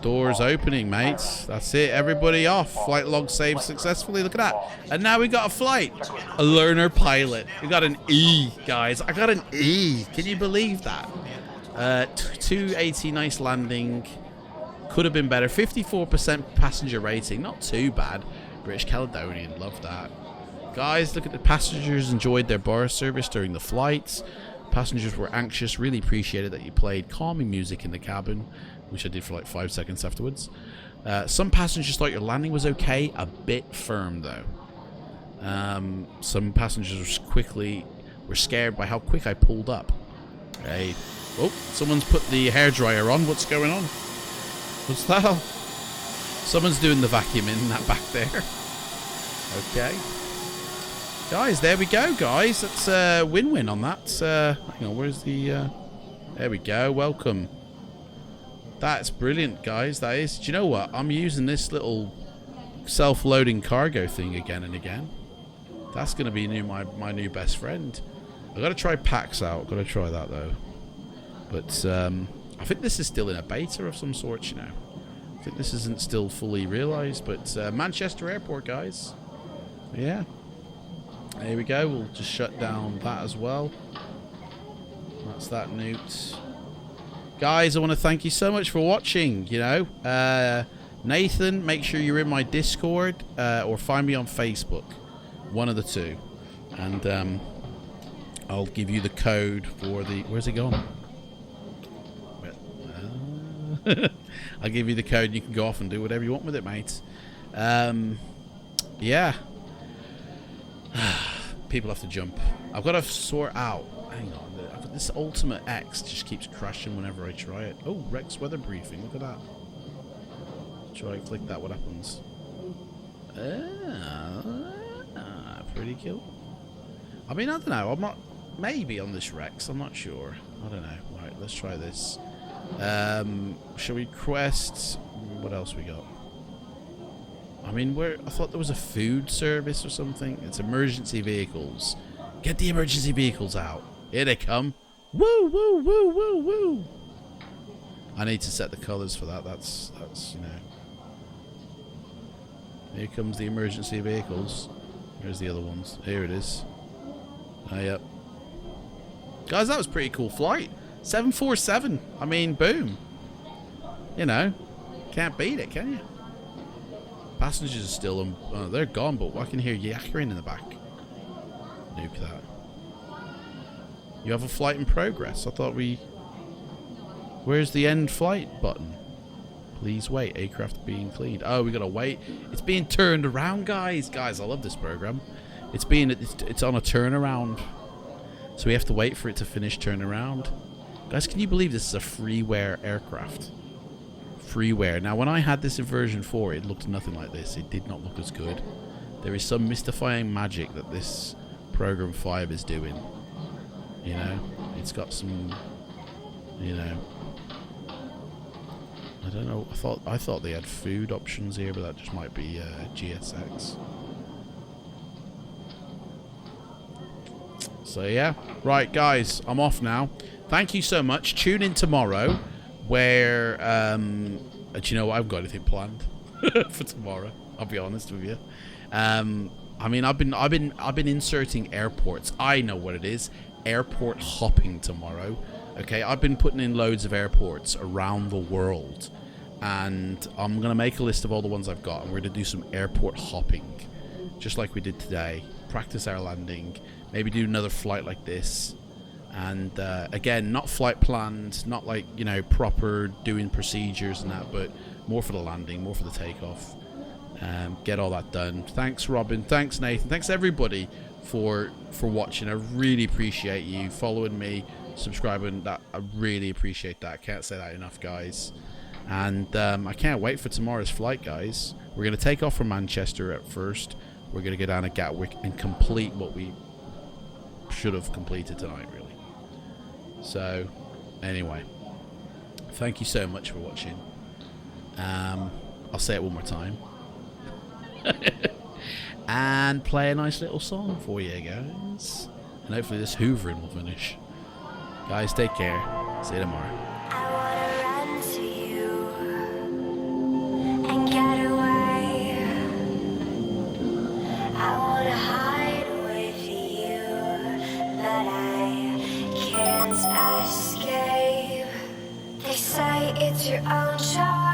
Doors opening, mates. That's it. Everybody off. Flight log saved successfully. Look at that. And now we got a flight. A learner pilot. We got an E, guys. I got an E. Can you believe that? 280, nice landing. Could have been better. 54% passenger rating. Not too bad. British Caledonian. Love that. Guys, look at the passengers enjoyed their bar service during the flights. Passengers were anxious. Really appreciated that you played calming music in the cabin, which I did for like 5 seconds afterwards. Some passengers thought your landing was okay. A bit firm, though. Some passengers were scared by how quick I pulled up. Okay. Oh, someone's put the hairdryer on. What's going on? What's that? Someone's doing the vacuuming in that back there. Okay. Guys, there we go, guys. That's win-win on that. Hang on, where's the... There we go. Welcome. That's brilliant, guys. That is. Do you know what? I'm using this little self-loading cargo thing again and again. That's going to be my new best friend. I've got to try PAX out. I've got to try that, though. But I think this is still in a beta of some sort, you know. I think this isn't still fully realised. But Manchester Airport, guys. Yeah. There we go. We'll just shut down that as well. That's that nuked. Guys, I want to thank you so much for watching, you know. Nathan, make sure you're in my Discord or find me on Facebook. One of the two. And I'll give you the code for the... Where's it gone? I'll give you the code and you can go off and do whatever you want with it, mate. Yeah. People have to jump. I've got to sort out... Hang on. This Ultimate X just keeps crashing whenever I try it. Oh, Rex weather briefing. Look at that. Try click that. What happens? Pretty cool. I mean, I don't know. I'm not... Maybe on this Rex. I'm not sure. I don't know. Right, let's try this. Shall we quest? What else we got? I mean, I thought there was a food service or something. It's emergency vehicles. Get the emergency vehicles out. Here they come. Woo, woo, woo, woo, woo. I need to set the colors for that. That's you know. Here comes the emergency vehicles. Where's the other ones? Here it is. Oh, yep. Guys, that was a pretty cool flight. 747. I mean, boom. You know, can't beat it, can you? Passengers are still, they're gone, but I can hear yakkering in the back. Nuke that. You have a flight in progress. I thought we... Where's the end flight button? Please wait. Aircraft being cleaned. Oh, we gotta wait. It's being turned around, guys. Guys, I love this program. It's on a turnaround. So we have to wait for it to finish turnaround. Guys, can you believe this is a freeware aircraft? Freeware. Now, when I had this in version 4, it looked nothing like this. It did not look as good. There is some mystifying magic that this program 5 is doing. You know, it's got some, you know, I don't know. I thought they had food options here, but that just might be GSX. So yeah, right, guys, I'm off now. Thank you so much. Tune in tomorrow, where do you know what? I haven't got anything planned for tomorrow. I'll be honest with you. I mean, I've been inserting airports. I know what it is. Airport hopping tomorrow. Okay, I've been putting in loads of airports around the world, and I'm gonna make a list of all the ones I've got, and we're gonna do some airport hopping, just like we did today. practice our landing, maybe do another flight like this. And again, not flight planned, not like, you know, proper doing procedures and that, but more for the landing, more for the takeoff. Get all that done. Thanks, Robin. Thanks, Nathan. Thanks, everybody, for watching. I really appreciate you following me, subscribing. That I really appreciate that. I can't say that enough, guys. And I can't wait for tomorrow's flight, guys. We're going to take off from Manchester at first. We're going to go down to Gatwick and complete what we should have completed tonight, really. So, anyway, thank you so much for watching. I'll say it one more time. And play a nice little song for you guys. And hopefully this hoovering will finish. Guys, take care. See you tomorrow. I wanna run to you and get away. I wanna hide with you, but I can't escape. They say it's your own choice.